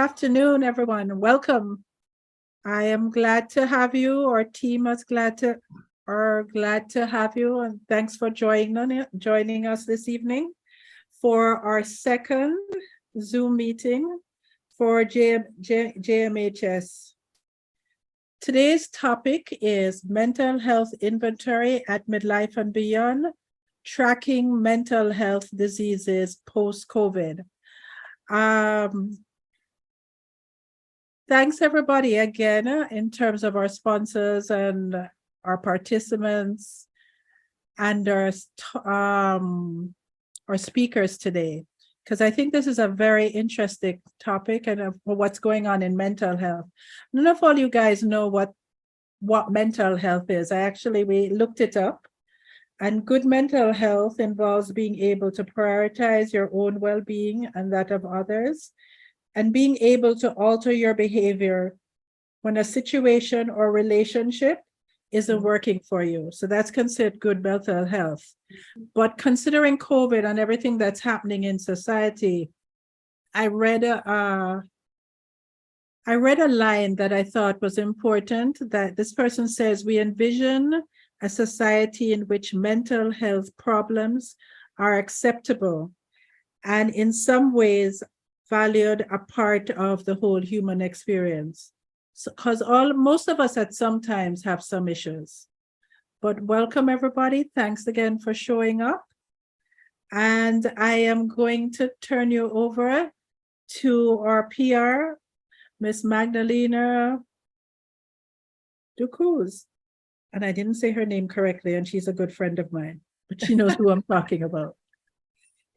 afternoon, everyone. Welcome. I am glad to have you. Our team is glad to have you, and thanks for joining us this evening for our second Zoom meeting for JMHS. Today's topic is mental health inventory at midlife and beyond, tracking mental health diseases post-COVID. Thanks everybody again in terms of our sponsors and our participants and our speakers today, because I think this is a very interesting topic and what's going on in mental health. None of all you guys know what mental health is. We looked it up, and good mental health involves being able to prioritize your own well-being and that of others, and being able to alter your behavior when a situation or relationship isn't working for you. So that's considered good mental health. But considering COVID and everything that's happening in society, I read a line that I thought was important, that this person says, we envision a society in which mental health problems are acceptable and in some ways valued a part of the whole human experience. Because most of us at some times have some issues. But welcome everybody. Thanks again for showing up. And I am going to turn you over to our PR, Miss Magdalena Ducruz. And I didn't say her name correctly, and she's a good friend of mine, but she knows who I'm talking about.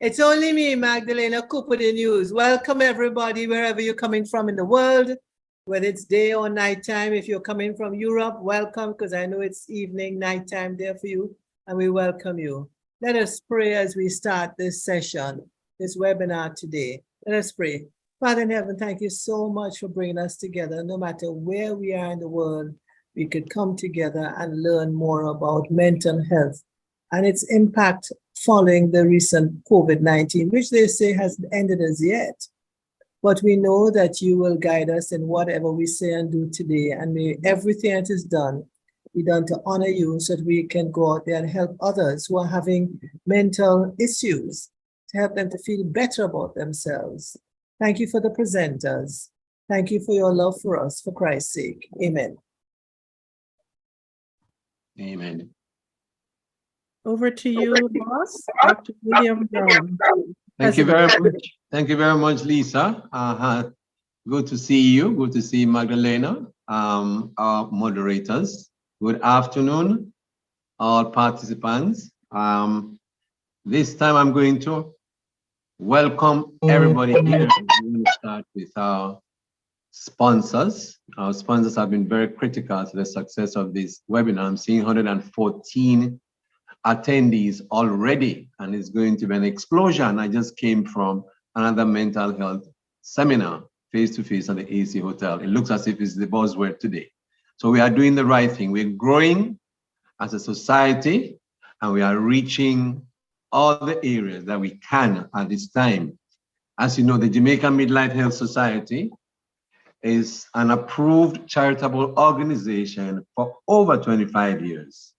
It's only me, Magdalena Cooper, the news. Welcome everybody, wherever you're coming from in the world, whether it's day or nighttime. If you're coming from Europe, welcome, because I know it's evening, nighttime there for you, and we welcome you. Let us pray as we start this session, this webinar today. Let us pray. Father in heaven, thank you so much for bringing us together. No matter where we are in the world, we could come together and learn more about mental health and its impact following the recent COVID-19, which they say hasn't ended as yet. But we know that you will guide us in whatever we say and do today, and may everything that is done be done to honor you so that we can go out there and help others who are having mental issues, to help them to feel better about themselves. Thank you for the presenters. Thank you for your love for us, for Christ's sake. Amen. Amen. Over to you, boss, Dr. William Brown. Thank you very much. Thank you very much, Lisa. Good to see you. Good to see Magdalena, our moderators. Good afternoon, all participants. This time I'm going to welcome everybody here. I'm going to start with our sponsors. Our sponsors have been very critical to the success of this webinar. I'm seeing 114 attendees already, and it's going to be an explosion. I just came from another mental health seminar face-to-face at the AC Hotel. It looks as if it's the buzzword today. So we are doing the right thing. We're growing as a society, and we are reaching all the areas that we can at this time. As you know, the Jamaica Midlife Health Society is an approved charitable organization for over 25 years.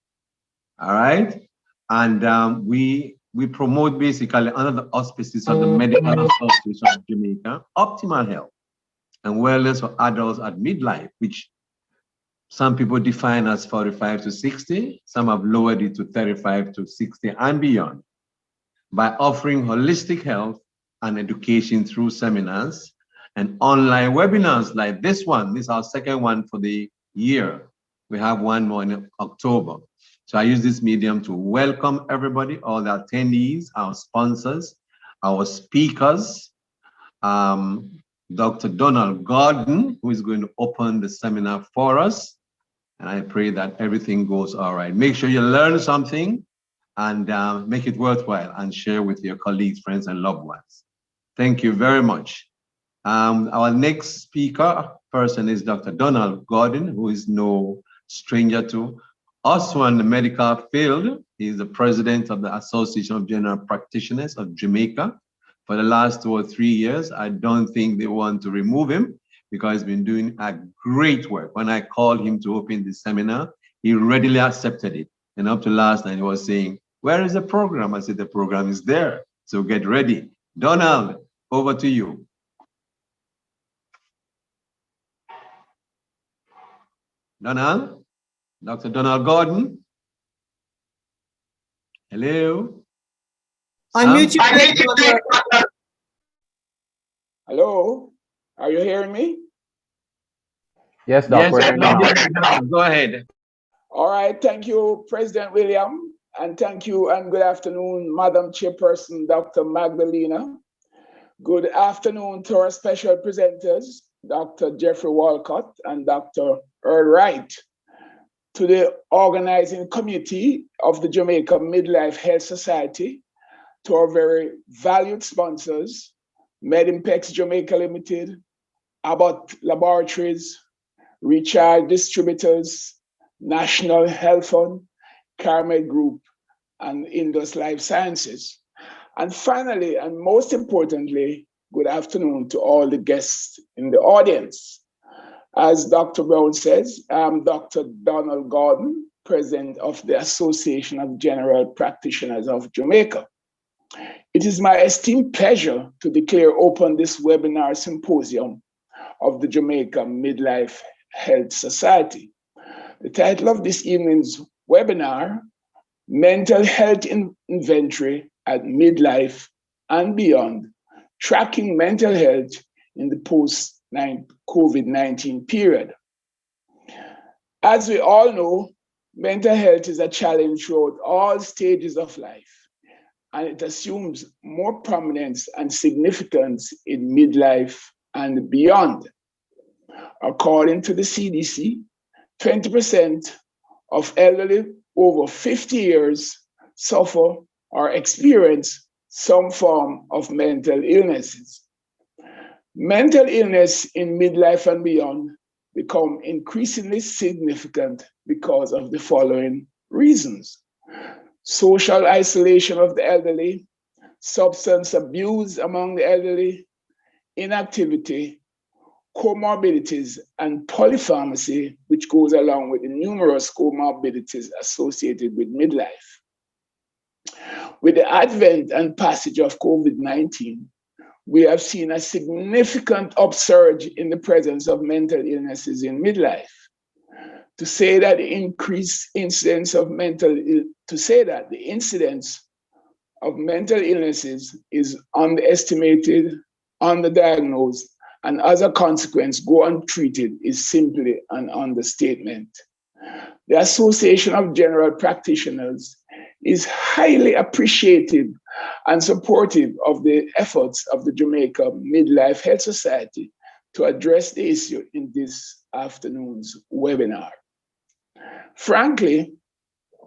All right? And we promote basically under the auspices of the Medical Association of Jamaica, optimal health and wellness for adults at midlife, which some people define as 45 to 60. Some have lowered it to 35 to 60 and beyond, by offering holistic health and education through seminars and online webinars like this one. This is our second one for the year. We have one more in October. So I use this medium to welcome everybody, all the attendees, our sponsors, our speakers, Dr. Donald Gordon, who is going to open the seminar for us. And I pray that everything goes all right. Make sure you learn something and make it worthwhile, and share with your colleagues, friends, and loved ones. Thank you very much. Our next speaker person is Dr. Donald Gordon, who is no stranger to also in the medical field. He is the president of the Association of General Practitioners of Jamaica, for the last 2 or 3 years. I don't think they want to remove him because he's been doing a great work. When I called him to open the seminar, he readily accepted it. And up to last night, he was saying, where is the program? I said, the program is there. So get ready. Donald, over to you. Donald? Dr. Donald Gordon? Hello? Unmute your Hello, are you hearing me? Yes, Doc. Yes, go ahead. All right, thank you, President William, and thank you and good afternoon, Madam Chairperson, Dr. Magdalena. Good afternoon to our special presenters, Dr. Geoffrey Walcott and Dr. Earl Wright, to the organizing committee of the Jamaica Midlife Health Society, to our very valued sponsors, Medimpex Jamaica Limited, Abbott Laboratories, Recharge Distributors, National Health Fund, Carmel Group, and Indus Life Sciences. And finally, and most importantly, good afternoon to all the guests in the audience. As Dr. Brown says, I'm Dr. Donald Gordon, President of the Association of General Practitioners of Jamaica. It is my esteemed pleasure to declare open this webinar symposium of the Jamaica Midlife Health Society. The title of this evening's webinar, Mental Health Inventory at Midlife and Beyond, Tracking Mental Health in the Post-COVID-19 Period. As we all know, mental health is a challenge throughout all stages of life, and it assumes more prominence and significance in midlife and beyond. According to the CDC, 20% of elderly over 50 years suffer or experience some form of mental illnesses. Mental illness in midlife and beyond become increasingly significant because of the following reasons: social isolation of the elderly, substance abuse among the elderly, inactivity, comorbidities, and polypharmacy, which goes along with the numerous comorbidities associated with midlife. With the advent and passage of COVID-19, we have seen a significant upsurge in the presence of mental illnesses in midlife. To say that the incidence of mental illnesses is underestimated, underdiagnosed, and as a consequence go untreated is simply an understatement. The Association of General Practitioners is highly appreciative and supportive of the efforts of the Jamaica Midlife Health Society to address the issue in this afternoon's webinar. Frankly,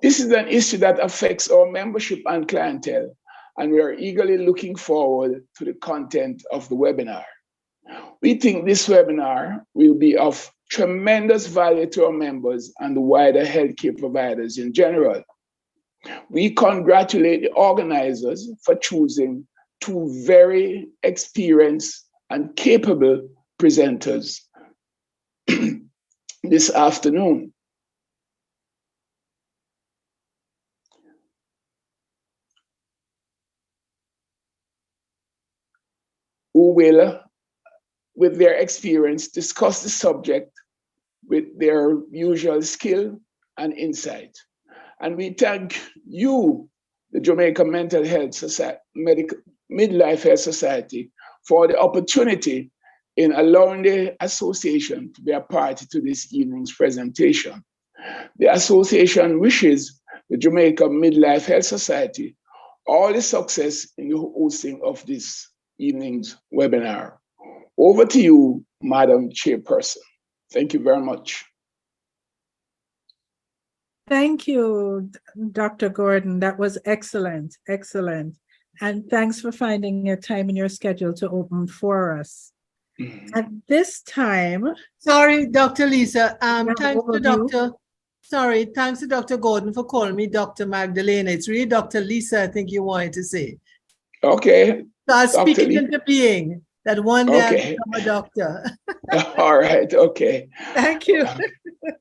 this is an issue that affects our membership and clientele, and we are eagerly looking forward to the content of the webinar. We think this webinar will be of tremendous value to our members and the wider healthcare providers in general. We congratulate the organizers for choosing two very experienced and capable presenters this afternoon. Who will, with their experience, discuss the subject with their usual skill and insight. And we thank you, the Jamaica Mental Health Society, Midlife Health Society, for the opportunity in allowing the association to be a party to this evening's presentation. The association wishes the Jamaica Midlife Health Society all the success in the hosting of this evening's webinar. Over to you, Madam Chairperson. Thank you very much. Thank you, Dr. Gordon. That was excellent, excellent. And thanks for finding a time in your schedule to open for us. At this time... Sorry, Dr. Lisa. Thanks to Dr. Gordon for calling me Dr. Magdalena. It's really Dr. Lisa, I think you wanted to say. Okay. So I'll speak Dr. it Lee. into being that one day I'll Okay. become a doctor. All right. Okay. Thank you.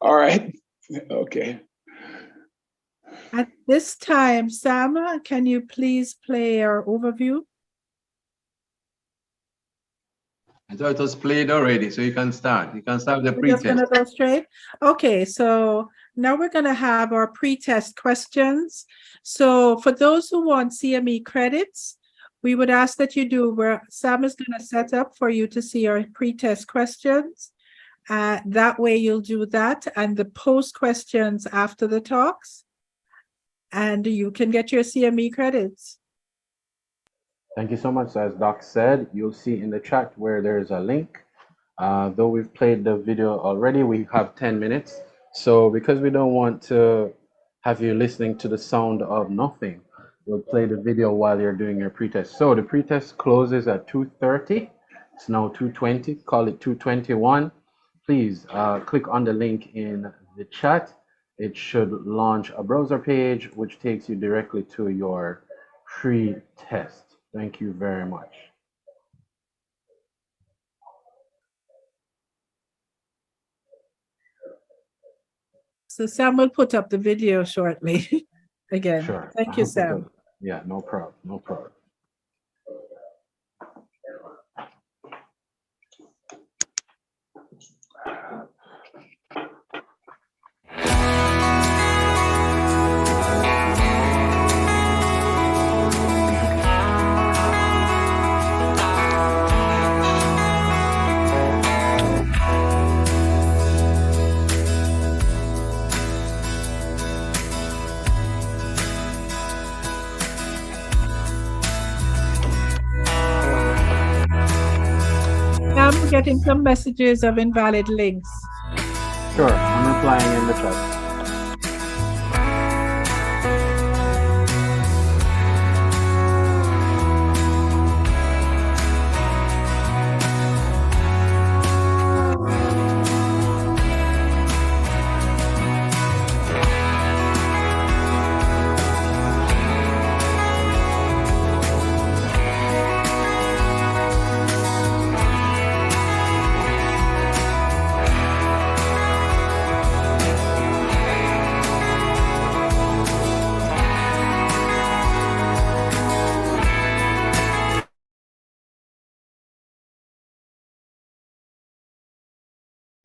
All right. Okay. At this time, Sam, can you please play our overview? I thought it was played already, so you can start. You can start the We're just pre-test. gonna go straight. Okay, so now we're gonna have our pre-test questions. So for those who want CME credits, we would ask that you do where Sam is gonna set up for you to see our pre-test questions. That way you'll do that and the post questions after the talks. And you can get your CME credits. Thank you so much. As Doc said, you'll see in the chat where there's a link. Though we've played the video already, we have 10 minutes. So because we don't want to have you listening to the sound of nothing, we'll play the video while you're doing your pretest. So the pretest closes at 2:30. It's now 2:20. Call it 2:21. Please click on the link in the chat. It should launch a browser page which takes you directly to your pre-test. Thank you very much. So Sam will put up the video shortly again. Sure. Thank you, Sam. Yeah, no problem. No problem. I'm getting some messages of invalid links. Sure, I'm replying in the chat.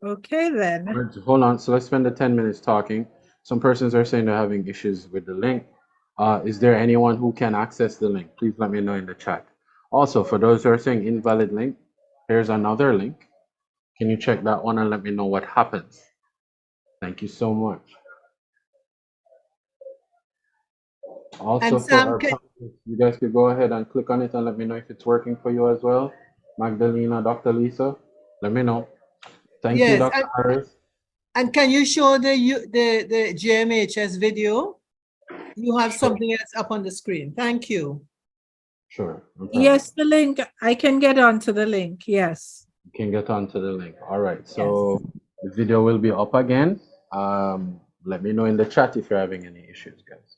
Okay, then. Alright, so hold on. So let's spend the 10 minutes talking. Some persons are saying they're having issues with the link. Is there anyone who can access the link? Please let me know in the chat. Also, for those who are saying invalid link, here's another link. Can you check that one and let me know what happens? Thank you so much. Also, And for Sam, our participants, you guys could go ahead and click on it and let me know if it's working for you as well. Magdalena, Dr. Lisa, let me know. Thank you, yes, Dr. Harris. and can you show the JMHS video? You have something else up on the screen. Thank you. Sure. No problem. Yes, the link. I can get onto the link. Yes. You can get onto the link. All right. So the video will be up again. Let me know in the chat if you're having any issues, guys.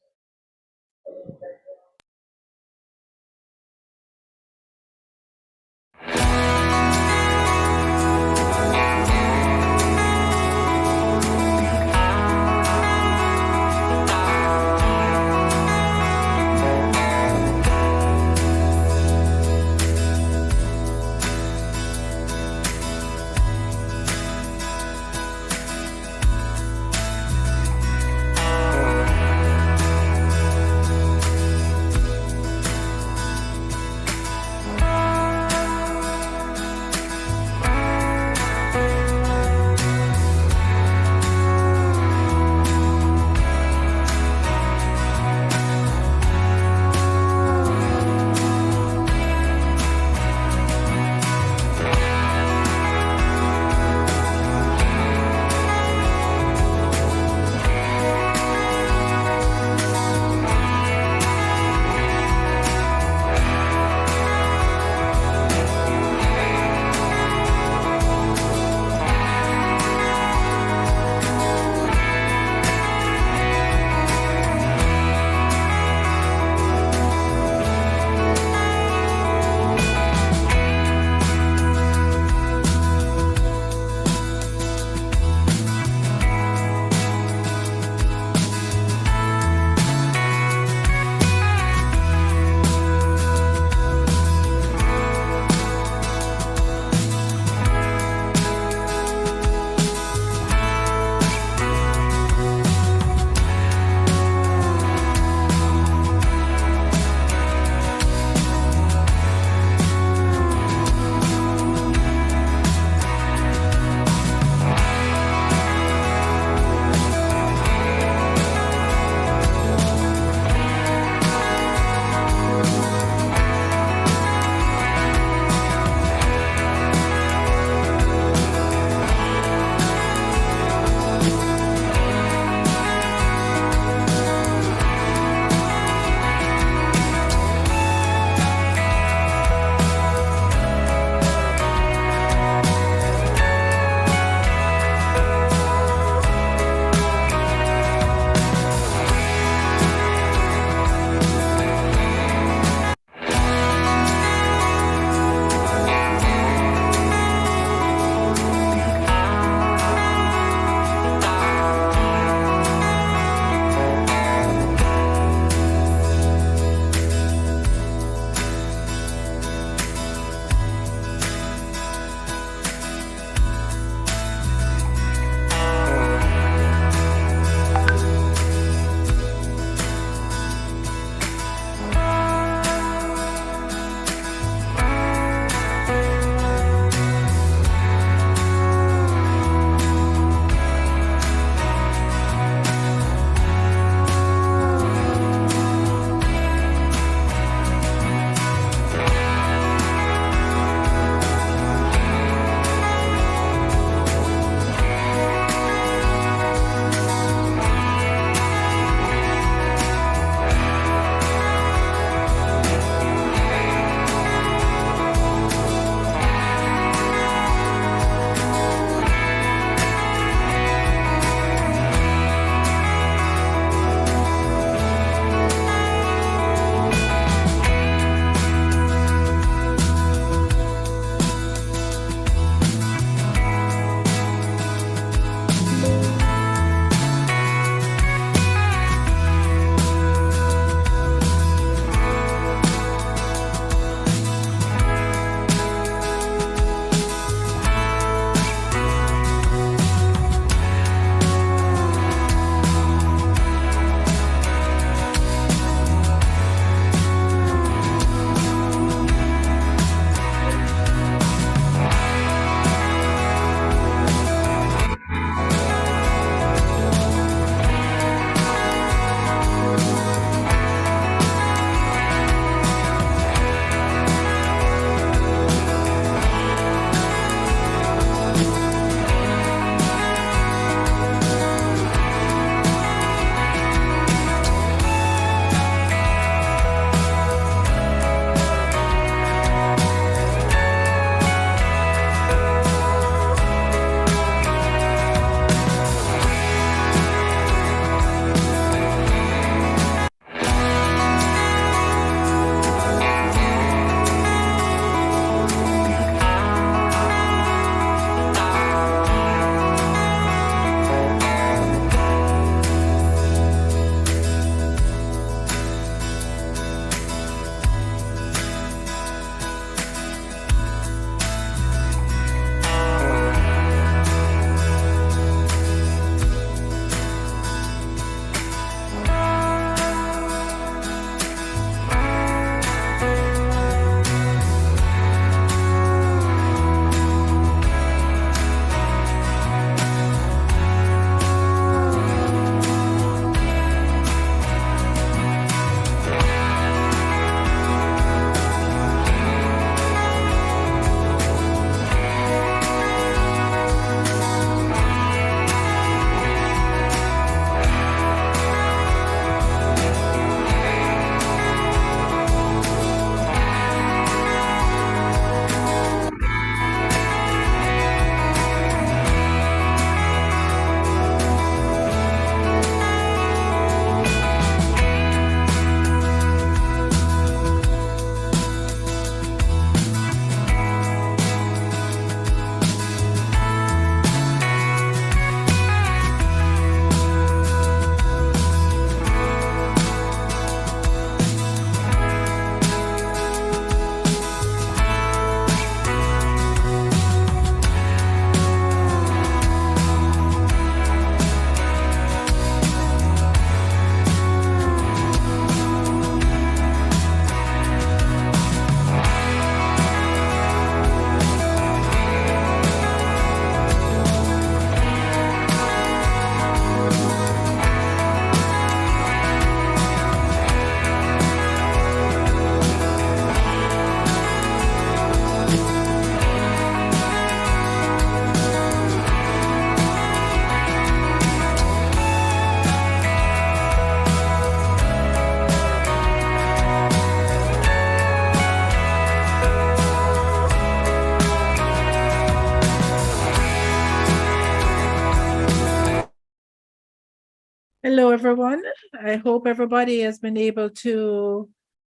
Hello, everyone. I hope everybody has been able to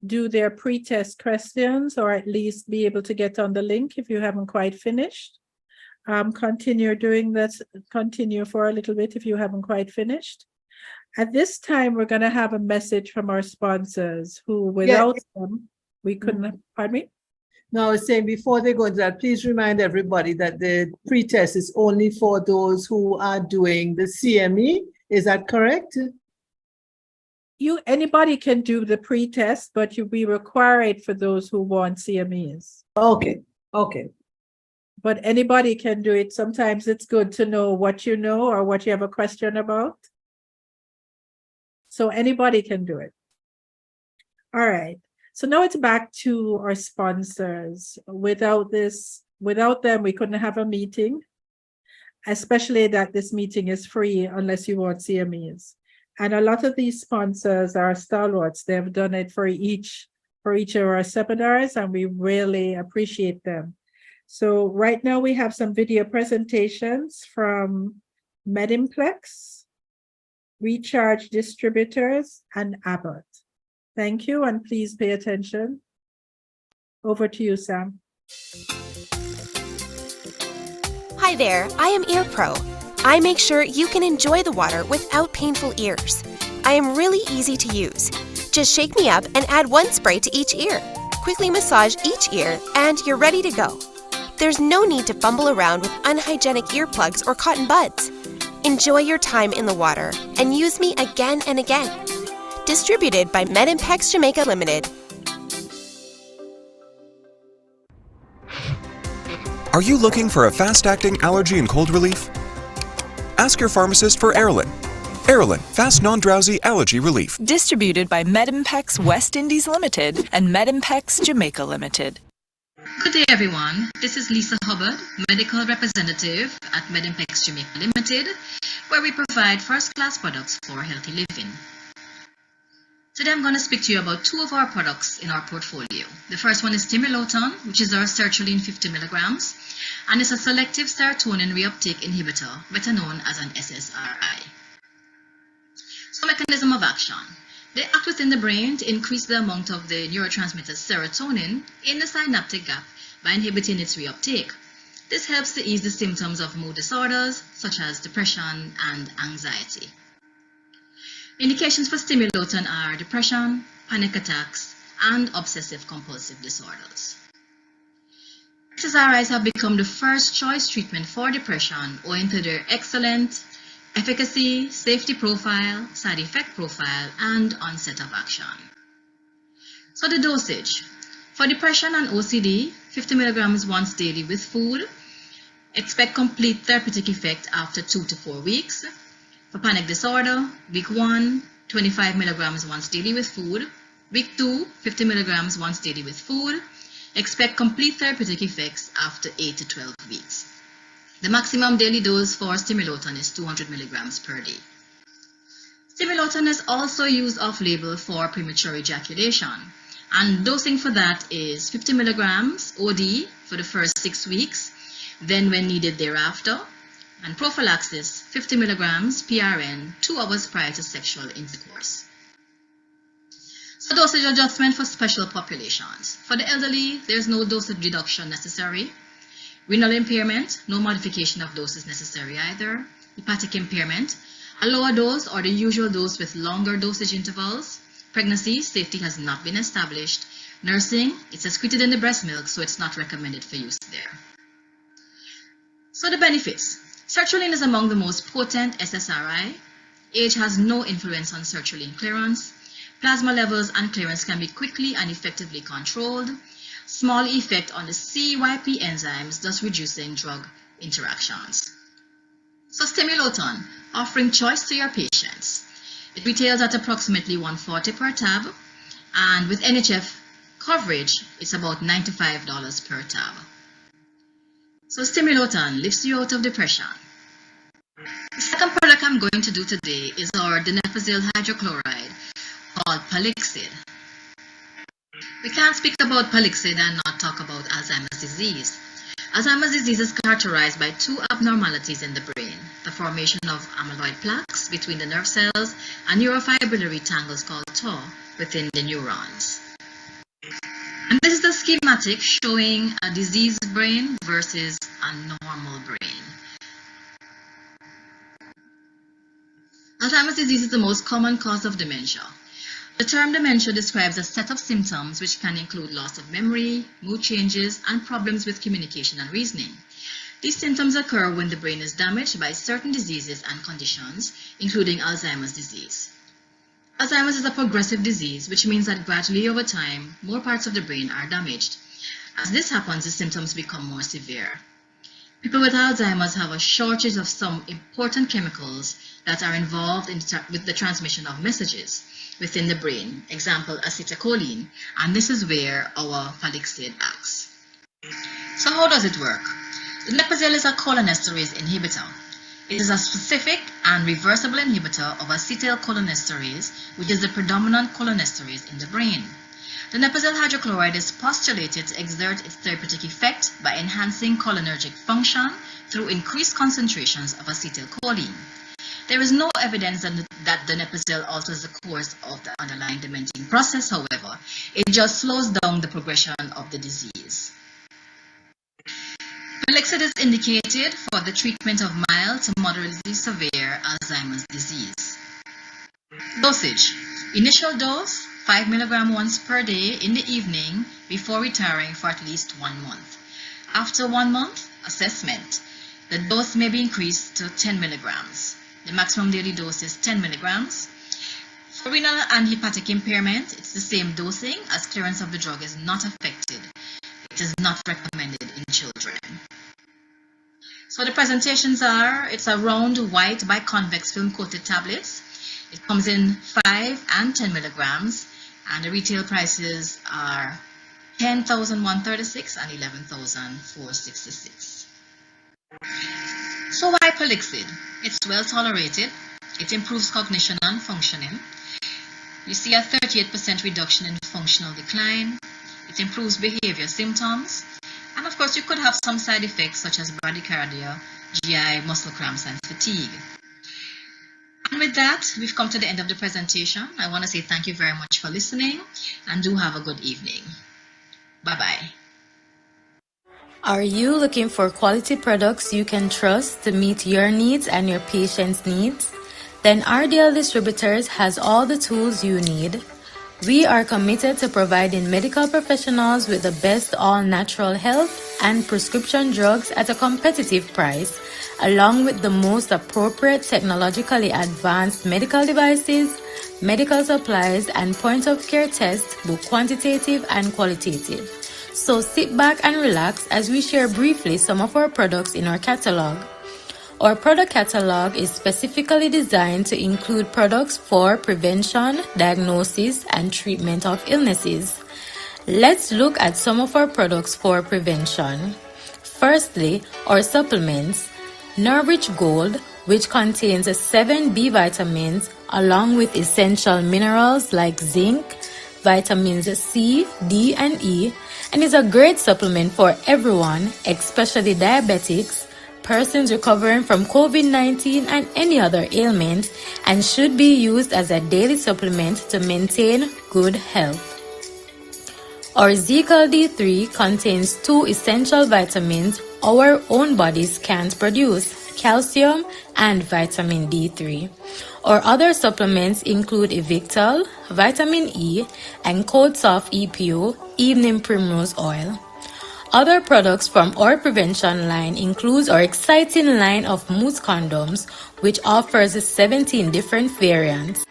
do their pre-test questions, or at least be able to get on the link if you haven't quite finished. Continue doing this, continue for a little bit if you haven't quite finished. At this time, we're going to have a message from our sponsors who, without them, we couldn't, pardon me? No, I was saying before they go into that, please remind everybody that the pre-test is only for those who are doing the CME. Is that correct? Anybody can do the pre-test, but we require it for those who want CMEs. Okay, okay. But anybody can do it. Sometimes it's good to know what you know or what you have a question about. So anybody can do it. All right. So now it's back to our sponsors. Without them, we couldn't have a meeting, especially that this meeting is free unless you want CMEs. And a lot of these sponsors are stalwarts. They've done it for each of our seminars, and we really appreciate them. So right now we have some video presentations from Medimplex, Recharge Distributors, and Abbott. Thank you, and please pay attention. Over to you, Sam. Hi there, I am Ear Pro. I make sure you can enjoy the water without painful ears. I am really easy to use. Just shake me up and add one spray to each ear. Quickly massage each ear and you're ready to go. There's no need to fumble around with unhygienic earplugs or cotton buds. Enjoy your time in the water and use me again and again. Distributed by Medimpex Jamaica Limited. Are you looking for a fast-acting allergy and cold relief? Ask your pharmacist for Aerolin. Aerolin, fast non-drowsy allergy relief. Distributed by Medimpex West Indies Limited and Medimpex Jamaica Limited. Good day, everyone. This is Lisa Hubbard, medical representative at Medimpex Jamaica Limited, where we provide first-class products for healthy living. Today I'm going to speak to you about two of our products in our portfolio. The first one is Timilotan, which is our sertraline 50 milligrams, and it's a selective serotonin reuptake inhibitor, better known as an SSRI. So, mechanism of action. They act within the brain to increase the amount of the neurotransmitter serotonin in the synaptic gap by inhibiting its reuptake. This helps to ease the symptoms of mood disorders such as depression and anxiety. Indications for Timilotan are depression, panic attacks, and obsessive compulsive disorders. SSRIs have become the first choice treatment for depression owing to their excellent efficacy, safety profile, side effect profile, and onset of action. So the dosage. For depression and OCD, 50 milligrams once daily with food. Expect complete therapeutic effect after 2 to 4 weeks. For panic disorder, week 1, 25 milligrams once daily with food. Week 2, 50 milligrams once daily with food. Expect complete therapeutic effects after 8 to 12 weeks. The maximum daily dose for Timilotan is 200 milligrams per day. Timilotan is also used off-label for premature ejaculation, and dosing for that is 50 milligrams OD for the first 6 weeks, then when needed thereafter, and prophylaxis 50 milligrams PRN 2 hours prior to sexual intercourse. So dosage adjustment for special populations. For the elderly, there's no dosage reduction necessary. Renal impairment, no modification of dose is necessary either. Hepatic impairment, a lower dose or the usual dose with longer dosage intervals. Pregnancy, safety has not been established. Nursing, it's excreted in the breast milk, so it's not recommended for use there. So the benefits. Sertraline is among the most potent SSRI. Age has no influence on sertraline clearance. Plasma levels and clearance can be quickly and effectively controlled. Small effect on the CYP enzymes, thus reducing drug interactions. So Timilotan, offering choice to your patients. It retails at approximately $140 per tab, and with NHF coverage, it's about $95 per tab. So Timilotan lifts you out of depression. The second product I'm going to do today is our donepezil hydrochloride called Palixid. We can't speak about Palixid and not talk about Alzheimer's disease. Alzheimer's disease is characterized by 2 abnormalities in the brain, the formation of amyloid plaques between the nerve cells and neurofibrillary tangles called tau within the neurons. And this is the schematic showing a diseased brain versus a normal brain. Alzheimer's disease is the most common cause of dementia. The term dementia describes a set of symptoms which can include loss of memory, mood changes, and problems with communication and reasoning. These symptoms occur when the brain is damaged by certain diseases and conditions, including Alzheimer's disease. Alzheimer's is a progressive disease, which means that gradually over time, more parts of the brain are damaged. As this happens, the symptoms become more severe. People with Alzheimer's have a shortage of some important chemicals that are involved with the transmission of messages within the brain, example acetylcholine, and this is where our Palixid acts. So how does it work? Donepezil is a cholinesterase inhibitor. It is a specific and reversible inhibitor of acetylcholinesterase, which is the predominant cholinesterase in the brain. Donepezil hydrochloride is postulated to exert its therapeutic effect by enhancing cholinergic function through increased concentrations of acetylcholine. There is no evidence that donepezil alters the course of the underlying dementing process, however. It just slows down the progression of the disease. Palixid is indicated for the treatment of mild to moderately severe Alzheimer's disease. Dosage. Initial dose, 5 mg once per day in the evening before retiring for at least 1 month. After 1 month, assessment. The dose may be increased to 10 mg. The maximum daily dose is 10 mg. For renal and hepatic impairment, it's the same dosing as clearance of the drug is not affected. It is not recommended in children. So the presentations are, it's a round white biconvex film coated tablets. It comes in 5 and 10 mg, and the retail prices are 10,136 and 11,466. So why Palixid? It's well tolerated. It improves cognition and functioning. You see a 38% reduction in functional decline. It improves behavior symptoms. And of course, you could have some side effects such as bradycardia, GI, muscle cramps, and fatigue. And with that, we've come to the end of the presentation. I want to say thank you very much for listening, and do have a good evening. Bye-bye. Are you looking for quality products you can trust to meet your needs and your patients' needs? Then RDL Distributors has all the tools you need. We are committed to providing medical professionals with the best all-natural health and prescription drugs at a competitive price, along with the most appropriate technologically advanced medical devices, medical supplies, and point-of-care tests, both quantitative and qualitative. So sit back and relax as we share briefly some of our products in our catalog. Our product catalog is specifically designed to include products for prevention, diagnosis, and treatment of illnesses. Let's look at some of our products for prevention. Firstly, our supplements. Nourish Gold, which contains 7 B vitamins along with essential minerals like zinc, vitamins C, D, and E, and is a great supplement for everyone, especially diabetics, persons recovering from COVID-19 and any other ailment, and should be used as a daily supplement to maintain good health. Our Zecal D3 contains 2 essential vitamins our own bodies can't produce, calcium and vitamin D3. Our other supplements include Evictal, vitamin E, and Code Soft EPO, evening primrose oil. Other products from our prevention line includes our exciting line of Moots condoms, which offers 17 different variants.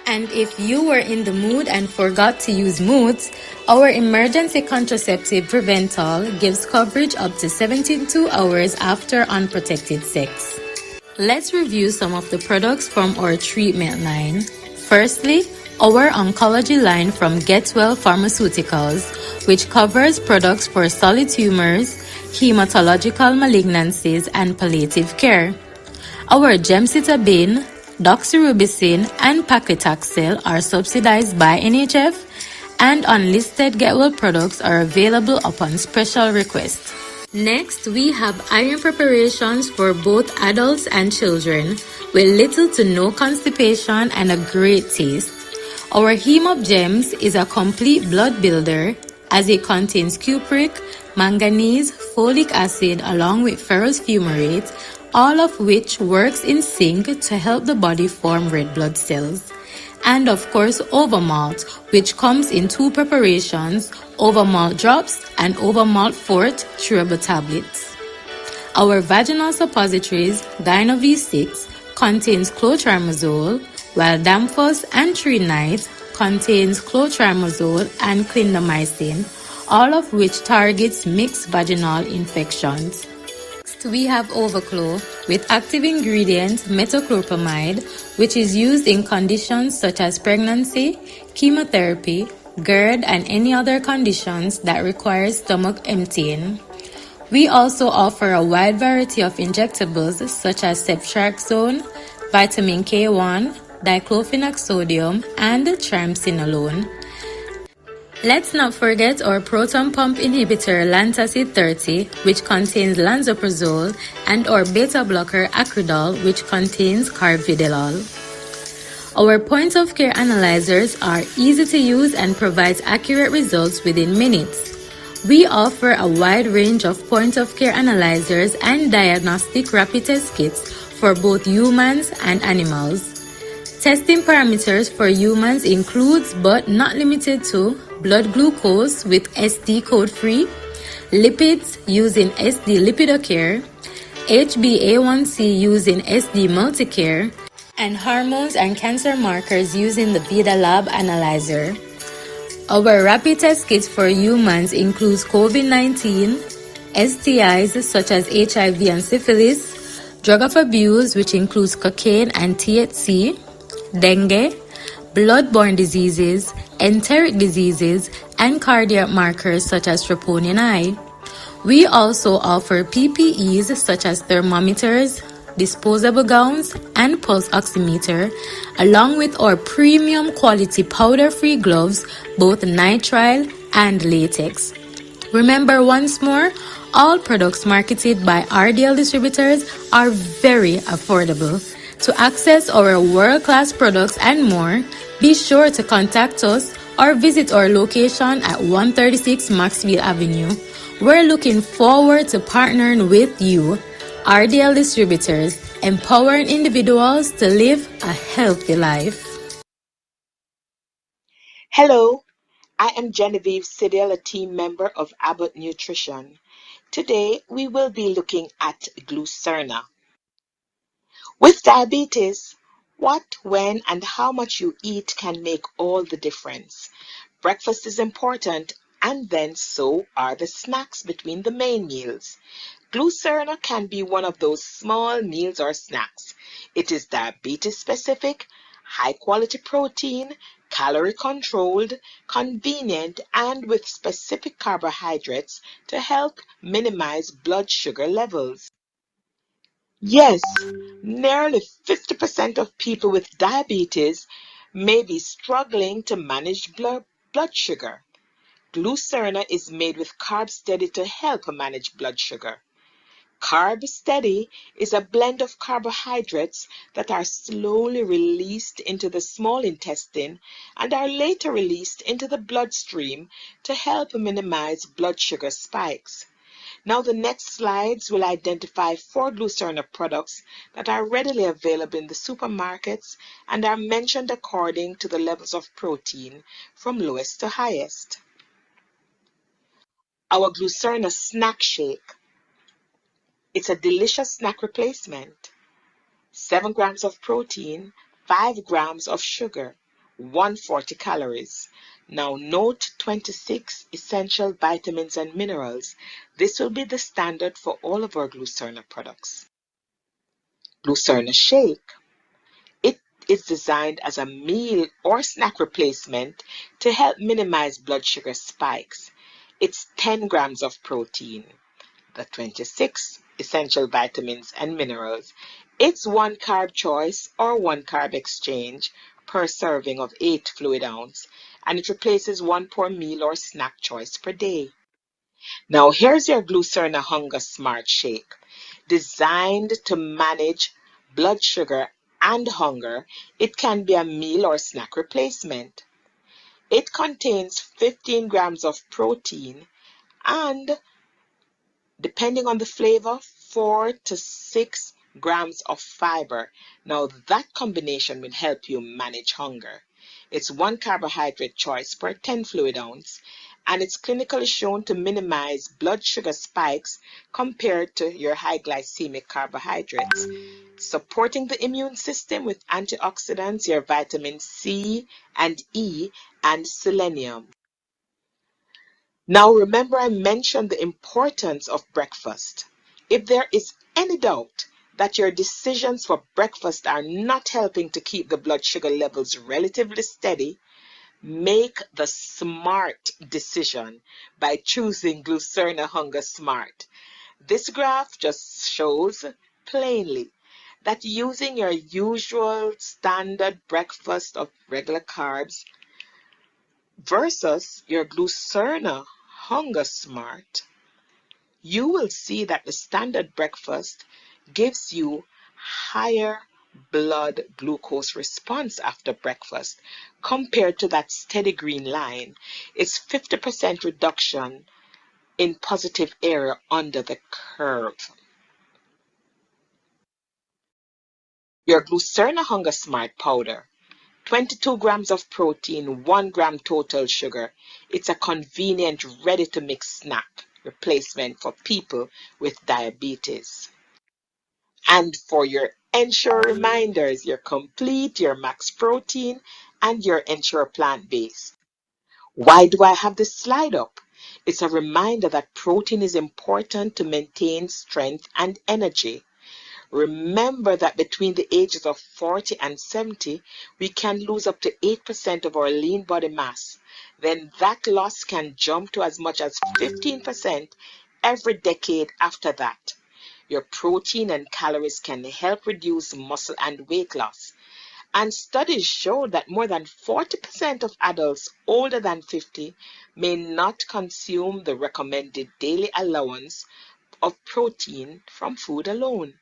And if you were in the mood and forgot to use Moots, our emergency contraceptive Prevental gives coverage up to 72 hours after unprotected sex. Let's review some of the products from our treatment line. Firstly, our oncology line from Get Well Pharmaceuticals, which covers products for solid tumors, hematological malignancies, and palliative care. Our gemcitabine, doxorubicin, and paclitaxel are subsidized by NHF, and unlisted Get Well products are available upon special request. Next, we have iron preparations for both adults and children with little to no constipation and a great taste. Our Heme Gems is a complete blood builder as it contains cupric, manganese, folic acid along with ferrous fumarate, all of which works in sync to help the body form red blood cells. And of course, Overmalt, which comes in 2 preparations, Overmalt drops and Overmalt Fort chewable tablets. Our vaginal suppositories, Gyno V6, contains clotrimazole, while Danfoss and Trinite contains clotrimazole and clindamycin, all of which targets mixed vaginal infections. We have Overclow with active ingredient metoclopramide, which is used in conditions such as pregnancy, chemotherapy, GERD, and any other conditions that require stomach emptying. We also offer a wide variety of injectables such as ceftriaxone, vitamin K1, diclofenac sodium, and triamcinolone. Let's not forget our proton pump inhibitor Lantacid 30, which contains lansoprazole, and our beta blocker Acridol, which contains carvedilol. Our point of care analyzers are easy to use and provides accurate results within minutes. We offer a wide range of point of care analyzers and diagnostic rapid test kits for both humans and animals. Testing parameters for humans includes but not limited to blood glucose with SD code free, lipids using SD Lipidocare, HbA1c using SD Multicare, and hormones and cancer markers using the Vida Lab Analyzer. Our rapid test kits for humans includes COVID-19, STIs such as HIV and syphilis, drug of abuse which includes cocaine and THC, dengue, blood-borne diseases, enteric diseases, and cardiac markers such as troponin I. We also offer PPEs such as thermometers, disposable gowns, and pulse oximeter, along with our premium quality powder-free gloves, both nitrile and latex. Remember once more, all products marketed by RDL distributors are very affordable. To access our world-class products and more, be sure to contact us or visit our location at 136 Maxfield Avenue. We're looking forward to partnering with you, RDL Distributors, empowering individuals to live a healthy life. Hello, I am Genevieve Siddle, a team member of Abbott Nutrition. Today, we will be looking at Glucerna. With diabetes, what, when, and how much you eat can make all the difference. Breakfast is important, and then so are the snacks between the main meals. Glucerna can be one of those small meals or snacks. It is diabetes specific, high quality protein, calorie controlled, convenient, and with specific carbohydrates to help minimize blood sugar levels. Yes, nearly 50% of people with diabetes may be struggling to manage blood sugar. Glucerna is made with Carb Steady to help manage blood sugar. Carb Steady is a blend of carbohydrates that are slowly released into the small intestine and are later released into the bloodstream to help minimize blood sugar spikes. Now the next slides will identify 4 Glucerna products that are readily available in the supermarkets and are mentioned according to the levels of protein from lowest to highest. Our Glucerna Snack Shake. It's a delicious snack replacement. 7 grams of protein, 5 grams of sugar, 140 calories. Now note 26 essential vitamins and minerals. This will be the standard for all of our Glucerna products. Glucerna Shake. It is designed as a meal or snack replacement to help minimize blood sugar spikes. It's 10 grams of protein, the 26 essential vitamins and minerals. It's 1 carb choice or 1 carb exchange per serving of 8 fluid ounce, and it replaces 1 poor meal or snack choice per day. Now here's your Glucerna Hunger Smart Shake. Designed to manage blood sugar and hunger, it can be a meal or snack replacement. It contains 15 grams of protein and, depending on the flavor, 4 to 6 grams of fiber. Now that combination will help you manage hunger. It's 1 carbohydrate choice per 10 fluid ounce, and it's clinically shown to minimize blood sugar spikes compared to your high glycemic carbohydrates, supporting the immune system with antioxidants, your vitamin C and E, and selenium. Now remember, I mentioned the importance of breakfast. If there is any doubt that your decisions for breakfast are not helping to keep the blood sugar levels relatively steady, make the smart decision by choosing Glucerna Hunger Smart. This graph just shows plainly that using your usual standard breakfast of regular carbs versus your Glucerna Hunger Smart, you will see that the standard breakfast gives you higher blood glucose response after breakfast compared to that steady green line. It's 50% reduction in positive area under the curve. Your Glucerna Hunger Smart powder, 22 grams of protein, 1 gram total sugar. It's a convenient, ready-to-mix snack replacement for people with diabetes. And for your Ensure reminders, your complete, your max protein, and your Ensure plant-based. Why do I have this slide up? It's a reminder that protein is important to maintain strength and energy. Remember that between the ages of 40 and 70, we can lose up to 8% of our lean body mass. Then that loss can jump to as much as 15% every decade after that. Your protein and calories can help reduce muscle and weight loss. And studies show that more than 40% of adults older than 50 may not consume the recommended daily allowance of protein from food alone.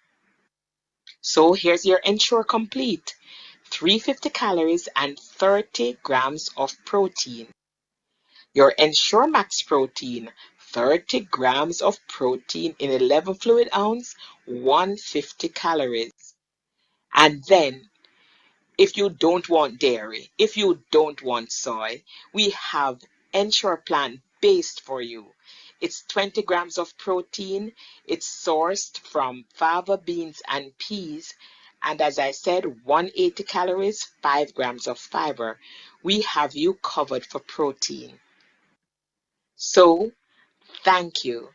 So here's your Ensure Complete, 350 calories and 30 grams of protein. Your Ensure Max Protein, 30 grams of protein in 11 fluid ounce, 150 calories. And then, if you don't want dairy, if you don't want soy, we have Ensure Plant-Based for you. It's 20 grams of protein. It's sourced from fava beans and peas. And as I said, 180 calories, 5 grams of fiber. We have you covered for protein. So, thank you.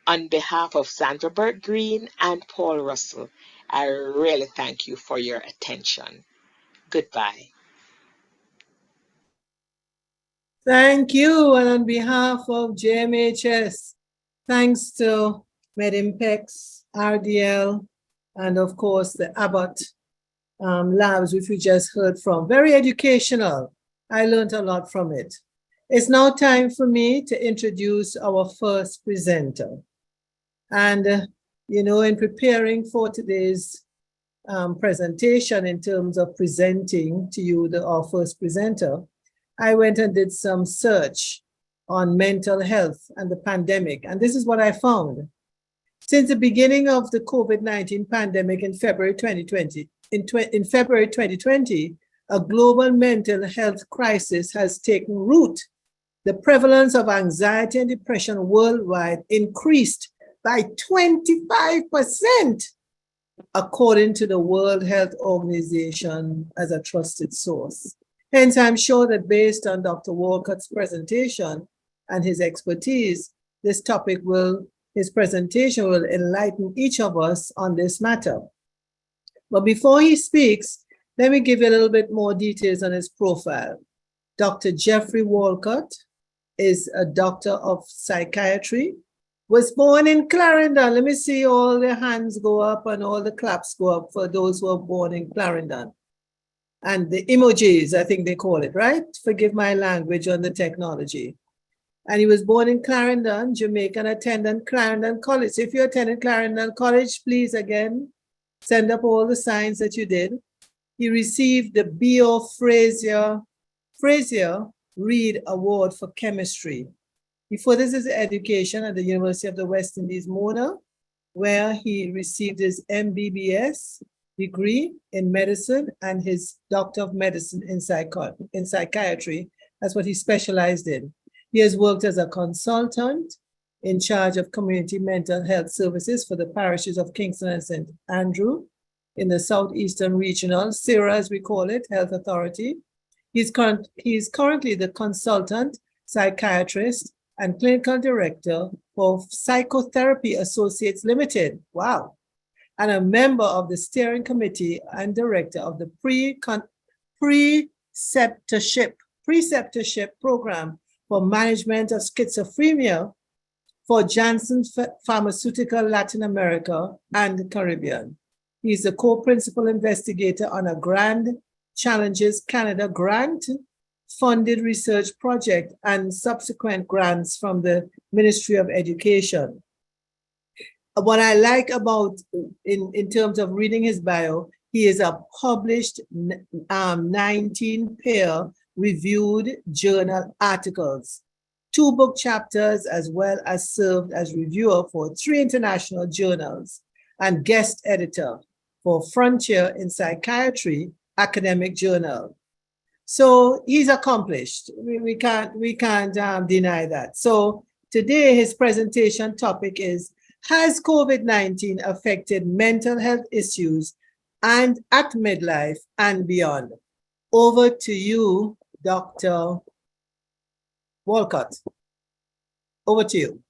On behalf of Sandra Burt Green and Paul Russell, I really thank you for your attention. Goodbye. Thank you. And on behalf of JMHS, thanks to MB.BS, RDL, and of course the Abbott labs, which we just heard from. Very educational. I learned a lot from it. It's now time for me to introduce our first presenter. And, in preparing for today's presentation in terms of presenting to you our first presenter, I went and did some search on mental health and the pandemic. And this is what I found. Since the beginning of the COVID-19 pandemic in February 2020, a global mental health crisis has taken root. The prevalence of anxiety and depression worldwide increased by 25%, according to the World Health Organization as a trusted source. Hence, I'm sure that based on Dr. Walcott's presentation and his expertise, his presentation will enlighten each of us on this matter. But before he speaks, let me give you a little bit more details on his profile. Dr. Geoffrey Walcott is a doctor of psychiatry, was born in Clarendon. Let me see all the hands go up and all the claps go up for those who are born in Clarendon. And the emojis, I think they call it, right? Forgive my language on the technology. And he was born in Clarendon, Jamaica, and attended Clarendon College. So if you attended Clarendon College, please again, send up all the signs that you did. He received the B.O Frazier Reid Award for Chemistry. He furthered his education at the University of the West Indies, Mona, where he received his MB.BS degree in medicine and his Doctor of Medicine in psychiatry. That's what he specialized in. He has worked as a consultant in charge of community mental health services for the parishes of Kingston and St. Andrew in the Southeastern Regional, SIRA as we call it, Health Authority. He's currently the consultant, psychiatrist, and clinical director for Psychotherapy Associates Limited. Wow. And a member of the steering committee and director of the Preceptorship program for management of schizophrenia for Janssen Pharmaceutical Latin America and the Caribbean. He's the co-principal investigator on a Grand Challenges Canada grant funded research project and subsequent grants from the Ministry of Education. What I like about, in terms of reading his bio, he is a published 19 peer-reviewed journal articles, 2 book chapters, as well as served as reviewer for 3 international journals and guest editor for Frontier in Psychiatry academic journal. So he's accomplished. We can't deny that. So today his presentation topic is, has COVID-19 affected mental health issues and at midlife and beyond? Over to you, Dr. Walcott. Over to you.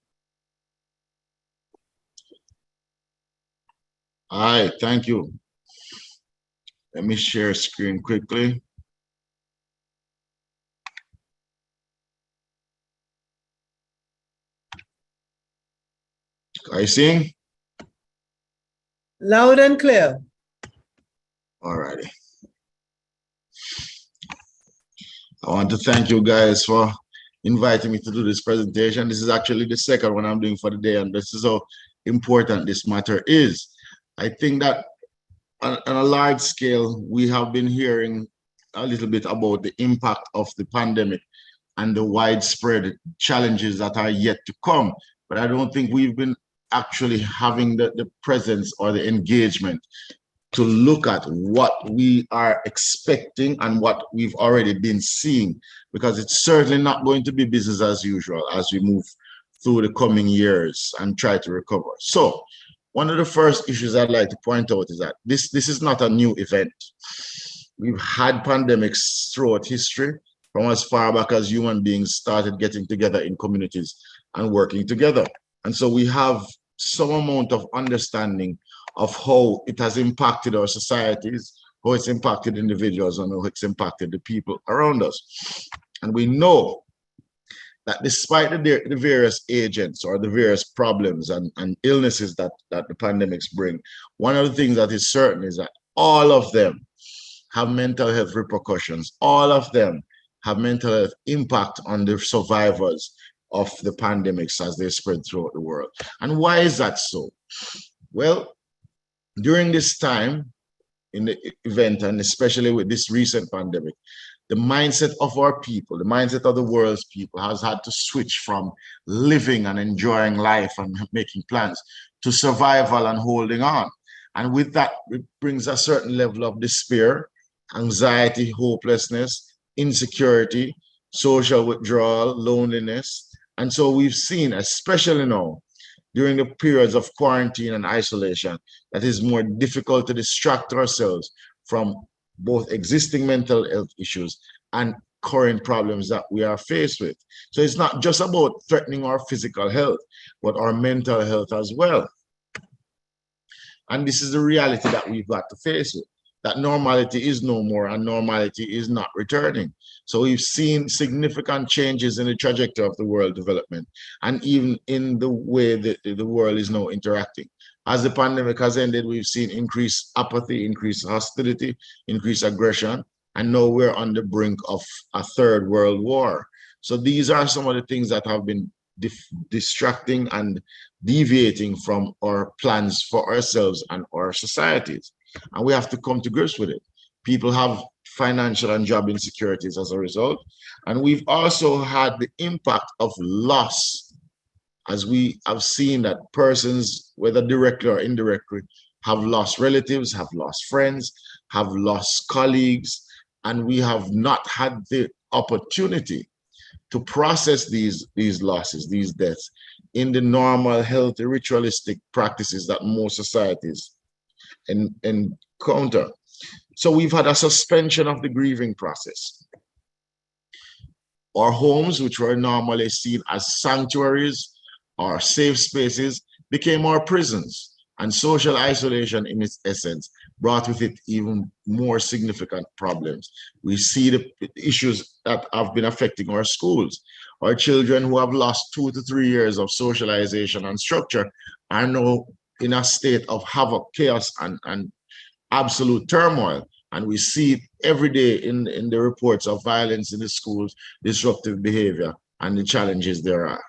All right, thank you. Let me share screen quickly. Are you seeing? Loud and clear. All righty. I want to thank you guys for inviting me to do this presentation. This is actually the second one I'm doing for the day, and this is how important this matter is. I think that on a large scale, we have been hearing a little bit about the impact of the pandemic and the widespread challenges that are yet to come. But I don't think we've been actually having the presence or the engagement to look at what we are expecting and what we've already been seeing, because it's certainly not going to be business as usual as we move through the coming years and try to recover. So one of the first issues I'd like to point out is that this is not a new event. We've had pandemics throughout history, from as far back as human beings started getting together in communities and working together. And so we have some amount of understanding of how it has impacted our societies, how it's impacted individuals, and how it's impacted the people around us. And we know that despite the various agents or the various problems and illnesses that the pandemics bring, one of the things that is certain is that all of them have mental health repercussions. All of them have mental health impact on the survivors of the pandemics as they spread throughout the world. And why is that so? Well, during this time in the event, and especially with this recent pandemic, the mindset of our people, the mindset of the world's people has had to switch from living and enjoying life and making plans to survival and holding on. And with that, it brings a certain level of despair, anxiety, hopelessness, insecurity, social withdrawal, loneliness. And so we've seen, especially now, during the periods of quarantine and isolation, that is more difficult to distract ourselves from both existing mental health issues and current problems that we are faced with. So it's not just about threatening our physical health, but our mental health as well. And this is the reality that we've got to face with, that normality is no more and normality is not returning. So we've seen significant changes in the trajectory of the world development and even in the way that the world is now interacting. As the pandemic has ended, we've seen increased apathy, increased hostility, increased aggression, and now we're on the brink of a third world war. So these are some of the things that have been distracting and deviating from our plans for ourselves and our societies. And we have to come to grips with it. People have financial and job insecurities as a result. And we've also had the impact of loss, as we have seen that persons, whether directly or indirectly, have lost relatives, have lost friends, have lost colleagues, and we have not had the opportunity to process these losses, these deaths, in the normal, healthy, ritualistic practices that most societies encounter. So we've had a suspension of the grieving process. Our homes, which were normally seen as sanctuaries or safe spaces, became our prisons, and social isolation in its essence brought with it even more significant problems. We see the issues that have been affecting our schools. Our children who have lost 2 to 3 years of socialization and structure are now in a state of havoc, chaos, and absolute turmoil. And we see it every day in the reports of violence in the schools, disruptive behavior, and the challenges there are.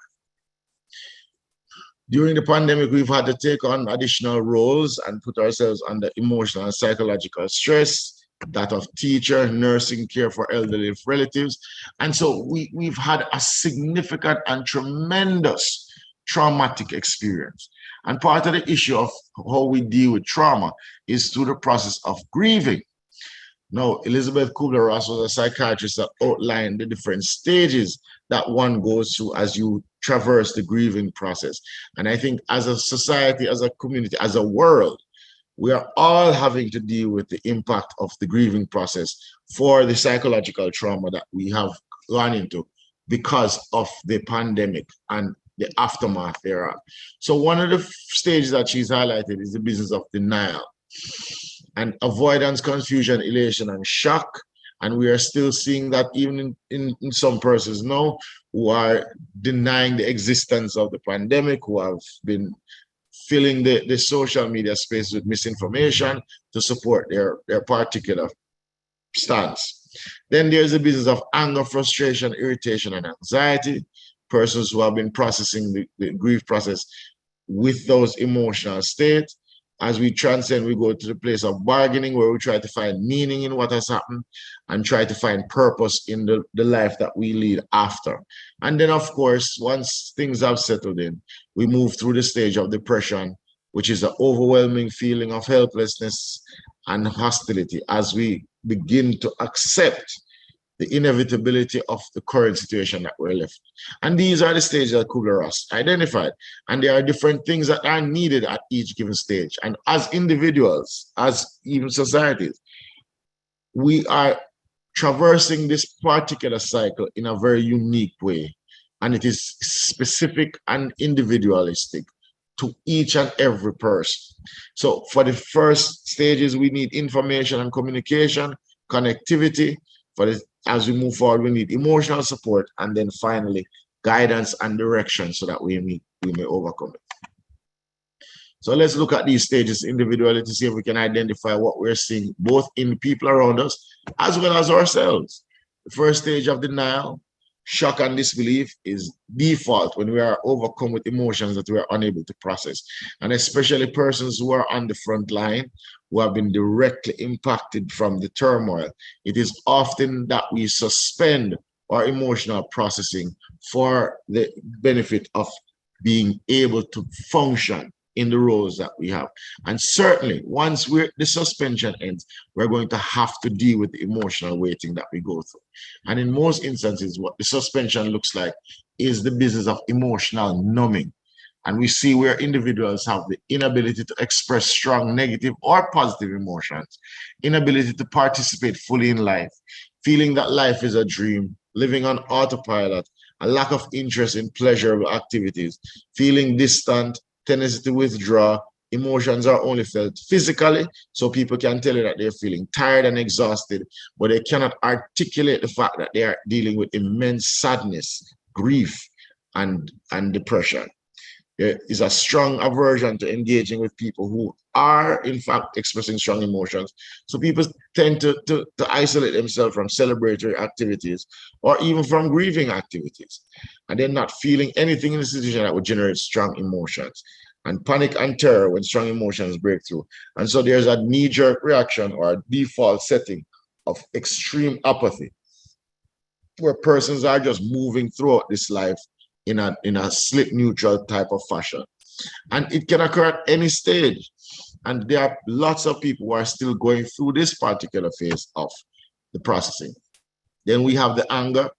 During the pandemic, we've had to take on additional roles and put ourselves under emotional and psychological stress, that of teacher, nursing care for elderly relatives. And so we've had a significant and tremendous traumatic experience. And part of the issue of how we deal with trauma is through the process of grieving. Now, Elizabeth Kubler-Ross was a psychiatrist that outlined the different stages that one goes through as you traverse the grieving process. And I think as a society, as a community, as a world, we are all having to deal with the impact of the grieving process for the psychological trauma that we have gone into because of the pandemic and the aftermath thereof. So one of the stages that she's highlighted is the business of denial and avoidance, confusion, elation, and shock. And we are still seeing that even in some persons now who are denying the existence of the pandemic, who have been filling the social media space with misinformation to support their particular stance. Then there's the business of anger, frustration, irritation, and anxiety. Persons who have been processing the grief process with those emotional states. As we transcend, we go to the place of bargaining, where we try to find meaning in what has happened and try to find purpose in the life that we lead after. And then, of course, once things have settled in, we move through the stage of depression, which is an overwhelming feeling of helplessness and hostility as we begin to accept the inevitability of the current situation that we're left. And these are the stages that Kubler-Ross identified. And there are different things that are needed at each given stage. And as individuals, as even societies, we are traversing this particular cycle in a very unique way. And it is specific and individualistic to each and every person. So for the first stages, we need information and communication, connectivity. As we move forward, we need emotional support, and then finally guidance and direction so that we may overcome it. So let's look at these stages individually to see if we can identify what we're seeing both in people around us as well as ourselves. The first stage of denial, shock and disbelief, is default when we are overcome with emotions that we are unable to process. And especially persons who are on the front line, who have been directly impacted from the turmoil, it is often that we suspend our emotional processing for the benefit of being able to function in the roles that we have. And certainly once the suspension ends, we're going to have to deal with the emotional waiting that we go through. And in most instances, what the suspension looks like is the business of emotional numbing. And we see where individuals have the inability to express strong negative or positive emotions, inability to participate fully in life, feeling that life is a dream, living on autopilot, a lack of interest in pleasurable activities, feeling distant, tendency to withdraw. Emotions are only felt physically, so people can tell you that they're feeling tired and exhausted, but they cannot articulate the fact that they are dealing with immense sadness, grief, and depression. There is a strong aversion to engaging with people who are, in fact, expressing strong emotions. So people tend to isolate themselves from celebratory activities or even from grieving activities. And they're not feeling anything in the situation that would generate strong emotions. And panic and terror when strong emotions break through. And so there's a knee-jerk reaction or a default setting of extreme apathy, where persons are just moving throughout this life in a slip neutral type of fashion. And it can occur at any stage. And there are lots of people who are still going through this particular phase of the processing. Then we have the anger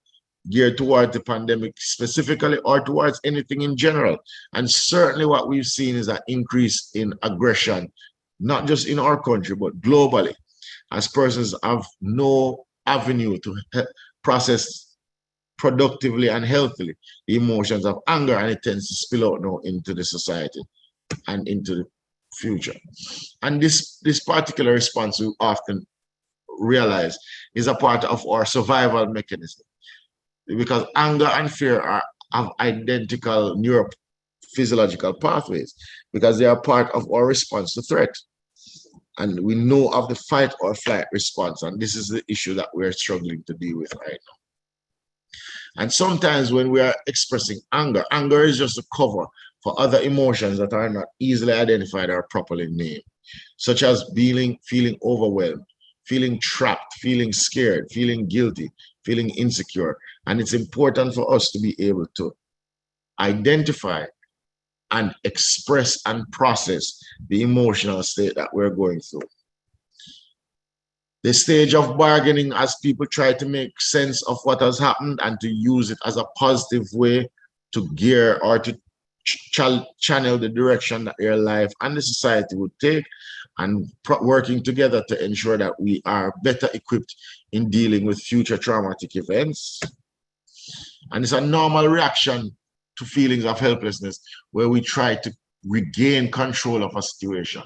geared towards the pandemic specifically or towards anything in general. And certainly what we've seen is an increase in aggression, not just in our country, but globally, as persons have no avenue to process productively and healthily the emotions of anger, and it tends to spill out now into the society and into the future. And this particular response we often realize is a part of our survival mechanism, because anger and fear have identical neurophysiological pathways, because they are part of our response to threat. And we know of the fight or flight response, and this is the issue that we're struggling to deal with right now. And sometimes when we are expressing anger, anger is just a cover for other emotions that are not easily identified or properly named, such as feeling overwhelmed, feeling trapped, feeling scared, feeling guilty, feeling insecure. And it's important for us to be able to identify and express and process the emotional state that we're going through. The stage of bargaining, as people try to make sense of what has happened and to use it as a positive way to gear or to channel the direction that their life and the society would take, and working together to ensure that we are better equipped in dealing with future traumatic events. And it's a normal reaction to feelings of helplessness, where we try to regain control of a situation.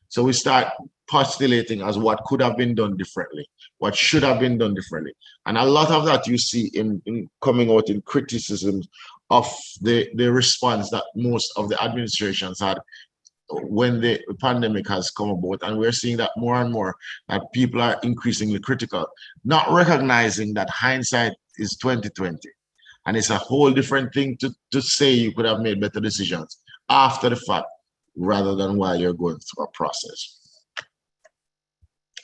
So we start postulating as what could have been done differently, what should have been done differently. And a lot of that you see in coming out in criticisms of the response that most of the administrations had when the pandemic has come about. And we're seeing that more and more, that people are increasingly critical, not recognizing that hindsight is 20/20. And it's a whole different thing to say you could have made better decisions after the fact rather than while you're going through a process.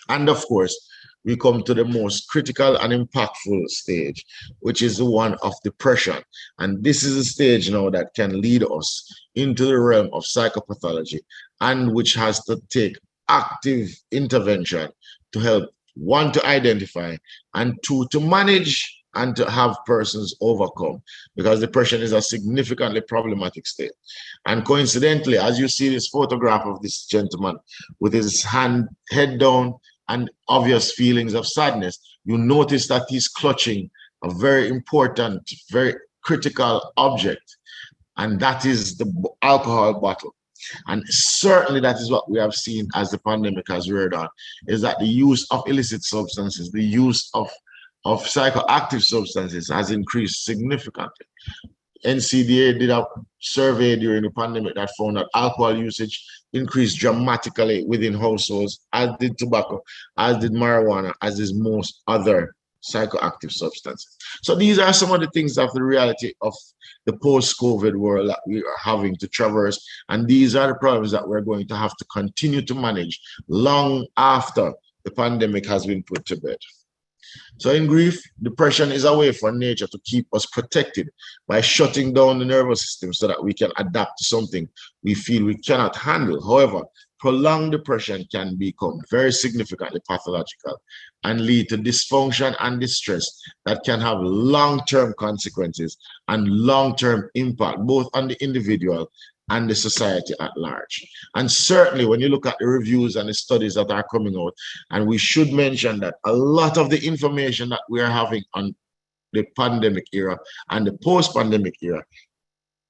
And of course, we come to the most critical and impactful stage, which is the one of depression. And this is a stage now that can lead us into the realm of psychopathology, and which has to take active intervention to help, one, to identify, and two, to manage and to have persons overcome, because depression is a significantly problematic state. And coincidentally, as you see this photograph of this gentleman with his head down and obvious feelings of sadness, you notice that he's clutching a very important, very critical object, and that is the alcohol bottle. And certainly that is what we have seen as the pandemic has reared on, is that the use of illicit substances, the use of psychoactive substances has increased significantly. NCDA did a survey during the pandemic that found that alcohol usage increased dramatically within households, as did tobacco, as did marijuana, as is most other psychoactive substances. So these are some of the things of the reality of the post-COVID world that we are having to traverse. And these are the problems that we're going to have to continue to manage long after the pandemic has been put to bed. So in brief, depression is a way for nature to keep us protected by shutting down the nervous system so that we can adapt to something we feel we cannot handle. However, prolonged depression can become very significantly pathological and lead to dysfunction and distress that can have long-term consequences and long-term impact both on the individual and the society at large. And certainly when you look at the reviews and the studies that are coming out, and we should mention that a lot of the information that we are having on the pandemic era and the post-pandemic era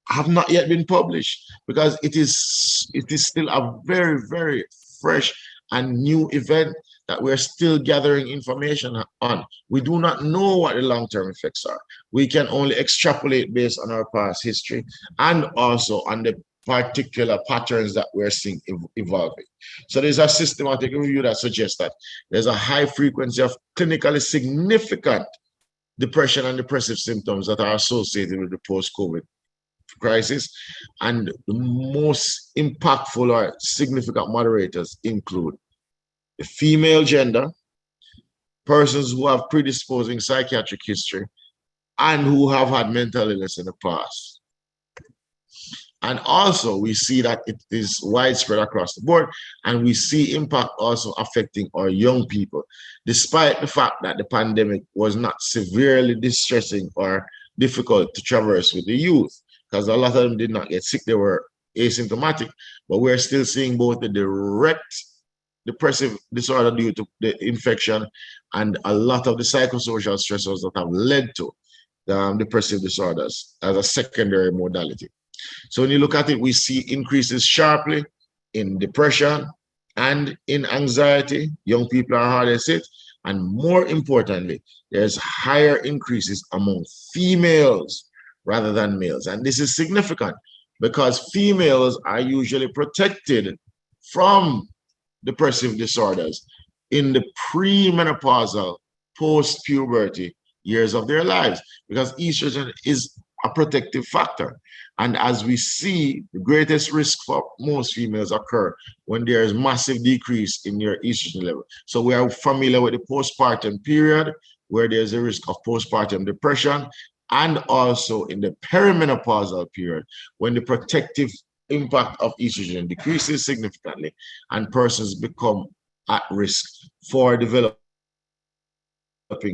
have not yet been published, because it is still a very, very fresh and new event that we're still gathering information on. We do not know what the long-term effects are. We can only extrapolate based on our past history and also on the particular patterns that we're seeing evolving. So there's a systematic review that suggests that there's a high frequency of clinically significant depression and depressive symptoms that are associated with the post-COVID crisis. And the most impactful or significant moderators include the female gender, persons who have predisposing psychiatric history, and who have had mental illness in the past. And also we see that it is widespread across the board, and we see impact also affecting our young people, despite the fact that the pandemic was not severely distressing or difficult to traverse with the youth, because a lot of them did not get sick, they were asymptomatic, but we're still seeing both the direct depressive disorder due to the infection and a lot of the psychosocial stressors that have led to depressive disorders as a secondary modality. So when you look at it, we see increases sharply in depression and in anxiety. Young people are hardest hit. And more importantly, there's higher increases among females rather than males. And this is significant because females are usually protected from depressive disorders in the premenopausal, post-puberty years of their lives, because estrogen is a protective factor. And as we see, the greatest risk for most females occur when there is massive decrease in your estrogen level. So we are familiar with the postpartum period, where there's a risk of postpartum depression, and also in the perimenopausal period, when the protective impact of estrogen decreases significantly and persons become at risk for developing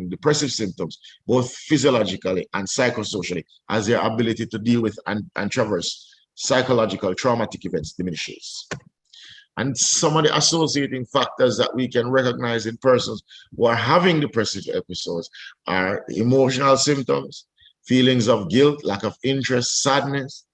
depressive symptoms, both physiologically and psychosocially, as their ability to deal with and traverse psychological traumatic events diminishes. And some of the associating factors that we can recognize in persons who are having depressive episodes are emotional symptoms, feelings of guilt, lack of interest, sadness,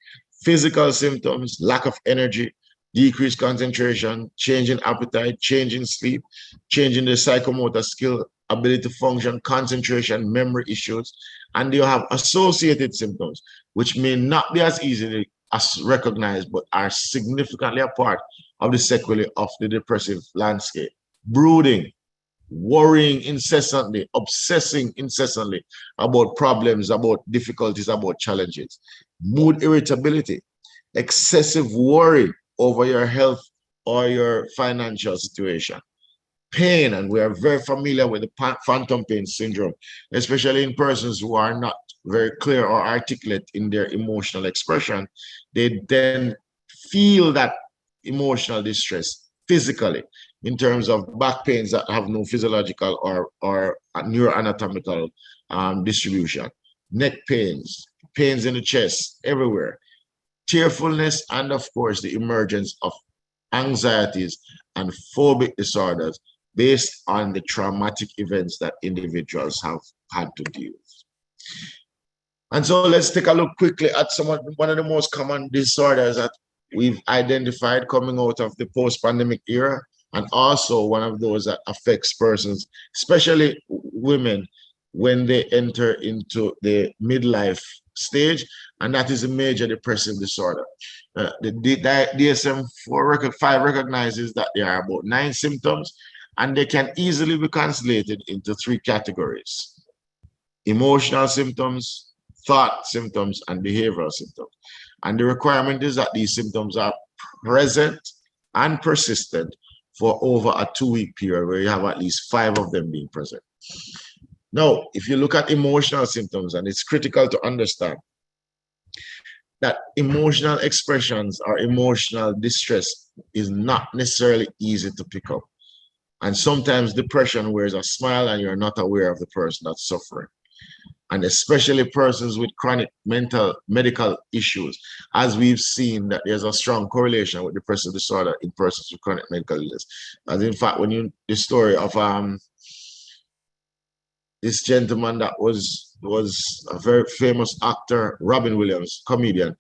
physical symptoms, lack of energy, decreased concentration, change in appetite, change in sleep, change in the psychomotor skill, ability to function, concentration, memory issues, and you have associated symptoms, which may not be as easily as recognized, but are significantly a part of the sequelae of the depressive landscape. Brooding, worrying incessantly, obsessing incessantly about problems, about difficulties, about challenges, mood irritability, excessive worry over your health or your financial situation, pain, and we are very familiar with the phantom pain syndrome, especially in persons who are not very clear or articulate in their emotional expression. They then feel that emotional distress physically in terms of back pains that have no physiological or neuroanatomical distribution, neck pains, pains in the chest, everywhere, tearfulness, and of course the emergence of anxieties and phobic disorders based on the traumatic events that individuals have had to deal with. And so let's take a look quickly at one of the most common disorders that we've identified coming out of the post-pandemic era, and also one of those that affects persons, especially women, when they enter into the midlife stage, and that is a major depressive disorder. The DSM-5 recognizes that there are about 9 symptoms, and they can easily be translated into 3 categories: emotional symptoms, thought symptoms, and behavioral symptoms. And the requirement is that these symptoms are present and persistent for over a 2-week period, where you have at least 5 of them being present. Now, if you look at emotional symptoms, and it's critical to understand that emotional expressions or emotional distress is not necessarily easy to pick up. And sometimes depression wears a smile and you're not aware of the person that's suffering. And especially persons with chronic medical issues, as we've seen that there's a strong correlation with depressive disorder in persons with chronic medical illness. As in fact, when the story of this gentleman that was a very famous actor, Robin Williams, comedian,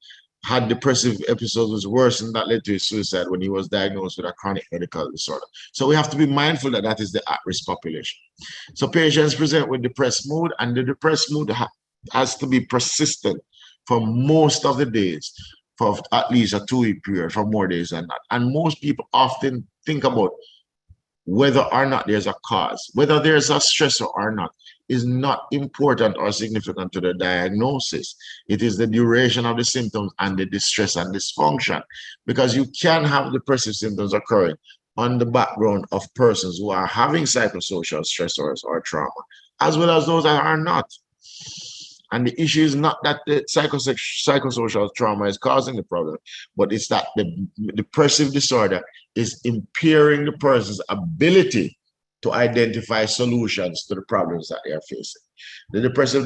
had depressive episodes was worse, and that led to his suicide when he was diagnosed with a chronic medical disorder. So we have to be mindful that that is the at-risk population. So patients present with depressed mood, and the depressed mood has to be persistent for most of the days, for at least a 2-week period, for more days than that. And most people often think about whether or not there's a cause, whether there's a stressor or not, is not important or significant to the diagnosis. It is the duration of the symptoms and the distress and dysfunction, because you can have depressive symptoms occurring on the background of persons who are having psychosocial stressors or trauma, as well as those that are not. And the issue is not that the psychosocial trauma is causing the problem, but it's that the depressive disorder is impairing the person's ability to identify solutions to the problems that they are facing. The depressive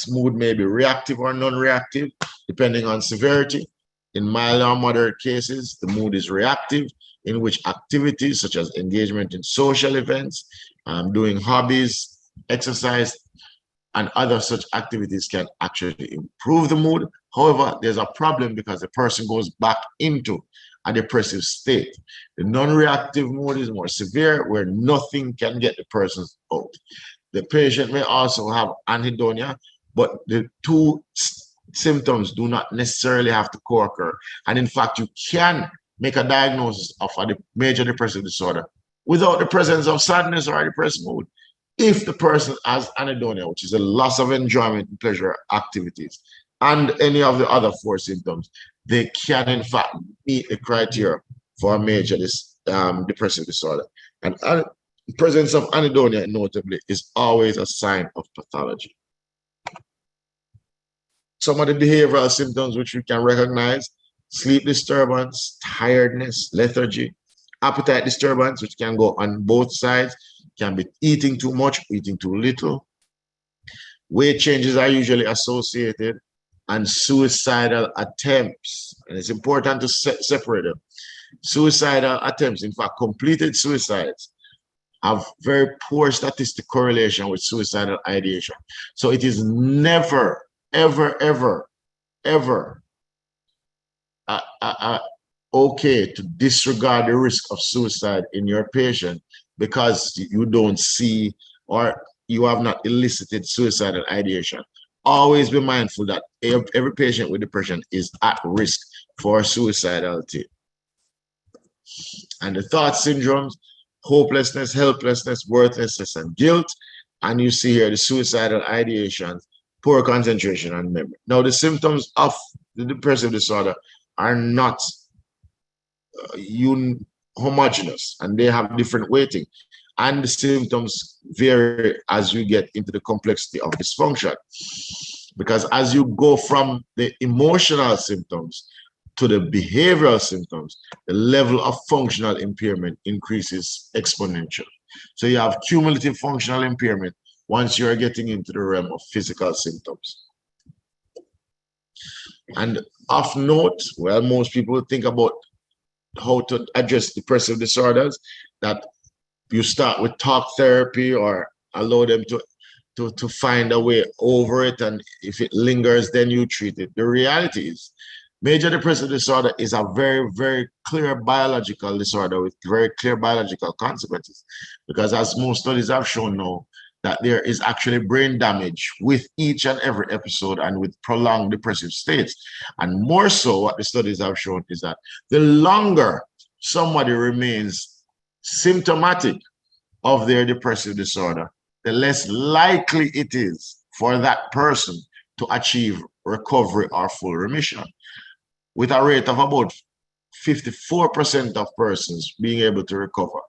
mood may be reactive or non-reactive, depending on severity. In mild or moderate cases, the mood is reactive, in which activities such as engagement in social events, doing hobbies, exercise, and other such activities can actually improve the mood. However, there's a problem because the person goes back into a depressive state. The non-reactive mode is more severe, where nothing can get the person out. The patient may also have anhedonia, but the two symptoms do not necessarily have to co-occur. And in fact, you can make a diagnosis of a major depressive disorder without the presence of sadness or depressed mood. If the person has anhedonia, which is a loss of enjoyment and pleasure activities, and any of the other 4 symptoms, they can in fact meet the criteria for a major depressive disorder. And presence of anhedonia, notably, is always a sign of pathology. Some of the behavioral symptoms which we can recognize: sleep disturbance, tiredness, lethargy, appetite disturbance, which can go on both sides, can be eating too much, eating too little. Weight changes are usually associated, and suicidal attempts. And it's important to separate them. Suicidal attempts, in fact, completed suicides, have very poor statistic correlation with suicidal ideation. So it is never, ever, ever, ever okay to disregard the risk of suicide in your patient because you don't see or you have not elicited suicidal ideation. Always be mindful that every patient with depression is at risk for suicidality. And the thought syndromes: hopelessness, helplessness, worthlessness, and guilt. And you see here the suicidal ideation, poor concentration, and memory. Now, the symptoms of the depressive disorder are not homogeneous, and they have different weighting. And the symptoms vary as you get into the complexity of dysfunction. Because as you go from the emotional symptoms to the behavioral symptoms, the level of functional impairment increases exponentially. So you have cumulative functional impairment once you're getting into the realm of physical symptoms. And of note, well, most people think about how to address depressive disorders, that you start with talk therapy or allow them to find a way over it, and if it lingers, then you treat it. The reality is, major depressive disorder is a very, very clear biological disorder with very clear biological consequences, because as most studies have shown now, that there is actually brain damage with each and every episode and with prolonged depressive states. And more so, what the studies have shown is that the longer somebody remains symptomatic of their depressive disorder, the less likely it is for that person to achieve recovery or full remission, with a rate of about 54% of persons being able to recover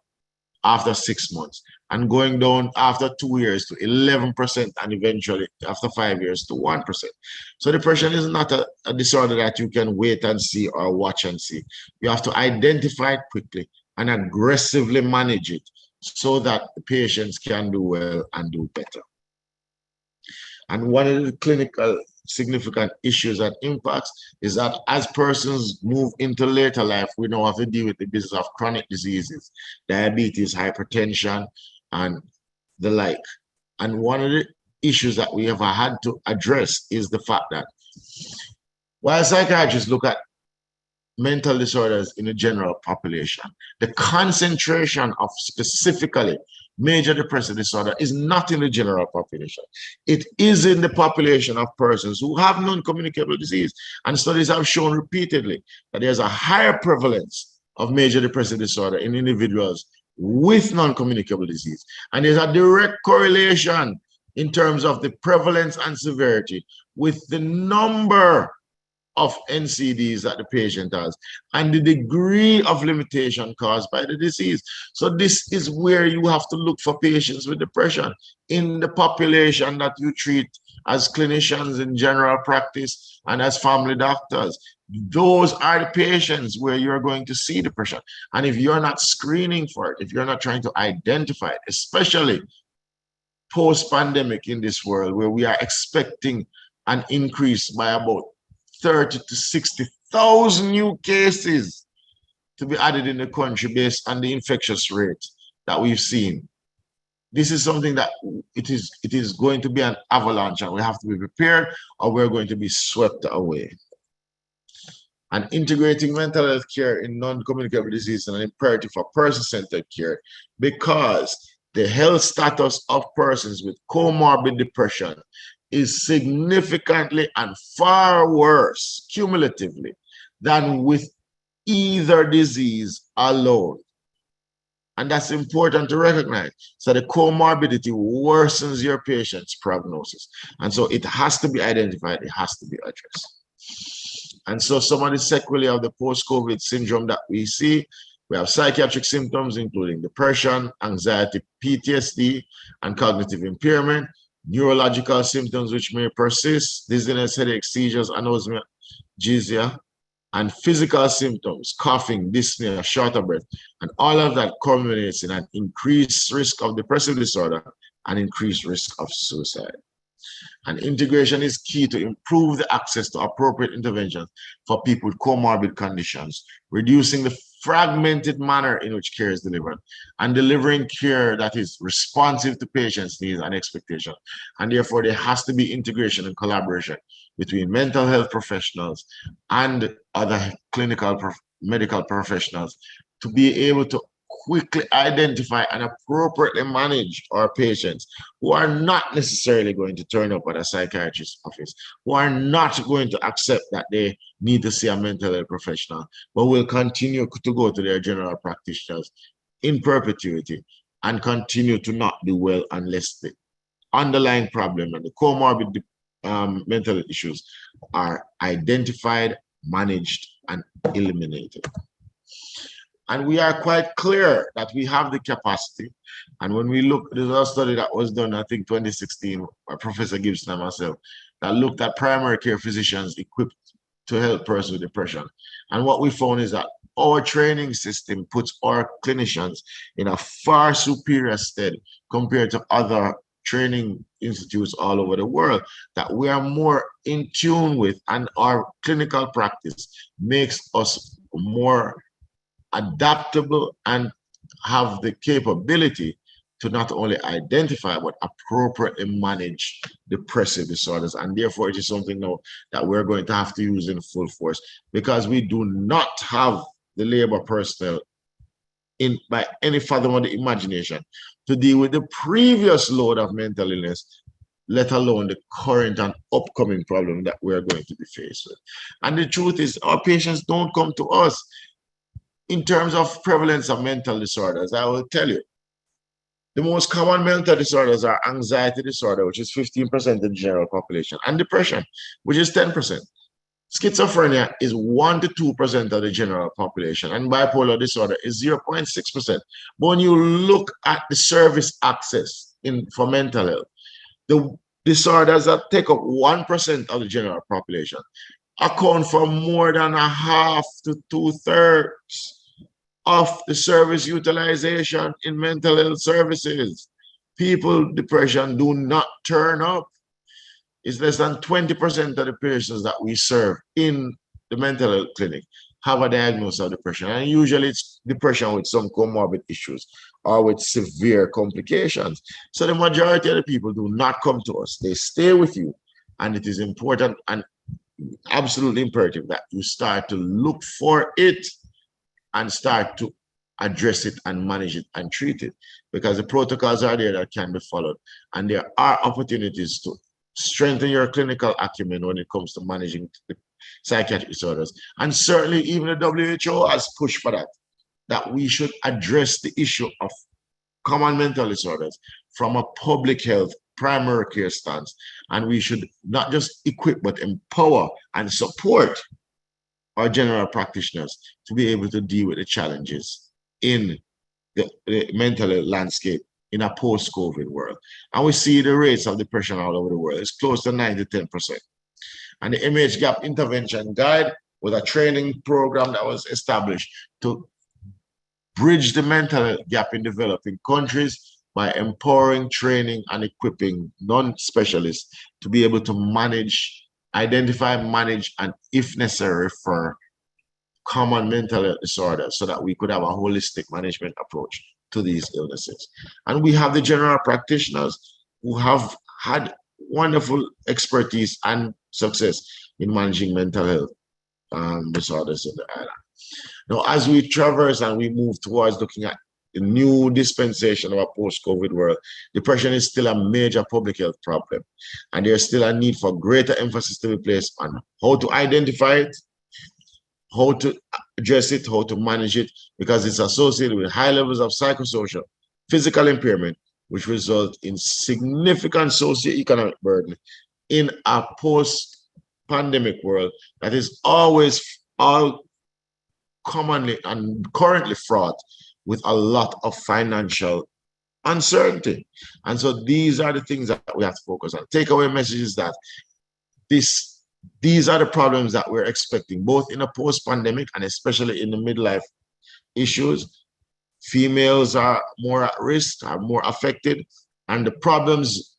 after 6 months, and going down after 2 years to 11%, and eventually after 5 years to 1%. So depression is not a disorder that you can wait and see or watch and see. You have to identify it quickly and aggressively manage it so that the patients can do well and do better. And one of the clinical significant issues and impacts is that as persons move into later life, we now have to deal with the business of chronic diseases, diabetes, hypertension, and the like. And one of the issues that we have had to address is the fact that While psychiatrists look at mental disorders in the general population, the concentration of specifically major depressive disorder is not in the general population. It is in the population of persons who have non-communicable disease. And studies have shown repeatedly that there's a higher prevalence of major depressive disorder in individuals with non-communicable disease. And there's a direct correlation in terms of the prevalence and severity with the number of NCDs that the patient has and the degree of limitation caused by the disease. So this is where you have to look for patients with depression in the population that you treat as clinicians in general practice and as family doctors. Those are the patients where you're going to see depression. And if you're not screening for it, if you're not trying to identify it, especially post-pandemic in this world where we are expecting an increase by about 30 to 60,000 new cases to be added in the country based on the infectious rate that we've seen. This is something that it is going to be an avalanche, and we have to be prepared or we're going to be swept away. And integrating mental health care in non-communicable disease is an imperative for person-centered care because the health status of persons with comorbid depression is significantly and far worse cumulatively than with either disease alone. And that's important to recognize. So the comorbidity worsens your patient's prognosis. And so it has to be identified, it has to be addressed. And so some of the sequelae of the post-COVID syndrome that we see, we have psychiatric symptoms, including depression, anxiety, PTSD, and cognitive impairment, neurological symptoms which may persist, dizziness, headache, seizures, anosmia, gysia, and physical symptoms, coughing, dyspnea, short of breath, and all of that culminates in an increased risk of depressive disorder and increased risk of suicide. And integration is key to improve the access to appropriate interventions for people with comorbid conditions, reducing the fragmented manner in which care is delivered, and delivering care that is responsive to patients' needs and expectations. And therefore, there has to be integration and collaboration between mental health professionals and other clinical medical professionals to be able to quickly identify and appropriately manage our patients who are not necessarily going to turn up at a psychiatrist's office, who are not going to accept that they need to see a mental health professional, but will continue to go to their general practitioners in perpetuity and continue to not do well unless the underlying problem and the comorbid mental issues are identified, managed, and eliminated. And we are quite clear that we have the capacity. And when we look, there's a study that was done, I think 2016, by Professor Gibson and myself, that looked at primary care physicians equipped to help persons with depression. And what we found is that our training system puts our clinicians in a far superior stead compared to other training institutes all over the world, that we are more in tune with, and our clinical practice makes us more adaptable and have the capability to not only identify but appropriately manage depressive disorders. And therefore it is something now that we're going to have to use in full force, because we do not have the labor personnel in by any fathom of the imagination to deal with the previous load of mental illness, let alone the current and upcoming problem that we're going to be faced with. And the truth is, our patients don't come to us. In terms of prevalence of mental disorders, I will tell you, the most common mental disorders are anxiety disorder, which is 15% of the general population, and depression, which is 10%. Schizophrenia is 1 to 2% of the general population, and bipolar disorder is 0.6%. But when you look at the service access for mental health, the disorders that take up 1% of the general population account for more than a half to 2/3 of the service utilization in mental health services. People with depression do not turn up. It's less than 20% of the patients that we serve in the mental health clinic have a diagnosis of depression. And usually it's depression with some comorbid issues or with severe complications. So the majority of the people do not come to us. They stay with you. And it is important, and absolutely imperative that you start to look for it and start to address it and manage it and treat it, because the protocols are there that can be followed. And there are opportunities to strengthen your clinical acumen when it comes to managing the psychiatric disorders. And certainly even the WHO has pushed for that we should address the issue of common mental disorders from a public health primary care stance. And we should not just equip, but empower and support our general practitioners to be able to deal with the challenges in the mental health landscape in a post-COVID world. And we see the rates of depression all over the world. It's close to 9 to 10%. And the MH-GAP intervention guide was a training program that was established to bridge the mental health gap in developing countries by empowering, training, and equipping non-specialists to be able to manage, identify, manage, and if necessary, refer common mental health disorders so that we could have a holistic management approach to these illnesses. And we have the general practitioners who have had wonderful expertise and success in managing mental health disorders in the island. Now, as we traverse and we move towards looking at the new dispensation of a post-COVID world, depression is still a major public health problem. And there's still a need for greater emphasis to be placed on how to identify it, how to address it, how to manage it, because it's associated with high levels of psychosocial, physical impairment, which result in significant socioeconomic burden in a post-pandemic world that is always all commonly and currently fraught with a lot of financial uncertainty. And so these are the things that we have to focus on. Takeaway message is that these are the problems that we're expecting, both in a post-pandemic and especially in the midlife issues. Females are more at risk, are more affected, and the problems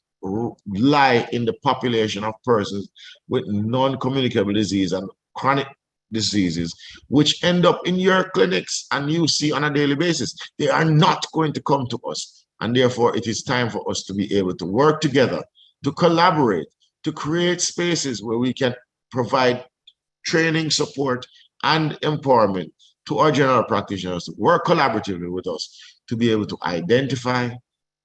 lie in the population of persons with non-communicable disease and chronic diseases, which end up in your clinics and you see on a daily basis. They are not going to come to us. And therefore, it is time for us to be able to work together, to collaborate, to create spaces where we can provide training, support, and empowerment to our general practitioners to work collaboratively with us to be able to identify,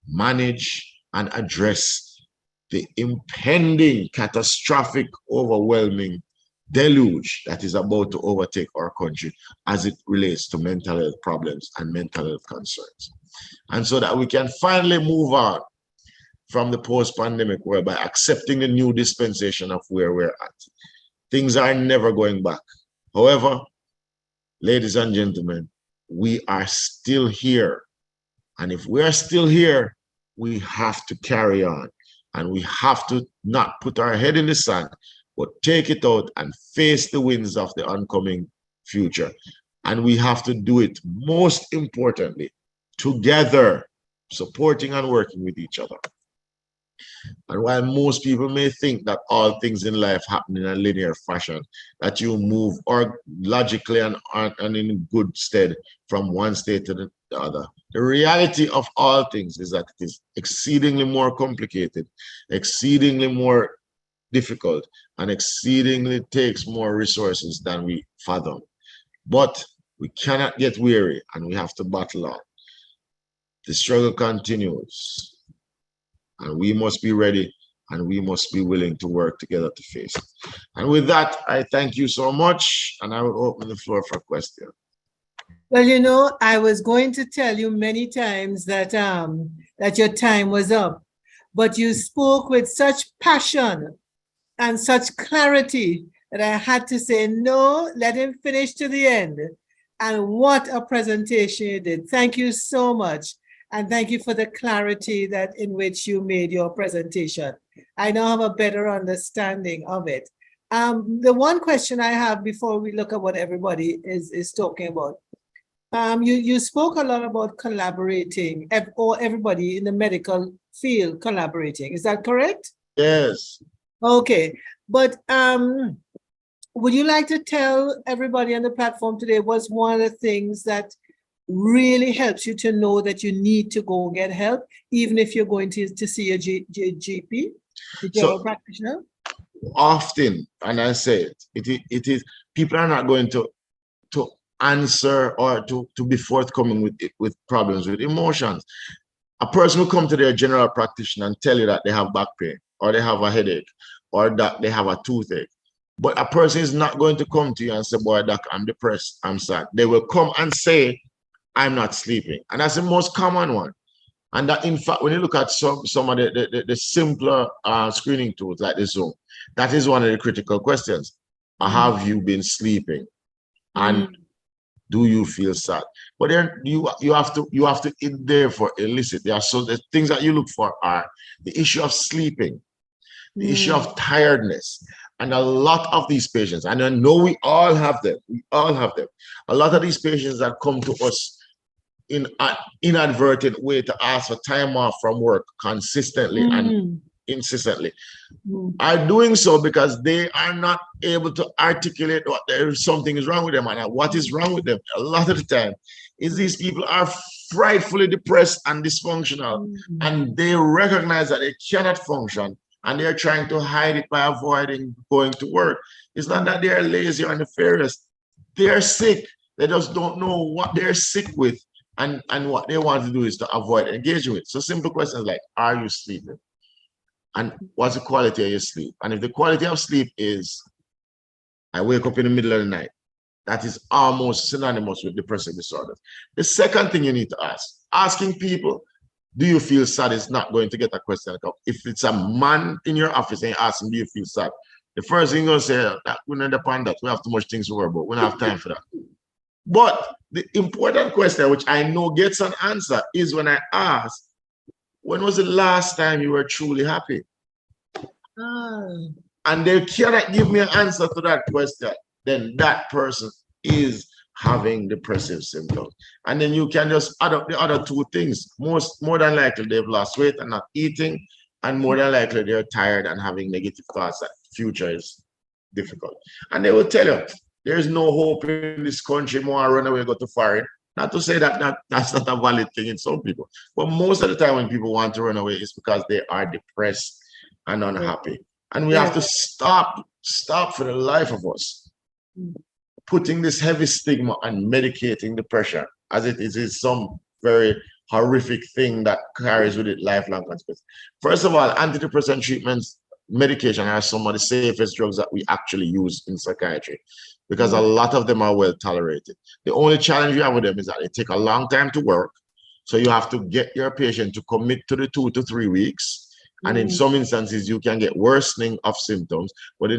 manage, and address the impending, catastrophic, overwhelming deluge that is about to overtake our country as it relates to mental health problems and mental health concerns. And so that we can finally move on from the post-pandemic world by accepting the new dispensation of where we're at. Things are never going back. However, ladies and gentlemen, we are still here. And if we are still here, we have to carry on. And we have to not put our head in the sand, but take it out and face the winds of the oncoming future. And we have to do it, most importantly, together, supporting and working with each other. And while most people may think that all things in life happen in a linear fashion, that you move or logically and in good stead from one state to the other, the reality of all things is that it is exceedingly more complicated, exceedingly more difficult, and exceedingly takes more resources than we fathom. But we cannot get weary and we have to battle on. The struggle continues. And we must be ready and we must be willing to work together to face it. And with that, I thank you so much and I will open the floor for questions. Well, you know, I was going to tell you many times that, that your time was up, but you spoke with such passion and such clarity that I had to say, no, let him finish to the end. And what a presentation you did. Thank you so much. And thank you for the clarity that in which you made your presentation. I now have a better understanding of it. The one question I have before we look at what everybody is talking about, you spoke a lot about collaborating, or everybody in the medical field collaborating. Is that correct? Yes. Okay, but would you like to tell everybody on the platform today what's one of the things that really helps you to know that you need to go get help, even if you're going to see a GP, the general practitioner? often, and I say it is people are not going to answer or to be forthcoming with problems with emotions. A person will come to their general practitioner and tell you that they have back pain or they have a headache or that they have a toothache. But a person is not going to come to you and say, boy, doc, I'm depressed, I'm sad. They will come and say, I'm not sleeping. And that's the most common one. And that, in fact, when you look at some of the simpler screening tools like the Zoom, that is one of the critical questions. Have you been sleeping? And do you feel sad? But then you have to therefore elicit. There are so the things that you look for are the issue of sleeping, the issue of tiredness. And a lot of these patients, and I know we all have them, a lot of these patients that come to us in an inadvertent way to ask for time off from work consistently and insistently are doing so because they are not able to articulate what something is wrong with them. And what is wrong with them a lot of the time is these people are frightfully depressed and dysfunctional, and they recognize that they cannot function, and they're trying to hide it by avoiding going to work. It's not that they're lazy or nefarious. They're sick. They just don't know what they're sick with, and what they want to do is to avoid engaging with. So simple questions like, are you sleeping? And what's the quality of your sleep? And if the quality of sleep is, I wake up in the middle of the night, that is almost synonymous with depressive disorders. The second thing you need to ask, asking people, do you feel sad, is not going to get a question. If it's a man in your office and you ask him, do you feel sad? The first thing you're going to say, that we don't depend that. We have too much things to worry about. We don't have time for that. But the important question, which I know gets an answer, is when I ask, when was the last time you were truly happy? And they cannot give me an answer to that question, then that person is having depressive symptoms. And then you can just add up the other two things. More than likely they've lost weight and not eating, and more than likely they're tired and having negative thoughts that the future is difficult. And they will tell you, there's no hope in this country, more I run away, go to foreign. Not to say that that's not a valid thing in some people, but most of the time when people want to run away, it's because they are depressed and unhappy. And we have to stop for the life of us, putting this heavy stigma and medicating depression as it is some very horrific thing that carries with it lifelong consequences. First of all, antidepressant treatments, medication are some of the safest drugs that we actually use in psychiatry, because a lot of them are well tolerated. The only challenge you have with them is that they take a long time to work. So you have to get your patient to commit to the 2 to 3 weeks. And in some instances, you can get worsening of symptoms. But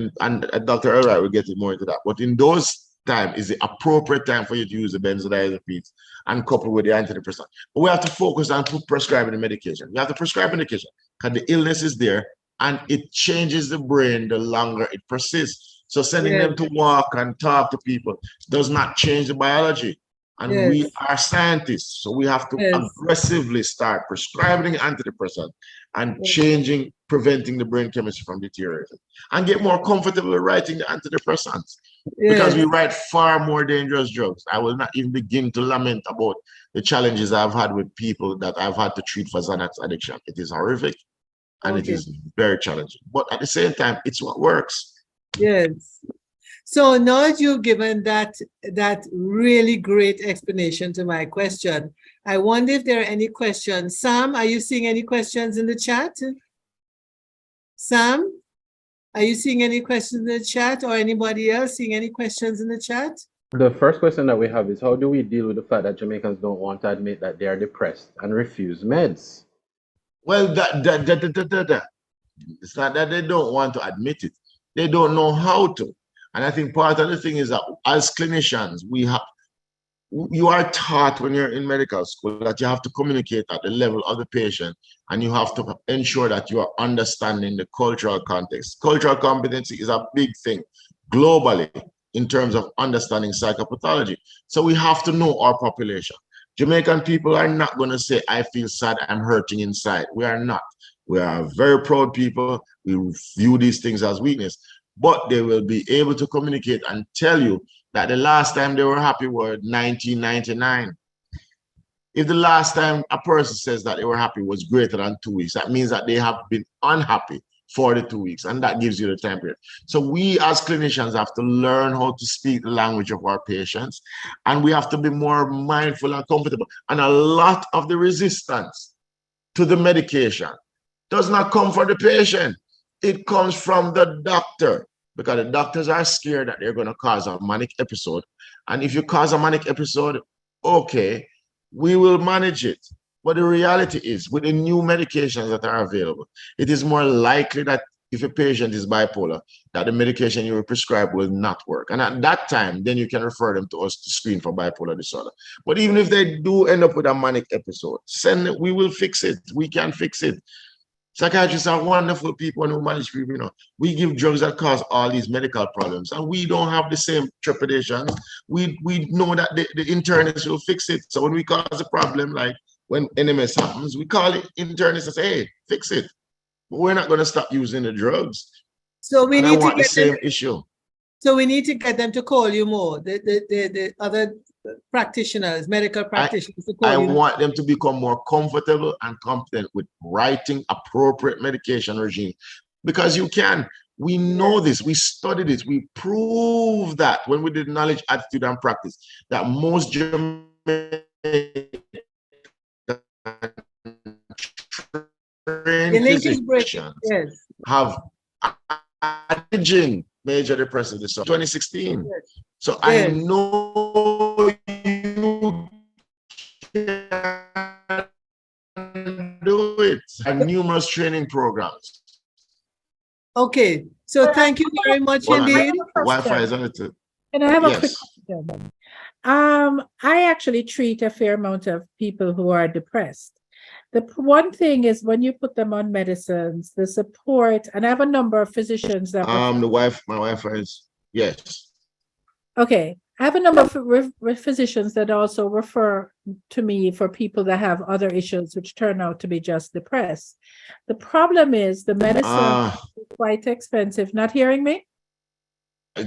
Dr. Earl Wright will get more into that. But in those times is the appropriate time for you to use the benzodiazepines and couple with the antidepressant. But we have to focus on prescribing the medication. We have to prescribe medication because the illness is there and it changes the brain the longer it persists. So sending them to walk and talk to people does not change the biology. And we are scientists, so we have to aggressively start prescribing antidepressants and preventing the brain chemistry from deteriorating, and get more comfortable with writing the antidepressants because we write far more dangerous drugs. I will not even begin to lament about the challenges I've had with people that I've had to treat for Xanax addiction. It is horrific and it is very challenging, but at the same time, it's what works. Yes. So now that you've given that really great explanation to my question, I wonder if there are any questions. Sam, are you seeing any questions in the chat? Sam, are you seeing any questions in the chat, or anybody else seeing any questions in the chat? The first question that we have is, how do we deal with the fact that Jamaicans don't want to admit that they are depressed and refuse meds? Well, it's not that they don't want to admit it. They don't know how to. And I think part of the thing is that as clinicians, you are taught when you're in medical school that you have to communicate at the level of the patient, and you have to ensure that you are understanding the cultural context. Cultural competency is a big thing globally in terms of understanding psychopathology. So we have to know our population. Jamaican people are not going to say, I feel sad, I'm hurting inside. We are not. We are very proud people. We view these things as weakness. But they will be able to communicate and tell you that the last time they were happy was 1999. If the last time a person says that they were happy was greater than 2 weeks, that means that they have been unhappy 42 weeks, and that gives you the time period. So we as clinicians have to learn how to speak the language of our patients, and we have to be more mindful and comfortable. And a lot of the resistance to the medication does not come from the patient. It comes from the doctor, because the doctors are scared that they're going to cause a manic episode. And if you cause a manic episode, okay, we will manage it. But the reality is, with the new medications that are available, it is more likely that if a patient is bipolar, that the medication you will prescribe will not work. And at that time, then you can refer them to us to screen for bipolar disorder. But even if they do end up with a manic episode, we will fix it. We can fix it. Psychiatrists are wonderful people who manage people. You know, we give drugs that cause all these medical problems, and we don't have the same trepidations. We know that the internist will fix it. So when we cause a problem, like when NMS happens, we call it internist and say, hey, fix it. But we're not going to stop using the drugs. So we need to get the same issue. So we need to get them to call you more, the other practitioners, medical practitioners. I want them to become more comfortable and competent with writing appropriate medication regime, because you can. We know this, we studied it, we proved that when we did knowledge, attitude, and practice, that most Jamaican physicians have managing major depressive disorder 2016. So I know you can do it, and numerous training programs. Okay, so thank you very much indeed. Wi-Fi is on it too. And I have a quick question. I actually treat a fair amount of people who are depressed. The one thing is, when you put them on medicines, the support, and I have a number of physicians that my Wi-Fi is, yes. Okay, I have a number of physicians that also refer to me for people that have other issues which turn out to be just depressed. The problem is the medicine is quite expensive. Not hearing me?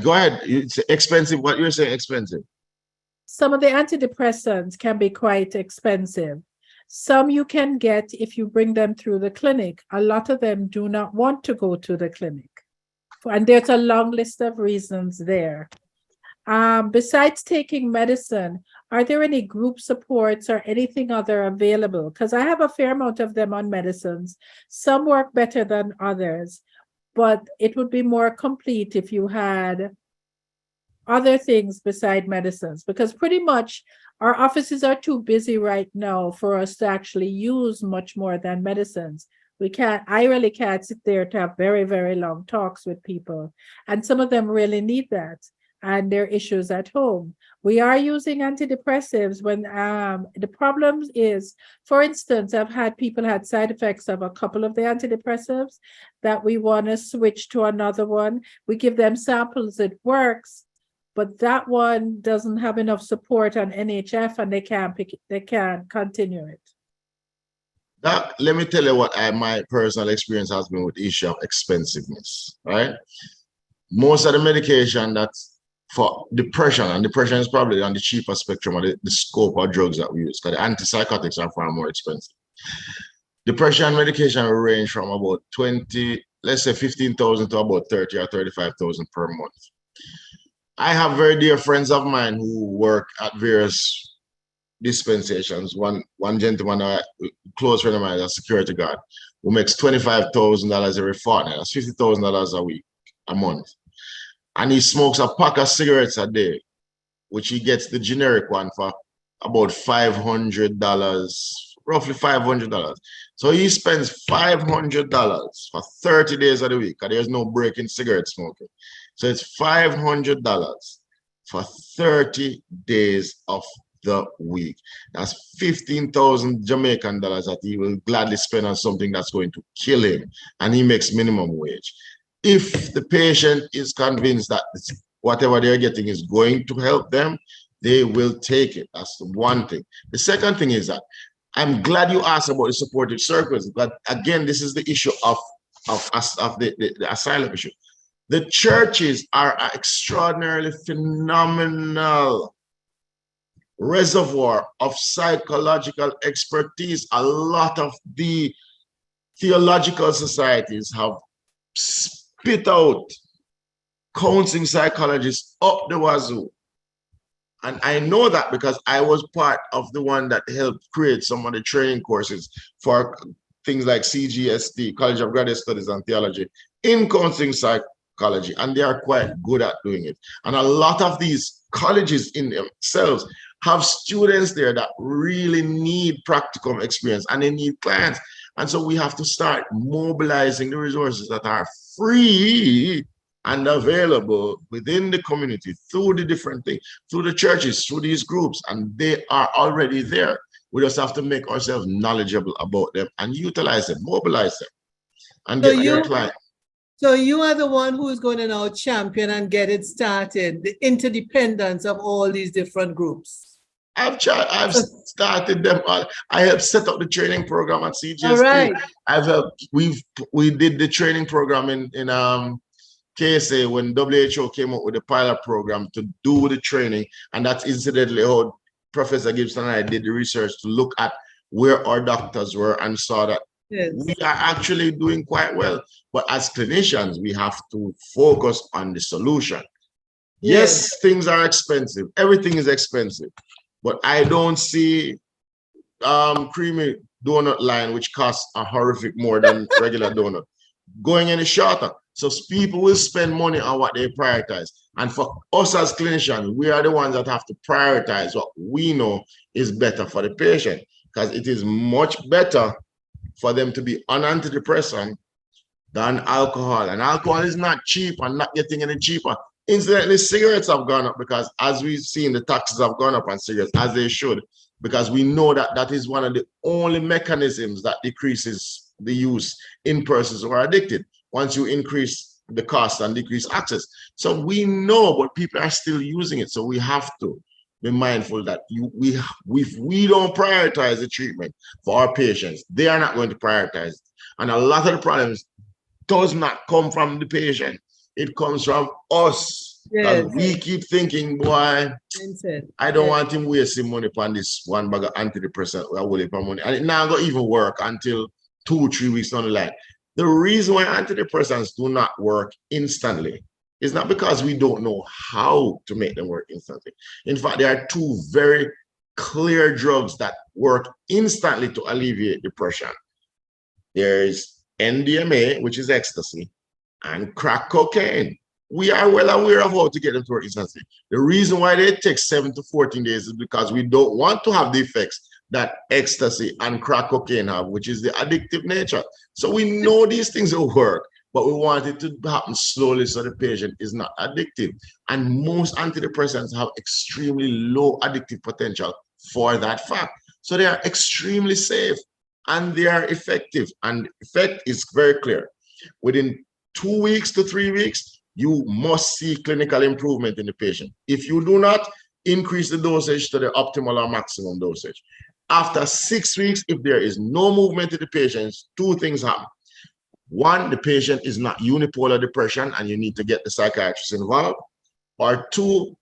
Go ahead. It's expensive. What you're saying, expensive? Some of the antidepressants can be quite expensive. Some you can get if you bring them through the clinic. A lot of them do not want to go to the clinic. And there's a long list of reasons there. Besides taking medicine, are there any group supports or anything other available? Because I have a fair amount of them on medicines. Some work better than others, but it would be more complete if you had other things beside medicines, because pretty much our offices are too busy right now for us to actually use much more than medicines. I really can't sit there to have very, very long talks with people. And some of them really need that, and their issues at home. We are using antidepressives when the problem is, for instance, I've had people had side effects of a couple of the antidepressives that we want to switch to another one. We give them samples, it works, but that one doesn't have enough support on NHF and they can't continue it. Doc, let me tell you what my personal experience has been with the issue of expensiveness, right? Most of the medication that's for depression, and depression is probably on the cheaper spectrum of the scope of drugs that we use, because the antipsychotics are far more expensive. Depression medication will range from about 20, let's say 15,000 to about 30 or 35,000 per month. I have very dear friends of mine who work at various dispensations. One gentleman, a close friend of mine, is a security guard, who makes $25,000 every fortnight. That's $50,000 a month. And he smokes a pack of cigarettes a day, which he gets the generic one for about $500, roughly $500. So he spends $500 for 30 days of the week, because there's no break in cigarette smoking. So it's $500 for 30 days of the week. That's 15,000 Jamaican dollars that he will gladly spend on something that's going to kill him, and he makes minimum wage. If the patient is convinced that whatever they're getting is going to help them, they will take it. That's the one thing. The second thing is that I'm glad you asked about the supportive circles, but again, this is the issue of the asylum issue. The churches are an extraordinarily phenomenal reservoir of psychological expertise. A lot of the theological societies have spit out counseling psychologists up the wazoo. And I know that because I was part of the one that helped create some of the training courses for things like CGST, College of Graduate Studies and Theology, in counseling psychology, and they are quite good at doing it. And a lot of these colleges in themselves have students there that really need practicum experience and they need clients. And so we have to start mobilizing the resources that are free and available within the community through the different things, through the churches, through these groups, and they are already there. We just have to make ourselves knowledgeable about them and utilize them, mobilize them, and get their clients. So you are the one who is going to now champion and get it started, the interdependence of all these different groups. I've started them all. I have set up the training program at CGST. All right. I've helped, we did the training program in KSA when WHO came up with the pilot program to do the training, and that's incidentally how Professor Gibson and I did the research to look at where our doctors were and saw that we are actually doing quite well. But as clinicians, we have to focus on the solution. Yes, things are expensive. Everything is expensive. But I don't see creamy donut line, which costs a horrific more than regular donut, going any shorter. So people will spend money on what they prioritize. And for us as clinicians, we are the ones that have to prioritize what we know is better for the patient, because it is much better for them to be on antidepressant than alcohol. And alcohol is not cheap and not getting any cheaper. Incidentally, cigarettes have gone up because, as we've seen, the taxes have gone up on cigarettes, as they should, because we know that that is one of the only mechanisms that decreases the use in persons who are addicted, once you increase the cost and decrease access. So we know, but people are still using it. So we have to be mindful that if we don't prioritize the treatment for our patients, they are not going to prioritize it. And a lot of the problems does not come from the patient. It comes from us. Yes. We keep thinking, boy, I don't want him wasting money on this one bag of antidepressant or a whole heap of money. And it now going to even work until 2-3 weeks down the line. The reason why antidepressants do not work instantly is not because we don't know how to make them work instantly. In fact, there are two very clear drugs that work instantly to alleviate depression. There is MDMA, which is ecstasy, and crack cocaine. We are well aware of how to get them to work instantly. The reason why they take 7 to 14 days is because we don't want to have the effects that ecstasy and crack cocaine have, which is the addictive nature. So we know these things will work, but we want it to happen slowly so the patient is not addictive. And most antidepressants have extremely low addictive potential for that fact. So they are extremely safe and they are effective. And effect is very clear. Within 2 weeks to 3 weeks, you must see clinical improvement in the patient. If you do not, increase the dosage to the optimal or maximum dosage. After 6 weeks, if there is no movement in the patient, two things happen. One, the patient is not unipolar depression and you need to get the psychiatrist involved. Or two,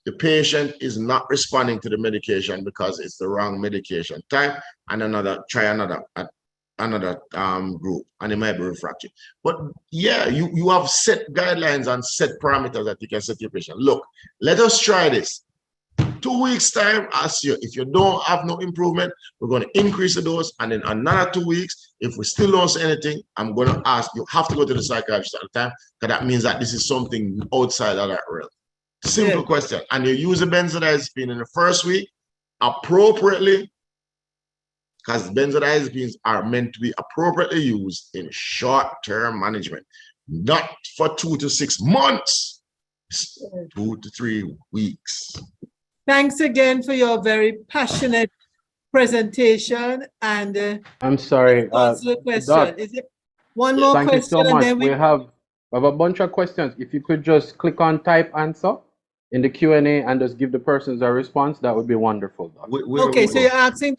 the patient is not responding to the medication because it's the wrong medication type, and try another group, and it might be refractory. But yeah, you have set guidelines and set parameters that you can set your patient. Look, let us try this. 2 weeks time, ask you, if you don't have no improvement, we're going to increase the dose, and then another 2 weeks, if we still don't see anything, I'm going to ask you have to go to the psychiatrist at the time, because that means that this is something outside of that realm. Simple question. And you use a benzodiazepine in the first week appropriately, because benzodiazepines are meant to be appropriately used in short-term management, not for 2 to 6 months, 2 to 3 weeks. Thanks again for your very passionate presentation. And I'm sorry, question. Doc, Is it one more thank question? you so much. And then We have a bunch of questions. If you could just click on type answer in the Q&A and just give the persons a response, that would be wonderful, Doc. Okay, so you're asking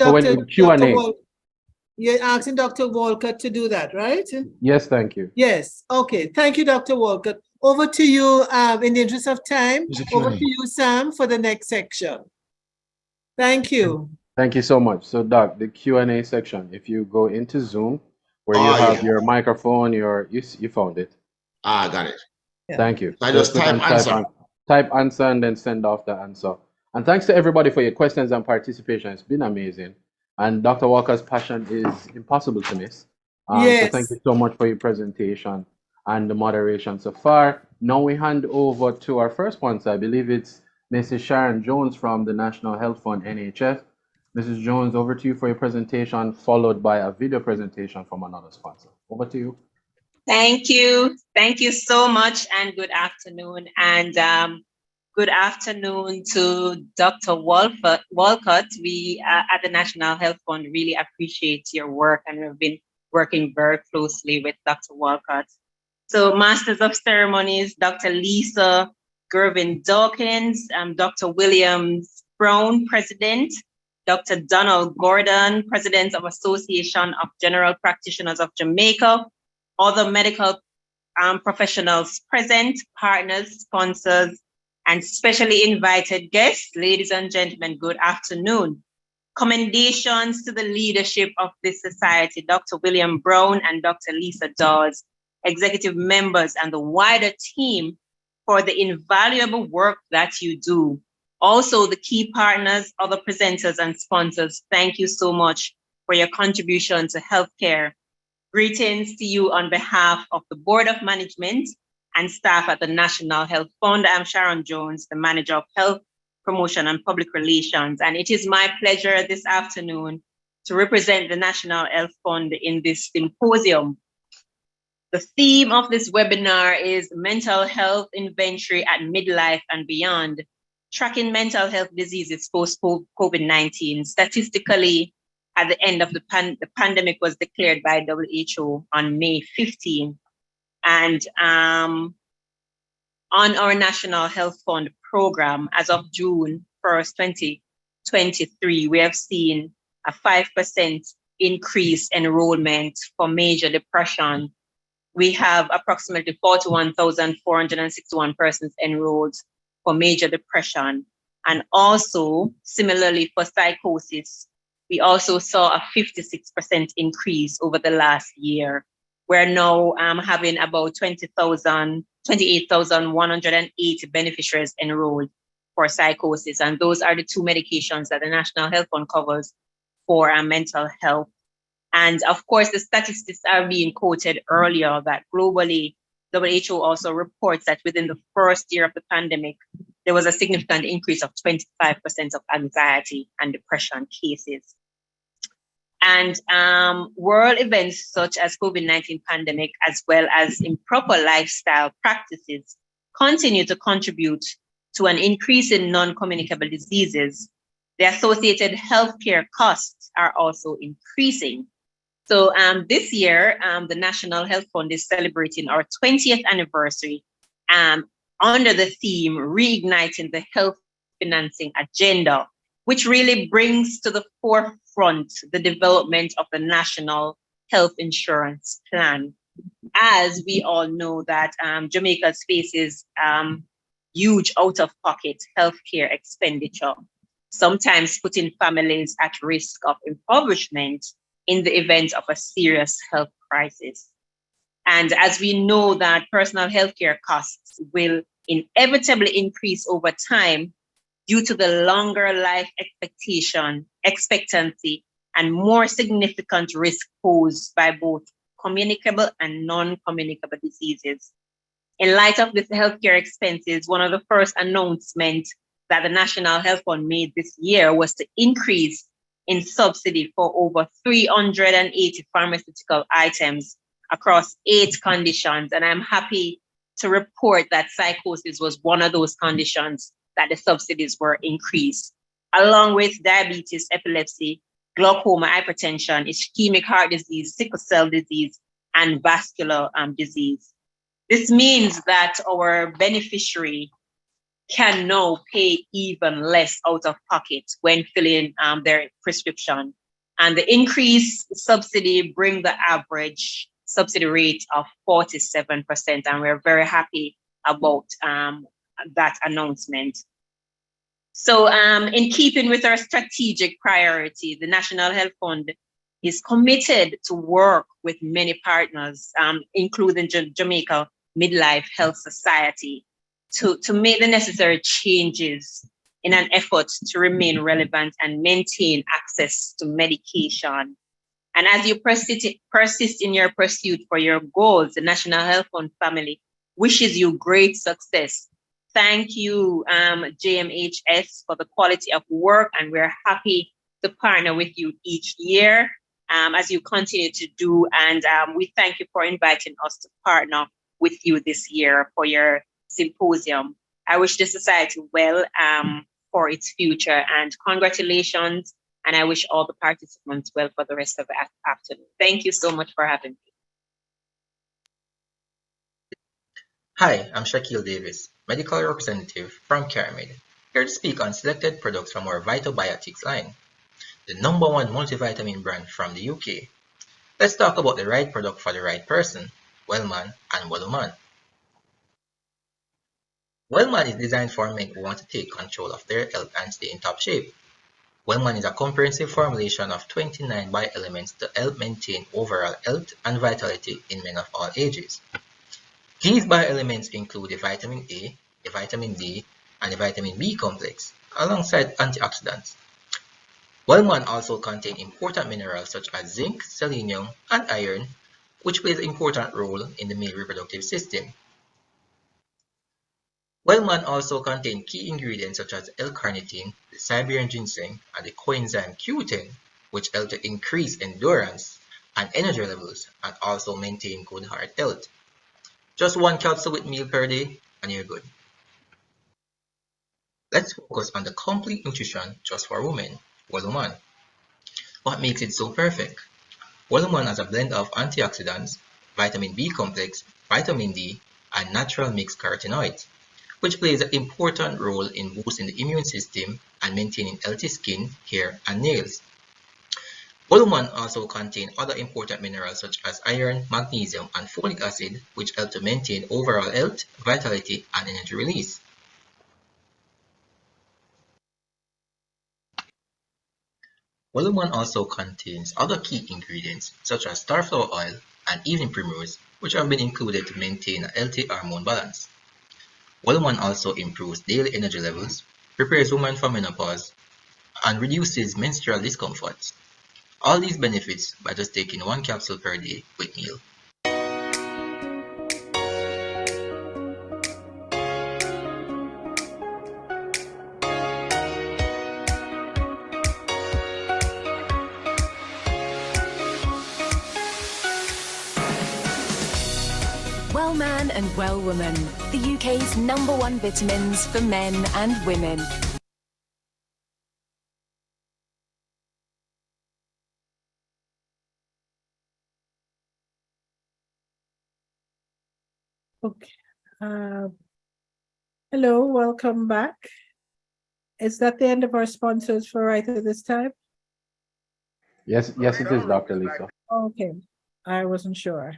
you're asking Dr. Walcott to do that, right? Yes, thank you. Yes. Okay. Thank you, Dr. Walcott. Over to you, in the interest of time, over to you, Sam, for the next section. Thank you. Thank you so much. So, Doc, the Q&A section, if you go into Zoom where you Oh, have yeah. your microphone, you found it. Ah, got it. Thank you. So I just click type on answer. type answer and then send off the answer. And thanks to everybody for your questions and participation. It's been amazing. And Dr. Walker's passion is impossible to miss. So thank Yes. you so much for your presentation and the moderation so far. Now we hand over to our first sponsor. I believe it's Mrs. Sharon Jones from the National Health Fund, NHF. Mrs. Jones, over to you for your presentation, followed by a video presentation from another sponsor. Over to you. Thank you. Thank you so much, and good afternoon. And good afternoon to Dr. Walcott. We at the National Health Fund really appreciate your work, and we've been working very closely with Dr. Walcott. So Masters of Ceremonies, Dr. Lisa Gervin Dawkins, Dr. Williams Brown, President, Dr. Donald Gordon, President of Association of General Practitioners of Jamaica, other medical professionals present, partners, sponsors, and specially invited guests. Ladies and gentlemen, good afternoon. Commendations to the leadership of this society, Dr. William Brown and Dr. Lisa Dawes, executive members, and the wider team for the invaluable work that you do. Also, the key partners, other presenters and sponsors, thank you so much for your contribution to healthcare. Greetings to you on behalf of the Board of Management and staff at the National Health Fund. I'm Sharon Jones, the Manager of Health Promotion and Public Relations, and it is my pleasure this afternoon to represent the National Health Fund in this symposium. The theme of this webinar is Mental Health Inventory at Midlife and Beyond, Tracking Mental Health Diseases Post-COVID-19. Statistically, at the end of the pandemic was declared by WHO on May 15. And on our National Health Fund program, as of June 1st, 2023, we have seen a 5% increase enrollment for major depression. We have approximately 41,461 persons enrolled for major depression. And also, similarly for psychosis, we also saw a 56% increase over the last year. We're now having about 28,180 beneficiaries enrolled for psychosis. And those are the two medications that the National Health Fund covers for mental health. And of course, the statistics are being quoted earlier that globally, WHO also reports that within the first year of the pandemic, there was a significant increase of 25% of anxiety and depression cases. And world events such as COVID-19 pandemic, as well as improper lifestyle practices, continue to contribute to an increase in non-communicable diseases. The associated healthcare costs are also increasing. So this year, the National Health Fund is celebrating our 20th anniversary under the theme, Reigniting the Health Financing Agenda, which really brings to the forefront the development of the National Health Insurance Plan. As we all know that Jamaica faces huge out-of-pocket healthcare expenditure, sometimes putting families at risk of impoverishment in the event of a serious health crisis. And as we know that personal healthcare costs will inevitably increase over time due to the longer life expectancy and more significant risk posed by both communicable and non-communicable diseases. In light of this healthcare expenses, one of the first announcements that the National Health Fund made this year was to increase in subsidy for over 380 pharmaceutical items across 8 conditions. And I'm happy to report that psychosis was one of those conditions that the subsidies were increased, along with diabetes, epilepsy, glaucoma, hypertension, ischemic heart disease, sickle cell disease, and vascular disease. This means that our beneficiary can now pay even less out of pocket when filling their prescription. And the increased subsidy bring the average subsidy rate of 47%. And we're very happy about that announcement. So in keeping with our strategic priority, the National Health Fund He's committed to work with many partners, including Jamaica Midlife Health Society, to make the necessary changes in an effort to remain relevant and maintain access to medication. And as you persist in your pursuit for your goals, the National Health Fund family wishes you great success. Thank you, JMHS, for the quality of work, and we're happy to partner with you each year as you continue to do. And we thank you for inviting us to partner with you this year for your symposium. I wish the society well for its future, and congratulations. And I wish all the participants well for the rest of the afternoon. Thank you so much for having me. Hi, I'm Shaquille Davis, medical representative from CareMed, here to speak on selected products from our VitaBiotics line, the #1 multivitamin brand from the UK. Let's talk about the right product for the right person, Wellman and Welluman. Wellman is designed for men who want to take control of their health and stay in top shape. Wellman is a comprehensive formulation of 29 bio-elements to help maintain overall health and vitality in men of all ages. These bio-elements include the vitamin A, the vitamin D, and the vitamin B complex, alongside antioxidants. Wellman also contains important minerals such as zinc, selenium, and iron, which plays an important role in the male reproductive system. Wellman also contains key ingredients such as L-carnitine, the Siberian ginseng, and the coenzyme Q10, which help to increase endurance and energy levels and also maintain good heart health. Just one capsule with meal per day and you're good. Let's focus on the complete nutrition just for women, Welluman. What makes it so perfect? Welluman has a blend of antioxidants, vitamin B complex, vitamin D, and natural mixed carotenoids, which plays an important role in boosting the immune system and maintaining healthy skin, hair, and nails. Welluman also contains other important minerals such as iron, magnesium, and folic acid, which help to maintain overall health, vitality, and energy release. Welluman also contains other key ingredients such as starflower oil and evening primrose, which have been included to maintain a healthy hormone balance. Welluman also improves daily energy levels, prepares women for menopause, and reduces menstrual discomfort. All these benefits by just taking one capsule per day with meal. Wellman and Wellwoman, the UK's #1 vitamins for men and women. Okay. Hello, welcome back. Is that the end of our sponsors for right at this time? Yes, it is, Dr. Lisa. Okay, I wasn't sure.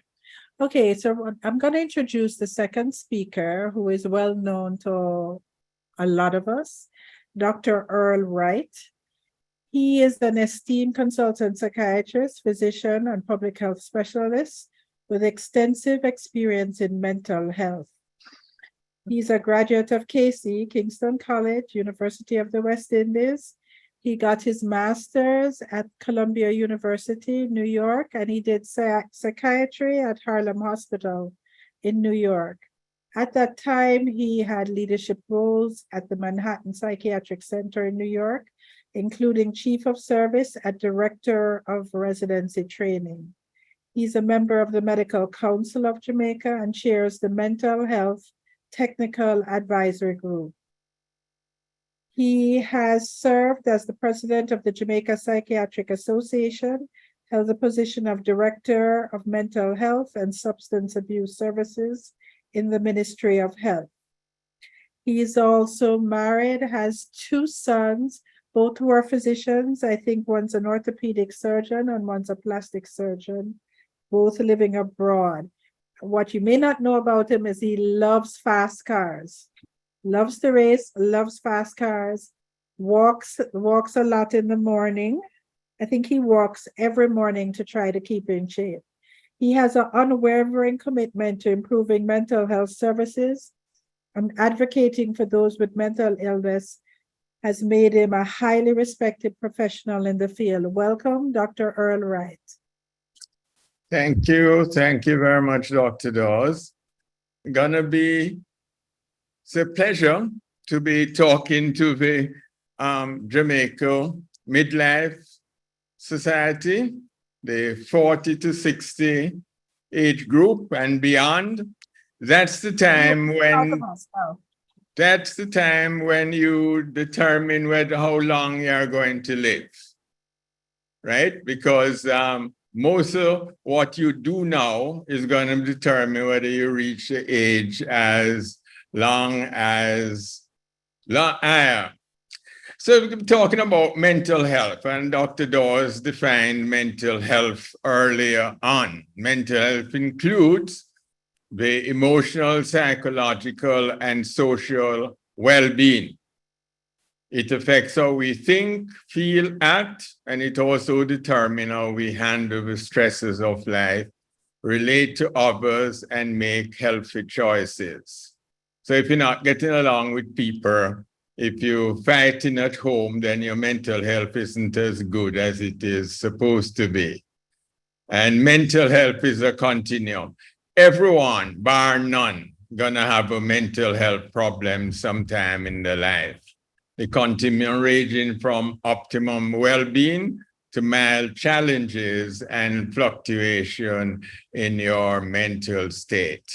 Okay, so I'm going to introduce the second speaker, who is well known to a lot of us, Dr. Earl Wright. He is an esteemed consultant psychiatrist, physician, and public health specialist with extensive experience in mental health. He's a graduate of Kingston College, University of the West Indies. He got his master's at Columbia University, New York, and he did psychiatry at Harlem Hospital in New York. At that time, he had leadership roles at the Manhattan Psychiatric Center in New York, including Chief of Service and Director of Residency Training. He's a member of the Medical Council of Jamaica and chairs the Mental Health Technical Advisory Group. He has served as the president of the Jamaica Psychiatric Association, held the position of Director of Mental Health and Substance Abuse Services in the Ministry of Health. He is also married, has 2 sons, both who are physicians. I think one's an orthopedic surgeon and one's a plastic surgeon, both living abroad. What you may not know about him is he loves fast cars. Loves to race, loves fast cars, walks a lot in the morning, I think he walks every morning to try to keep in shape. He has an unwavering commitment to improving mental health services and advocating for those with mental illness has made him a highly respected professional in the field. Welcome, Dr. Earl Wright. Thank you. Thank you very much, Dr. Dawes. It's a pleasure to be talking to the Jamaica Midlife Society, the 40 to 60 age group and beyond. That's the time when you determine how long you're going to live, right? Because most of what you do now is going to determine whether you reach the age as long as So we're talking about mental health, and Dr. Dawes defined mental health earlier on. Mental health includes the emotional, psychological, and social well-being. It affects how we think, feel, act, and it also determines how we handle the stresses of life, relate to others, and make healthy choices. So if you're not getting along with people, if you're fighting at home, then your mental health isn't as good as it is supposed to be. And mental health is a continuum. Everyone, bar none, gonna have a mental health problem sometime in their life. The continuum ranging from optimum well-being to mild challenges and fluctuation in your mental state.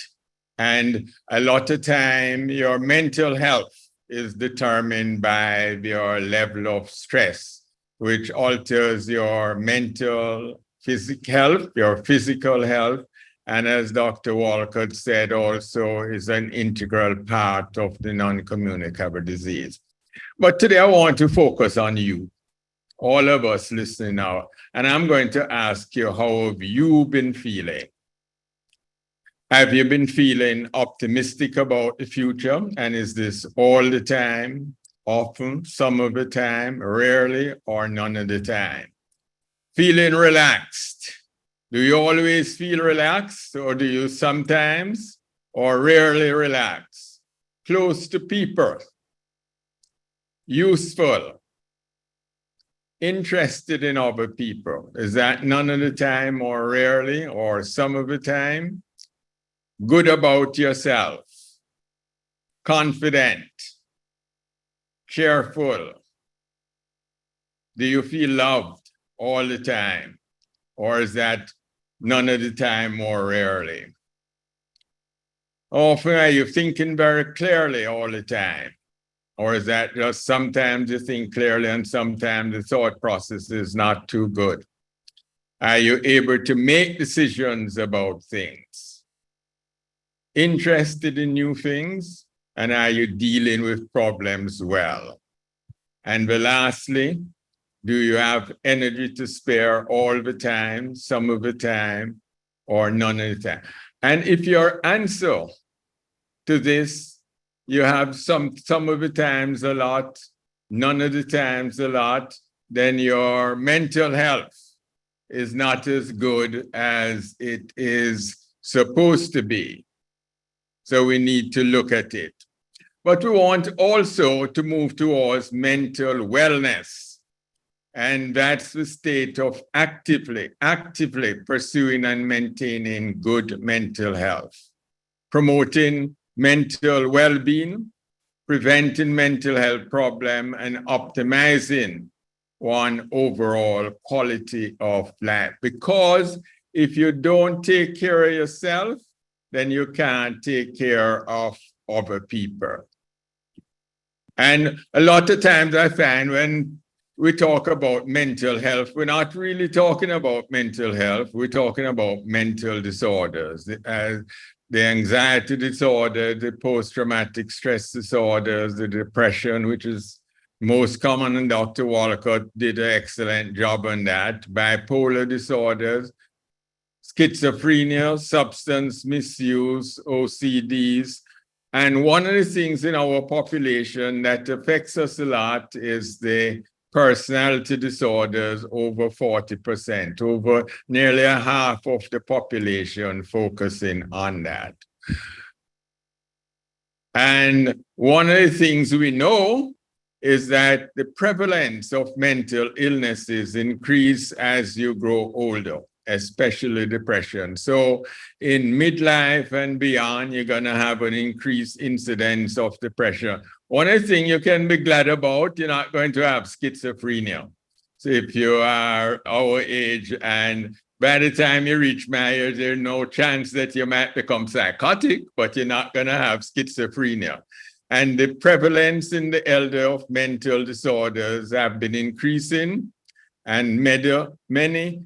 And a lot of time, your mental health is determined by your level of stress, which alters your mental health, your physical health, and as Dr. Walcott said, also is an integral part of the non-communicable disease. But today I want to focus on you, all of us listening now, and I'm going to ask you, how have you been feeling? Have you been feeling optimistic about the future? And is this all the time, often, some of the time, rarely, or none of the time? Feeling relaxed. Do you always feel relaxed, or do you sometimes or rarely relax? Close to people. Useful. Interested in other people. Is that none of the time or rarely or some of the time? Good about yourself, confident, cheerful. Do you feel loved all the time? Or is that none of the time or rarely? Often are you thinking very clearly all the time? Or is that just sometimes you think clearly and sometimes the thought process is not too good? Are you able to make decisions about things? Interested in new things, and are you dealing with problems well? And lastly, do you have energy to spare all the time, some of the time, or none of the time? And if your answer to this, you have some of the times a lot, none of the times a lot, then your mental health is not as good as it is supposed to be. So we need to look at it. But we want also to move towards mental wellness. And that's the state of actively pursuing and maintaining good mental health, promoting mental well-being, preventing mental health problems, and optimizing one overall quality of life. Because if you don't take care of yourself, then you can't take care of other people. And a lot of times I find when we talk about mental health, we're not really talking about mental health, we're talking about mental disorders. The anxiety disorder, the post-traumatic stress disorders, the depression, which is most common, and Dr. Walcott did an excellent job on that, bipolar disorders, schizophrenia, substance misuse, OCDs. And one of the things in our population that affects us a lot is the personality disorders over 40%, over nearly a half of the population focusing on that. And one of the things we know is that the prevalence of mental illnesses increase as you grow older, especially depression. So in midlife and beyond, you're going to have an increased incidence of depression. One of the things you can be glad about, you're not going to have schizophrenia. So if you are our age and by the time you reach marriage, there's no chance that you might become psychotic, but you're not going to have schizophrenia. And the prevalence in the elder of mental disorders have been increasing, and many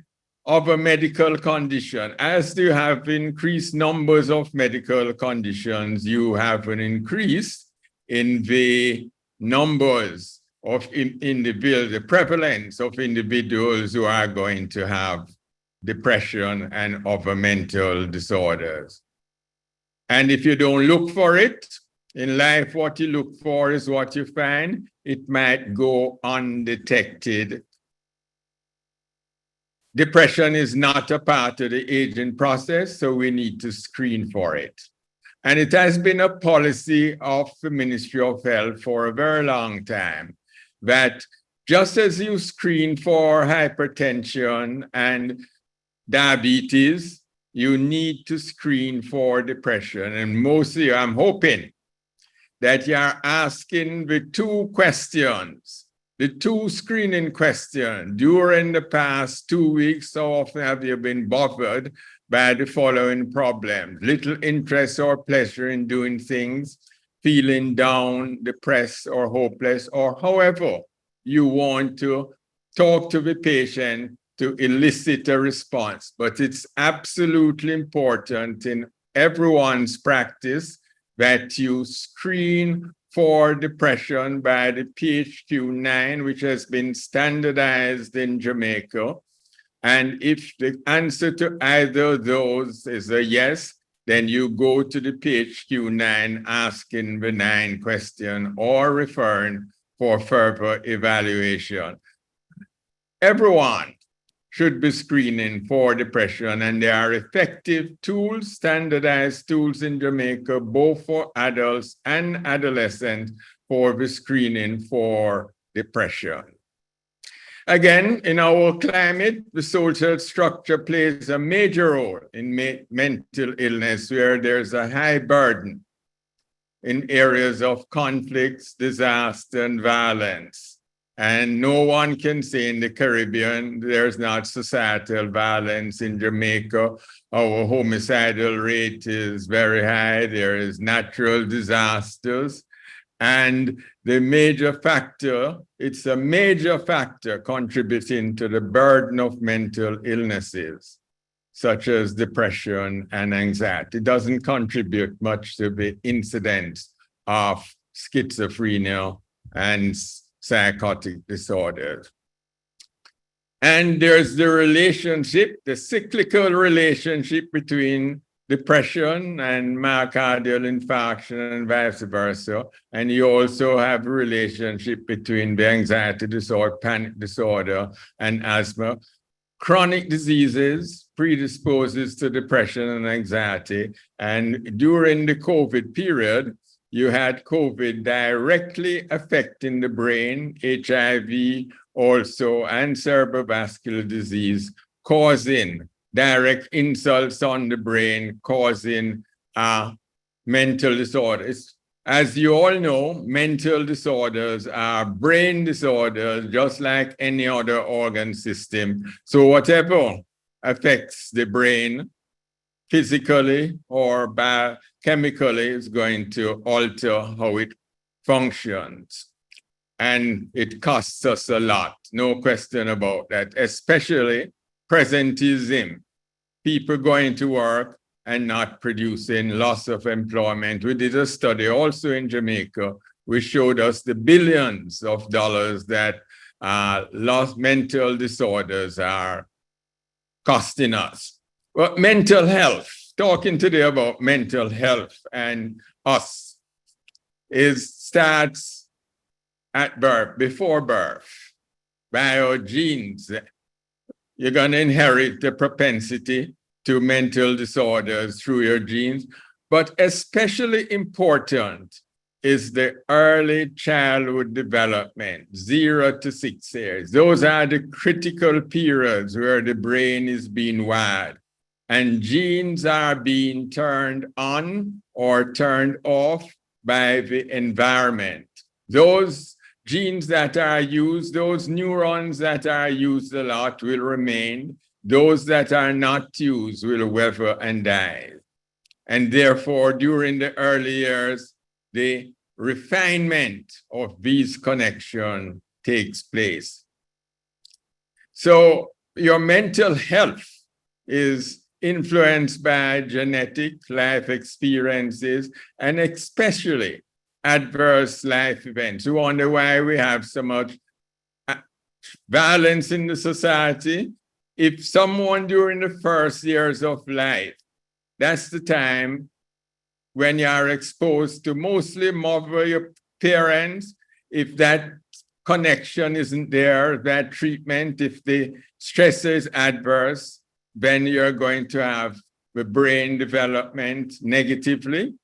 other medical conditions. As you have increased numbers of medical conditions, you have an increase in the numbers of individuals, the prevalence of individuals who are going to have depression and other mental disorders. And if you don't look for it, in life, what you look for is what you find. It might go undetected. Depression is not a part of the aging process, so we need to screen for it. And it has been a policy of the Ministry of Health for a very long time that just as you screen for hypertension and diabetes, you need to screen for depression. And mostly, I'm hoping that you are asking the two questions, the two screening questions. During the past 2 weeks, how often have you been bothered by the following problems? Little interest or pleasure in doing things, feeling down, depressed, or hopeless, or however you want to talk to the patient to elicit a response. But it's absolutely important in everyone's practice that you screen for depression by the PHQ-9, which has been standardized in Jamaica. And if the answer to either of those is a yes, then you go to the PHQ-9 asking the 9 question or referring for further evaluation. Everyone should be screening for depression, and there are effective tools, standardized tools in Jamaica, both for adults and adolescents for the screening for depression. Again, in our climate, the social structure plays a major role in mental illness, where there's a high burden in areas of conflicts, disaster, and violence. And no one can say in the Caribbean there's not societal violence. In Jamaica, our homicidal rate is very high. There is natural disasters. And the major factor, it's a major factor contributing to the burden of mental illnesses, such as depression and anxiety. It doesn't contribute much to the incidence of schizophrenia and psychotic disorders. And there's the relationship, the cyclical relationship between depression and myocardial infarction and vice versa. And you also have a relationship between the anxiety disorder, panic disorder, and asthma. Chronic diseases predisposes to depression and anxiety. And during the COVID period, you had COVID directly affecting the brain, HIV also, and cerebrovascular disease, causing direct insults on the brain, causing mental disorders. As you all know, mental disorders are brain disorders, just like any other organ system. So whatever affects the brain, physically or biochemically, is going to alter how it functions. And it costs us a lot, no question about that, especially presenteeism, people going to work and not producing, loss of employment. We did a study also in Jamaica, which showed us the billions of dollars that lost mental disorders are costing us. Well, mental health, talking today about mental health and us, starts at birth, before birth. biogenes. You're going to inherit the propensity to mental disorders through your genes. But especially important is the early childhood development, 0 to 6 years. Those are the critical periods where the brain is being wired and genes are being turned on or turned off by the environment. Those genes that are used, those neurons that are used a lot will remain. Those that are not used will wither and die. And therefore, during the early years, the refinement of these connections takes place. So your mental health is influenced by genetic life experiences and especially adverse life events. You wonder why we have so much violence in the society. If someone during the first years of life, that's the time when you are exposed to mostly mother, your parents. If that connection isn't there, that treatment, if the stressor is adverse, then you're going to have the brain development negatively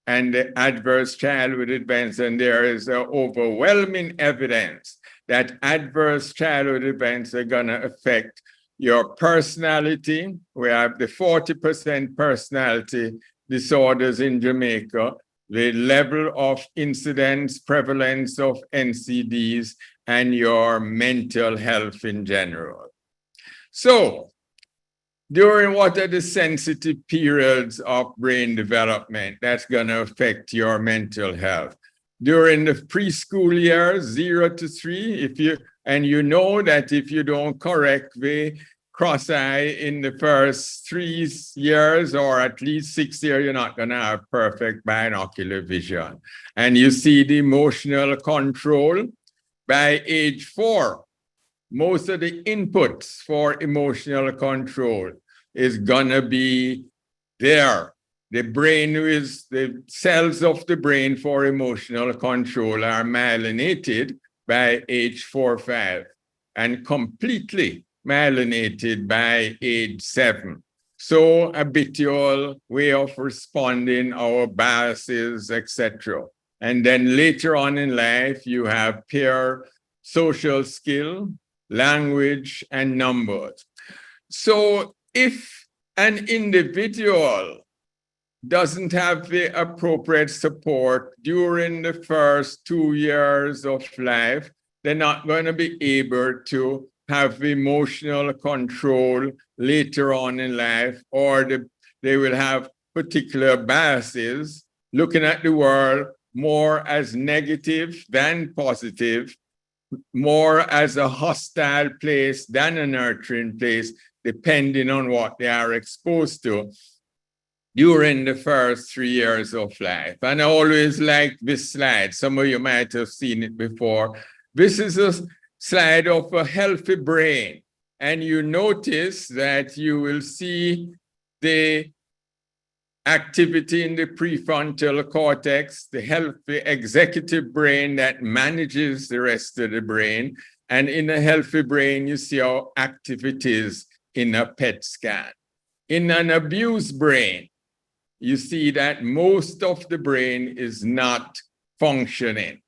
and the adverse childhood events. And there is overwhelming evidence that adverse childhood events are going to affect your personality. We have the 40% personality disorders in Jamaica, the level of incidence, prevalence of NCDs, and your mental health in general. So, during what are the sensitive periods of brain development that's going to affect your mental health? During the preschool years, 0 to 3, you know that if you don't correct the cross-eye in the first 3 years or at least 6 years, you're not going to have perfect binocular vision. And you see the emotional control by age 4. Most of the inputs for emotional control is going to be there. The brain is, the cells of the brain for emotional control are myelinated by age 4 or 5 and completely myelinated by age 7. So habitual way of responding, our biases, etc. And then later on in life, you have peer social skill, language, and numbers. So if an individual doesn't have the appropriate support during the first 2 years of life, they're not going to be able to have emotional control later on in life, or they will have particular biases, looking at the world more as negative than positive, more as a hostile place than a nurturing place, depending on what they are exposed to during the first 3 years of life. And I always like this slide. Some of you might have seen it before. This is a slide of a healthy brain. And you notice that you will see the activity in the prefrontal cortex, the healthy executive brain that manages the rest of the brain. And in a healthy brain, you see how active it is in a PET scan. In an abused brain, you see that most of the brain is not functioning.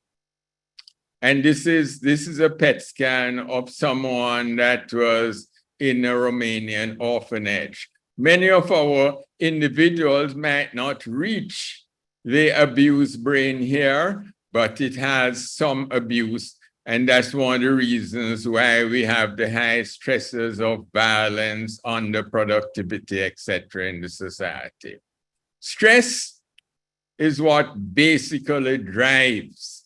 And this is a PET scan of someone that was in a Romanian orphanage. Many of our individuals might not reach the abused brain here, but it has some abuse. And that's one of the reasons why we have the high stresses of violence, underproductivity, etc. in the society. Stress is what basically drives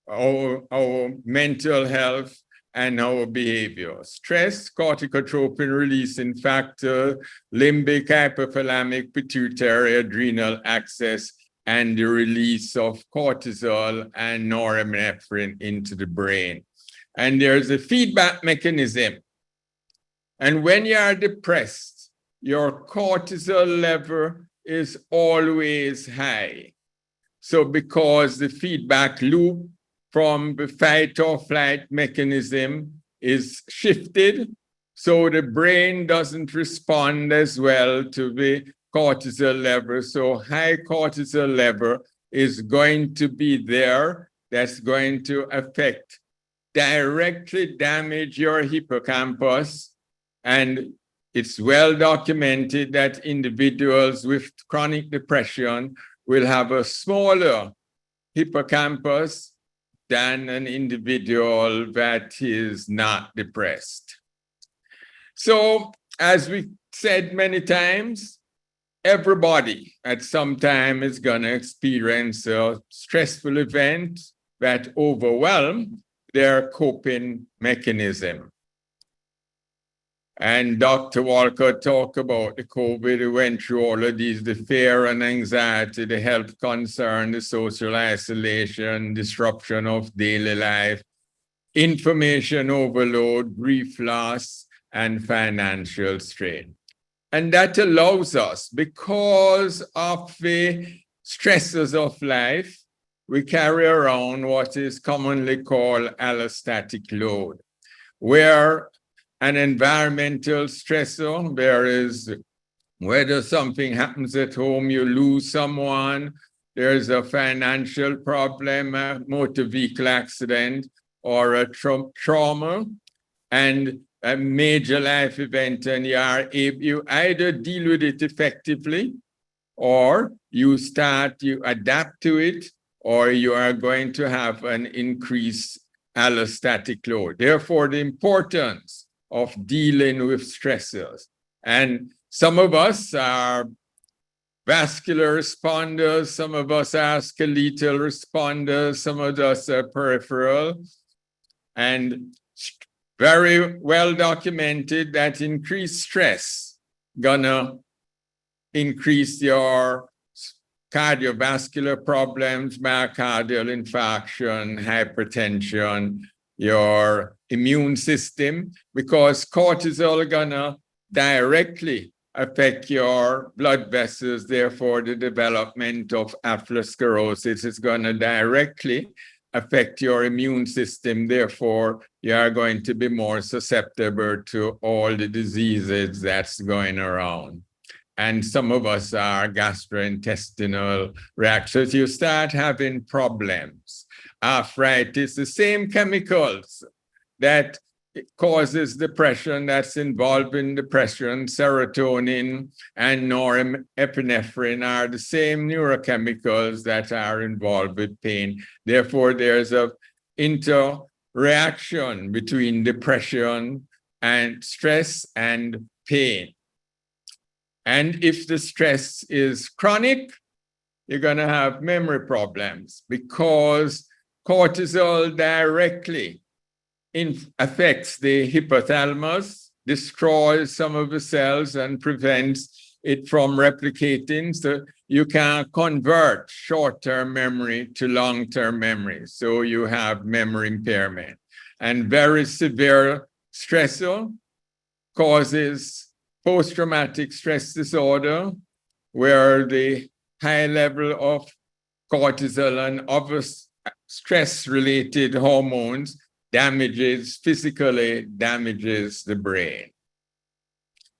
our mental health and our behavior. Stress, corticotropin releasing factor, limbic, hypothalamic, pituitary, adrenal axis, and the release of cortisol and norepinephrine into the brain. And there's a feedback mechanism. And when you are depressed, your cortisol level is always high. So because the feedback loop from the fight or flight mechanism is shifted, so the brain doesn't respond as well to the cortisol level. So high cortisol level is going to be there. That's going to directly damage your hippocampus. And it's well documented that individuals with chronic depression will have a smaller hippocampus than an individual that is not depressed. So, as we said many times, everybody at some time is going to experience a stressful event that overwhelm their coping mechanism. And Dr. Walcott talked about the COVID. He went through all of these, the fear and anxiety, the health concern, the social isolation, disruption of daily life, information overload, grief loss, and financial strain. And that allows us, because of the stresses of life, we carry around what is commonly called allostatic load, where an environmental stressor, there is whether something happens at home, you lose someone, there's a financial problem, a motor vehicle accident, or a trauma, and a major life event, and you either deal with it effectively, or you adapt to it, or you are going to have an increased allostatic load. Therefore, the importance of dealing with stressors. And some of us are vascular responders, some of us are skeletal responders, some of us are peripheral, and very well documented that increased stress gonna increase your cardiovascular problems, myocardial infarction, hypertension, your immune system, because cortisol gonna directly affect your blood vessels. Therefore, the development of atherosclerosis is gonna directly affect your immune system. Therefore, you are going to be more susceptible to all the diseases that's going around. And some of us are gastrointestinal reactions. You start having problems. Arthritis, the same chemicals that causes depression, that's involved in depression, serotonin and norepinephrine are the same neurochemicals that are involved with pain. Therefore, there's a interaction between depression and stress and pain. And if the stress is chronic, you're going to have memory problems, because cortisol directly affects the hypothalamus, destroys some of the cells and prevents it from replicating. So you can convert short-term memory to long-term memory. So you have memory impairment. And very severe stressor causes post-traumatic stress disorder, where the high level of cortisol and other stress-related hormones physically damages the brain.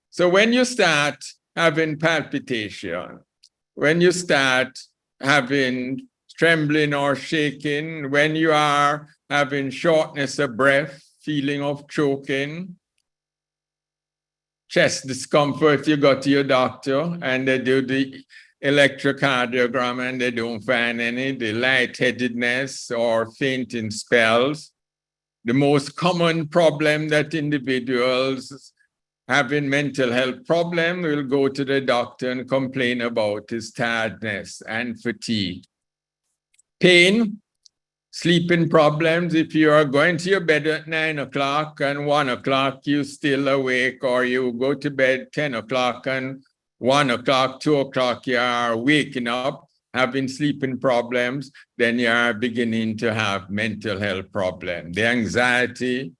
So when you start having palpitation, when you start having trembling or shaking, when you are having shortness of breath, feeling of choking, chest discomfort, you go to your doctor and they do the electrocardiogram and they don't find any, the lightheadedness or fainting spells. The most common problem that individuals having mental health problem will go to the doctor and complain about is tiredness and fatigue. Pain, sleeping problems. If you are going to your bed at 9 o'clock and 1 o'clock, you're still awake, or you go to bed 10 o'clock and 1 o'clock, 2 o'clock, you are waking up, having sleeping problems, then you are beginning to have mental health problems. The anxiety,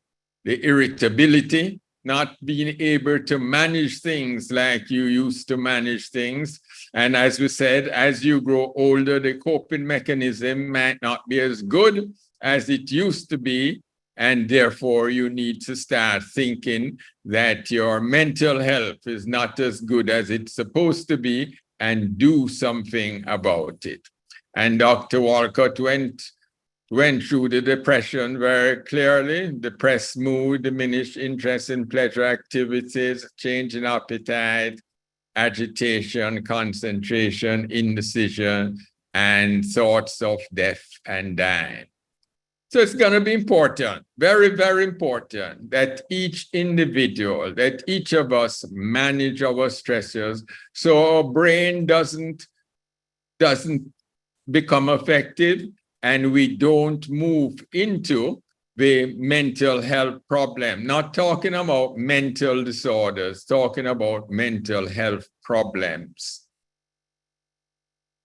the irritability, not being able to manage things like you used to manage things. And as we said, as you grow older, the coping mechanism might not be as good as it used to be. And therefore, you need to start thinking that your mental health is not as good as it's supposed to be and do something about it. And Dr. Walcott went through the depression very clearly: depressed mood, diminished interest in pleasure activities, change in appetite, agitation, concentration, indecision, and thoughts of death and dying. So it's going to be important, very, very important, that each individual, that each of us manage our stressors so our brain doesn't become affected and we don't move into the mental health problem. Not talking about mental disorders, talking about mental health problems.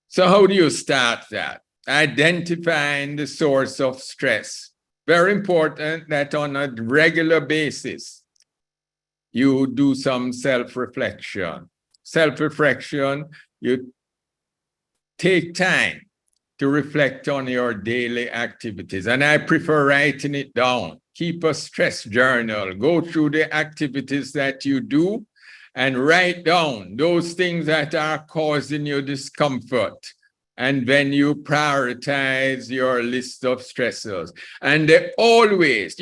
So how do you start that? Identifying the source of stress. Very important that on a regular basis, you do some self-reflection. Self-reflection, you take time to reflect on your daily activities. And I prefer writing it down. Keep a stress journal. Go through the activities that you do and write down those things that are causing you discomfort. And then you prioritize your list of stressors. And you're always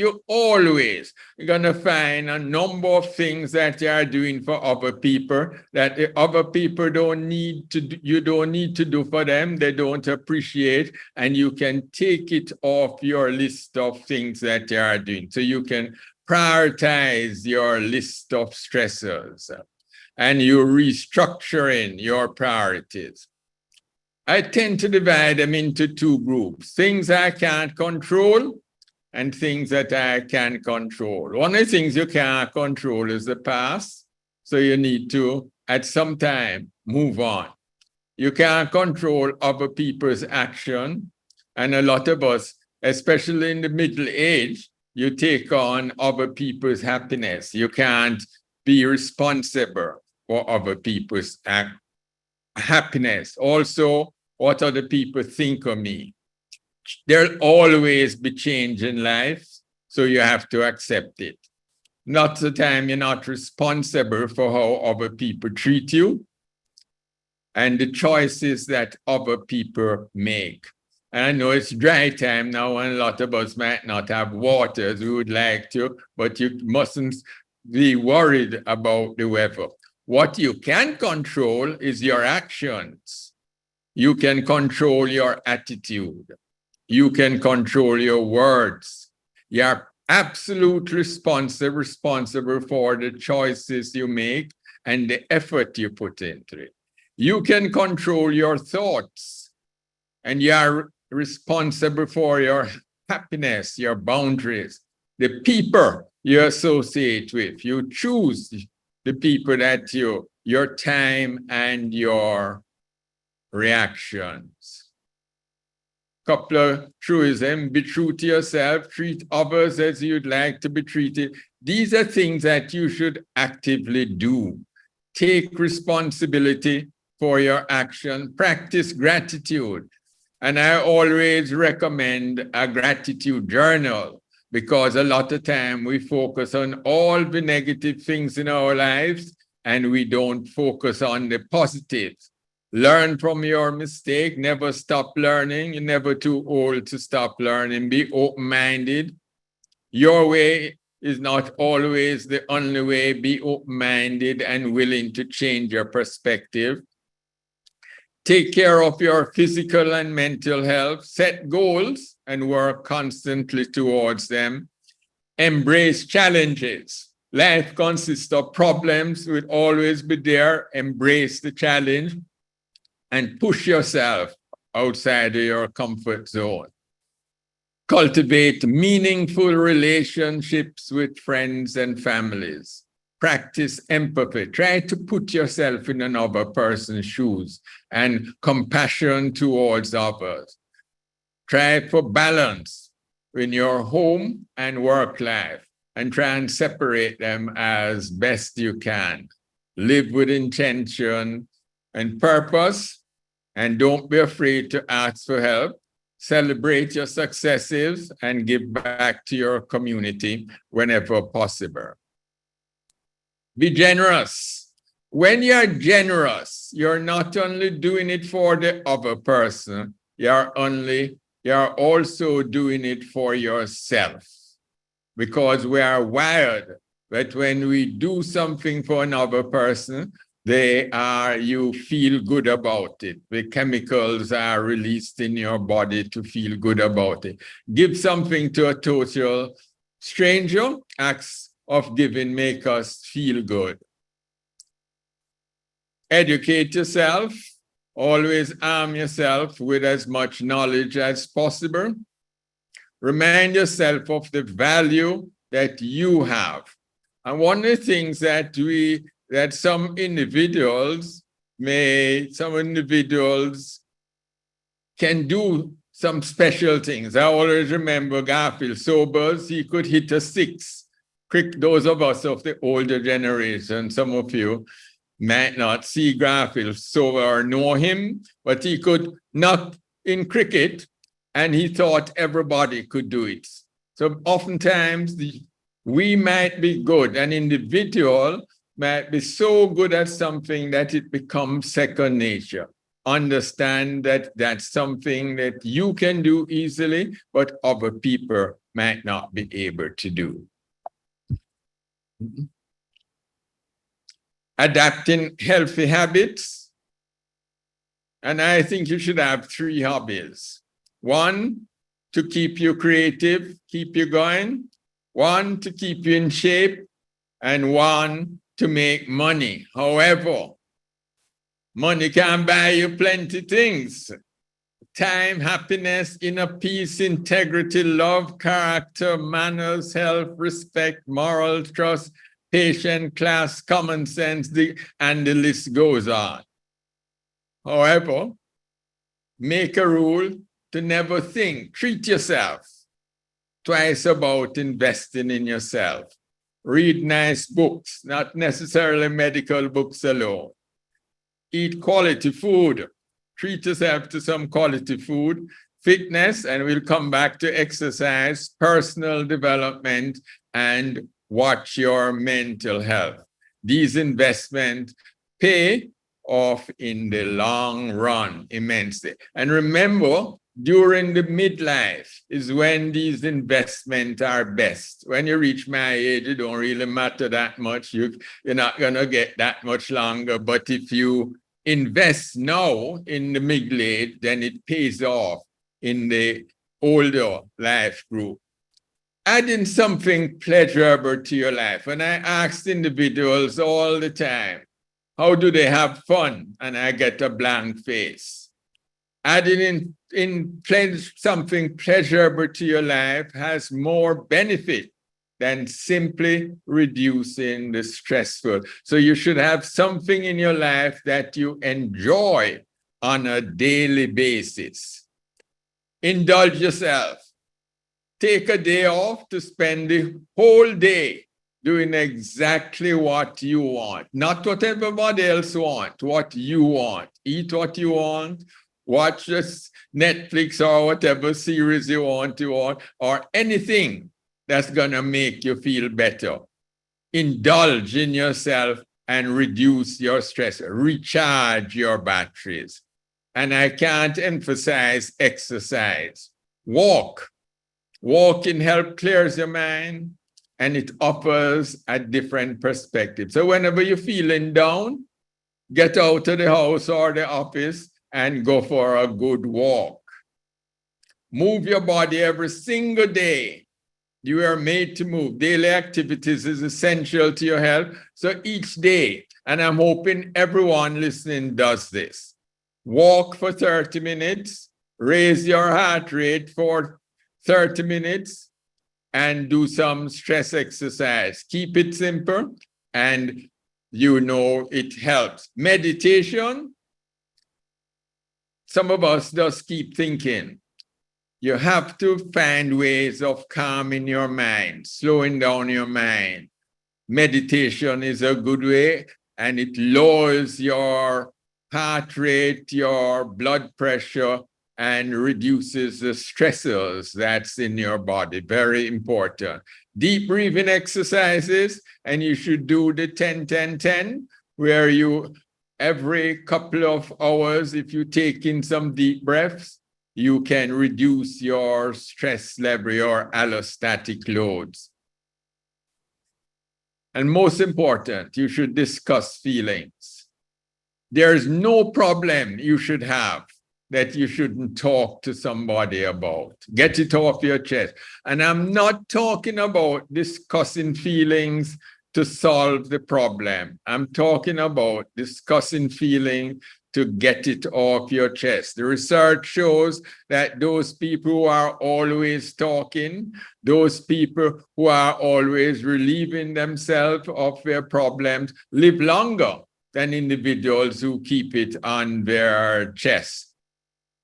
going to find a number of things that you are doing for other people that the other people you don't need to do for them. They don't appreciate, and you can take it off your list of things that you are doing. So you can prioritize your list of stressors and you're restructuring your priorities. I tend to divide them into two groups: things I can't control and things that I can control. One of the things you can't control is the past. So you need to, at some time, move on. You can't control other people's action. And a lot of us, especially in the middle age, you take on other people's happiness. You can't be responsible for other people's happiness. Also, what other people think of me. There'll always be change in life, so you have to accept it. Not the time you're not responsible for how other people treat you and the choices that other people make. And I know it's dry time now, and a lot of us might not have water as we would like to, but you mustn't be worried about the weather. What you can control is your actions. You can control your attitude. You can control your words. You're absolutely responsible for the choices you make and the effort you put into it. You can control your thoughts, and you're responsible for your happiness, your boundaries, the people you associate with. You choose the people that your time and your reactions. Couple of truisms: be true to yourself, treat others as you'd like to be treated. These are things that you should actively do. Take responsibility for your action, practice gratitude. And I always recommend a gratitude journal, because a lot of time we focus on all the negative things in our lives and we don't focus on the positives. Learn from your mistake, never stop learning. You're never too old to stop learning. Be open-minded. Your way is not always the only way. Be open-minded and willing to change your perspective. Take care of your physical and mental health. Set goals and work constantly towards them. Embrace challenges. Life consists of problems. It will always be there. Embrace the challenge and push yourself outside of your comfort zone. Cultivate meaningful relationships with friends and families. Practice empathy. Try to put yourself in another person's shoes and compassion towards others. Try for balance in your home and work life, and try and separate them as best you can. Live with intention and purpose, and don't be afraid to ask for help. celebrate your successes, and give back to your community whenever possible. Be generous. When you're generous, you're not only doing it for the other person, you're also doing it for yourself. Because we are wired that when we do something for another person, you feel good about it. The chemicals are released in your body to feel good about it. Give something to a total stranger, acts of giving make us feel good. Educate yourself. Always arm yourself with as much knowledge as possible. Remind yourself of the value that you have. And one of the things that some individuals can do some special things. I always remember Garfield Sobers, he could hit a 6. Those of us of the older generation, some of you might not see Garfield Sobers or know him, but he could knock in cricket and he thought everybody could do it. So oftentimes we might be good. An individual might be so good at something that it becomes second nature. Understand that that's something that you can do easily, but other people might not be able to do. Adapting healthy habits. And I think you should have 3 hobbies. 1, to keep you creative, keep you going. 1, to keep you in shape. And 1, to make money. However, money can buy you plenty things. Time, happiness, inner peace, integrity, love, character, manners, health, respect, moral, trust, patience, class, common sense, and the list goes on. However, make a rule to never treat yourself twice about investing in yourself. Read nice books, not necessarily medical books alone. Eat quality food. Treat yourself to some quality food, fitness, and we'll come back to exercise, personal development, and watch your mental health. These investments pay off in the long run immensely. And remember, during the midlife is when these investments are best. When you reach my age, it don't really matter that much. You're not going to get that much longer. But if you invest now in the middle age, then it pays off in the older life group. Adding something pleasurable to your life. And I ask individuals all the time, how do they have fun? And I get a blank face. Adding something pleasurable to your life has more benefit than simply reducing the stressful. So you should have something in your life that you enjoy on a daily basis. Indulge yourself. Take a day off to spend the whole day doing exactly what you want. Not what everybody else wants, what you want. Eat what you want, watch this Netflix or whatever series you want to watch, or anything that's gonna make you feel better. Indulge in yourself and reduce your stress, recharge your batteries. And I can't emphasize exercise. Walk. Walking helps clears your mind and it offers a different perspective. So whenever you're feeling down, get out of the house or the office and go for a good walk. Move your body every single day. You are made to move. Daily activities is essential to your health. So each day, and I'm hoping everyone listening does this. Walk for 30 minutes, raise your heart rate for 30 minutes, and do some stress exercise. Keep it simple, and you know it helps. Meditation, some of us just keep thinking. You have to find ways of calming your mind, slowing down your mind. Meditation is a good way, and it lowers your heart rate, your blood pressure, and reduces the stressors that's in your body. Very important. Deep breathing exercises, and you should do the 10-10-10, where you, every couple of hours, if you take in some deep breaths, you can reduce your stress level, your allostatic loads. And most important, you should discuss feelings. There's no problem you should have that you shouldn't talk to somebody about. Get it off your chest. And I'm not talking about discussing feelings to solve the problem. I'm talking about discussing feelings to get it off your chest. The research shows that those people who are always talking, those people who are always relieving themselves of their problems, live longer than individuals who keep it on their chest.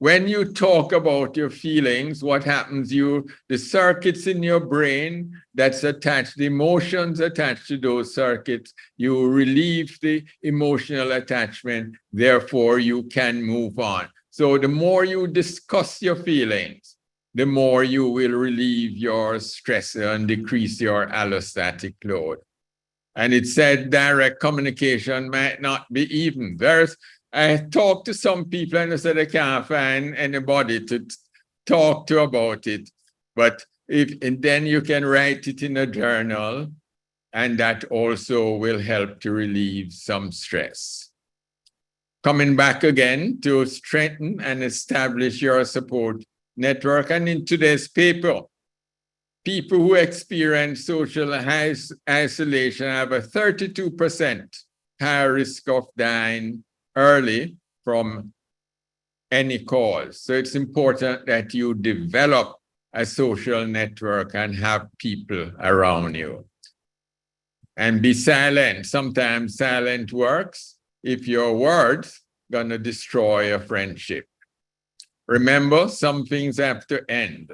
When you talk about your feelings, what happens, the circuits in your brain that's attached, the emotions attached to those circuits, you relieve the emotional attachment, therefore you can move on. So the more you discuss your feelings, the more you will relieve your stress and decrease your allostatic load. And it said direct communication might not be even. I talked to some people and they said they can't find anybody to talk to about it. But and then you can write it in a journal, and that also will help to relieve some stress. Coming back again to strengthen and establish your support network. And in today's paper, people who experience social isolation have a 32% higher risk of dying early from any cause. So it's important that you develop a social network and have people around you. And be silent. Sometimes silent works if your words gonna destroy a friendship. Remember, some things have to end.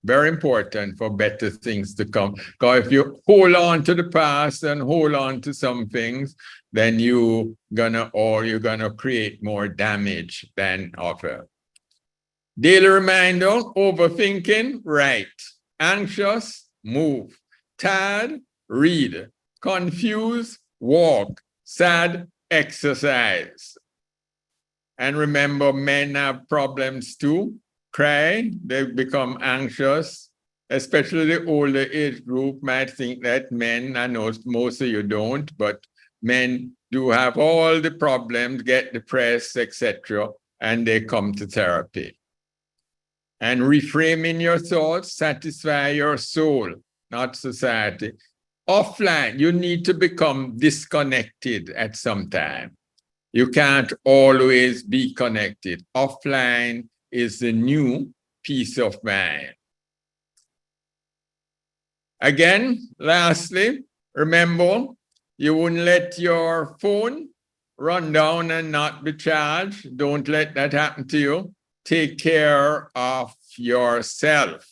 Very important for better things to come. Because if you hold on to the past and hold on to some things, then you're gonna create more damage than offer. Daily reminder, overthinking, write. Anxious, move. Tired, read. Confused, walk. Sad, exercise. And remember, men have problems too. Cry, they become anxious, especially the older age group might think that men, I know most of you don't, but men do have all the problems, get depressed, etc., and they come to therapy. And reframing your thoughts, satisfy your soul, not society. Offline, you need to become disconnected at some time. You can't always be connected. Offline is the new peace of mind. Again, lastly, remember, you wouldn't let your phone run down and not be charged. Don't let that happen to you. Take care of yourself.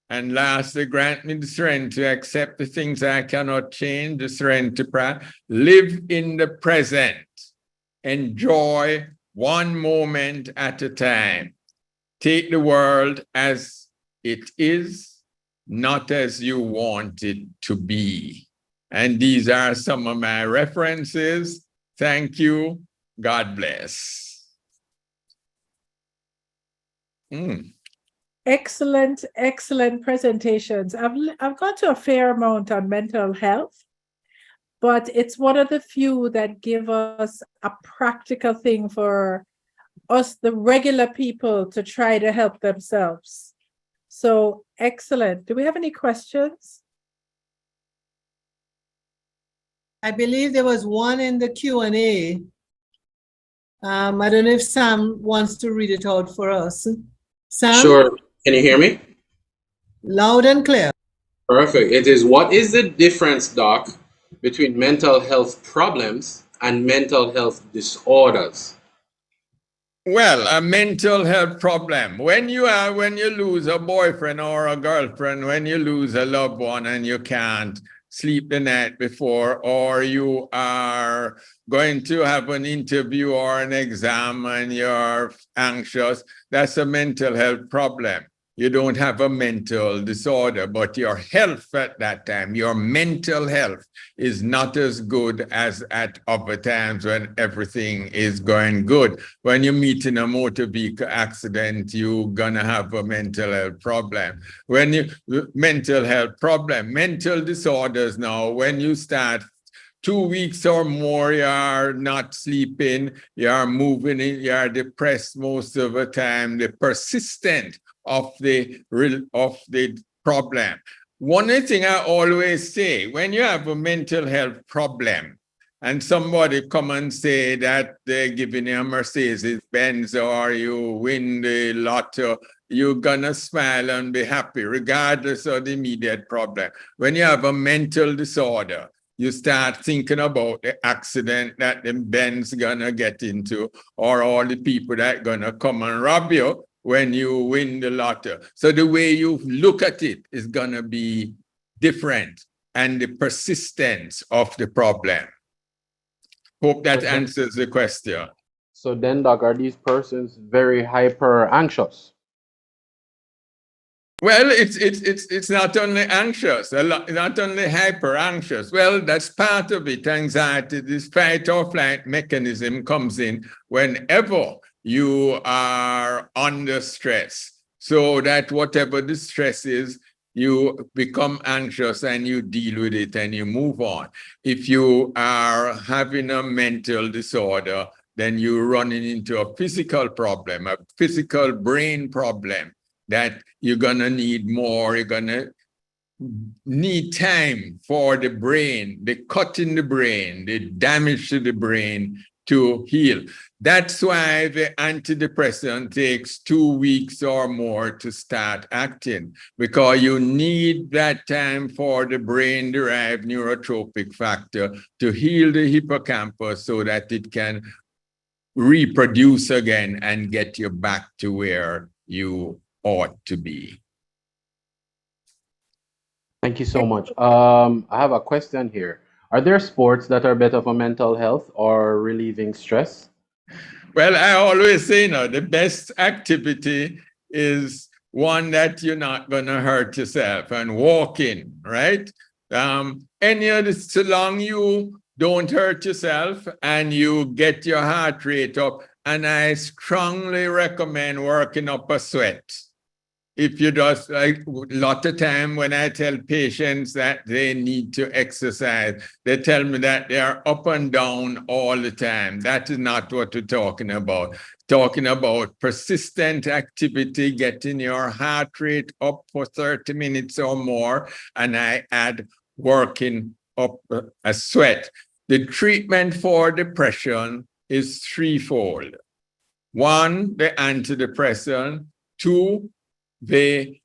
And lastly, grant me the strength to accept the things I cannot change, the strength to live in the present. Enjoy one moment at a time. Take the world as it is, not as you want it to be. And these are some of my references. Thank you. God bless. Excellent, excellent presentations. I've got to a fair amount on mental health, but it's one of the few that give us a practical thing for us, the regular people, to try to help themselves. So excellent. Do we have any questions? I believe there was one in the Q&A. I don't know if Sam wants to read it out for us. Sam? Sure. Can you hear me? Loud and clear. Perfect. It is, what is the difference, Doc, between mental health problems and mental health disorders? Well, a mental health problem. When you lose a boyfriend or a girlfriend, when you lose a loved one and you can't sleep the night before, or you are going to have an interview or an exam and you're anxious, that's a mental health problem. You don't have a mental disorder, but your health at that time, your mental health is not as good as at other times when everything is going good. When you meet in a motor vehicle accident, you're gonna have a mental health problem. Mental health problem, mental disorders now, when you start 2 weeks or more, you are not sleeping, you are moving, you are depressed most of the time, the persistent of the problem. One thing I always say, when you have a mental health problem and somebody come and say that they're giving you a Mercedes Benz or you win the lotto, you're gonna smile and be happy regardless of the immediate problem. When you have a mental disorder, you start thinking about the accident that the Benz gonna get into or all the people that gonna come and rob you when you win the lotto. So the way you look at it is gonna be different, and the persistence of the problem. Hope that answers the question. So then, Doc, are these persons very hyper anxious? Well, it's not only anxious, not only hyper anxious. Well, that's part of it. Anxiety, this fight or flight mechanism comes in whenever you are under stress. So that whatever the stress is, you become anxious and you deal with it and you move on. If you are having a mental disorder, then you're running into a physical problem, a physical brain problem that you're gonna need more, you're gonna need time for the brain, the cut in the brain, the damage to the brain to heal. That's why the antidepressant takes 2 weeks or more to start acting, because you need that time for the brain-derived neurotropic factor to heal the hippocampus so that it can reproduce again and get you back to where you ought to be. Thank you so much. I have a question here. Are there sports that are better for mental health or relieving stress? Well, I always say, the best activity is one that you're not going to hurt yourself, and walking, right? Any of this, so long you don't hurt yourself and you get your heart rate up, and I strongly recommend working up a sweat. If you just, like a lot of time when I tell patients that they need to exercise, they tell me that they are up and down all the time. That is not what we're talking about. Talking about persistent activity, getting your heart rate up for 30 minutes or more, and I add working up a sweat. The treatment for depression is threefold. 1, the antidepressant. 2, the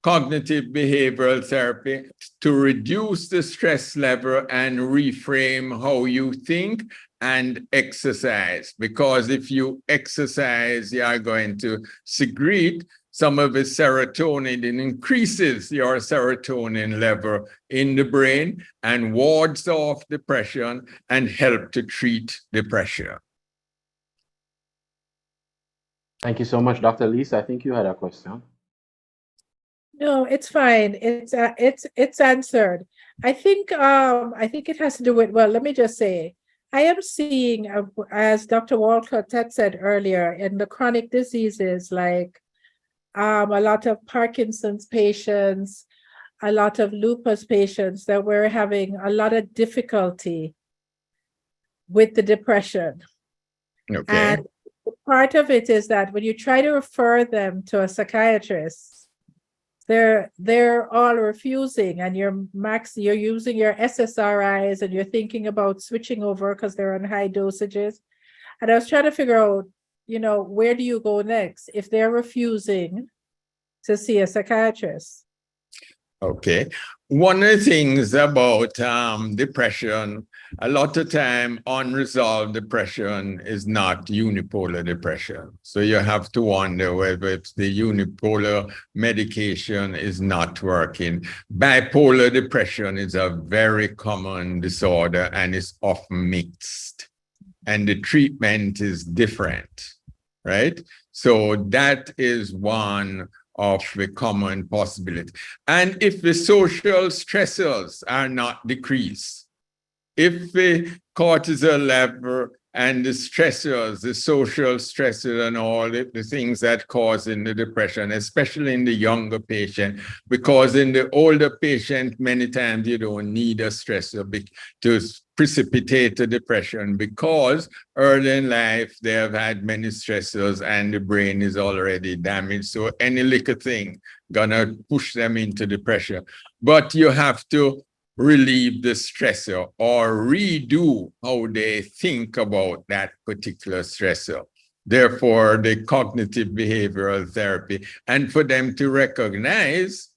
cognitive behavioral therapy to reduce the stress level and reframe how you think, and exercise. Because if you exercise, you are going to secrete some of the serotonin. It increases your serotonin level in the brain and wards off depression and help to treat depression. Thank you so much, Dr. Lisa. I think you had a question. No, it's fine. It's answered. I think it has to do with, well, let me just say, I am seeing, as Dr. Walcott had said earlier, in the chronic diseases like a lot of Parkinson's patients, a lot of lupus patients, that we're having a lot of difficulty with the depression. Okay. And part of it is that when you try to refer them to a psychiatrist, they're all refusing, and you're using your SSRIs and you're thinking about switching over because they're on high dosages. And I was trying to figure out, where do you go next if they're refusing to see a psychiatrist? Okay. One of the things about depression, a lot of time unresolved depression is not unipolar depression. So you have to wonder whether it's the unipolar medication is not working. Bipolar depression is a very common disorder and it's often mixed. And the treatment is different, right? So that is one of the common possibility. And if the social stressors are not decreased, if the cortisol level and the stressors, the social stressors and all the things that cause in the depression, especially in the younger patient, because in the older patient, many times you don't need a stressor to precipitate a depression because early in life they have had many stressors and the brain is already damaged. So any little thing gonna push them into depression. But you have to relieve the stressor or redo how they think about that particular stressor. Therefore, the cognitive behavioral therapy, and for them to recognize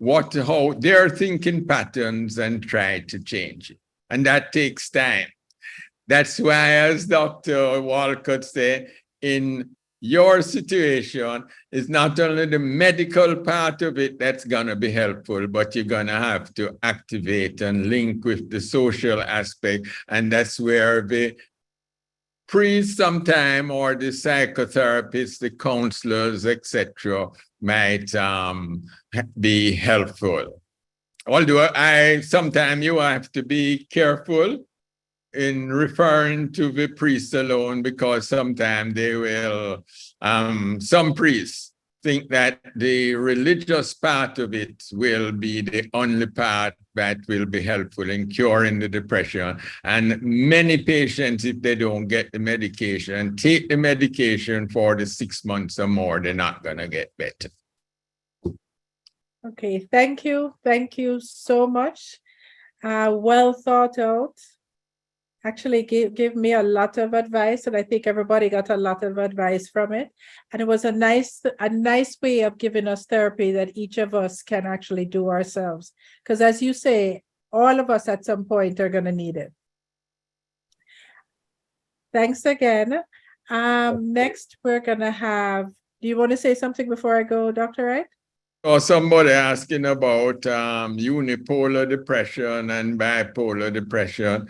how their thinking patterns and try to change it. And that takes time. That's why, as Dr. Walcott said, in your situation, it's not only the medical part of it that's going to be helpful, but you're going to have to activate and link with the social aspect. And that's where the priest sometime or the psychotherapists, the counselors, etc., might be helpful. Although sometimes you have to be careful in referring to the priest alone, because sometimes they will, some priests think that the religious part of it will be the only part that will be helpful in curing the depression. And many patients, if they don't get the medication, take the medication for the 6 months or more, they're not going to get better. Okay, thank you. Thank you so much. Well thought out. Actually give me a lot of advice, and I think everybody got a lot of advice from it. And it was a nice way of giving us therapy that each of us can actually do ourselves. Because as you say, all of us at some point are going to need it. Thanks again. Next, we're going to have, do you want to say something before I go, Dr. Wright? Or somebody asking about unipolar depression and bipolar depression.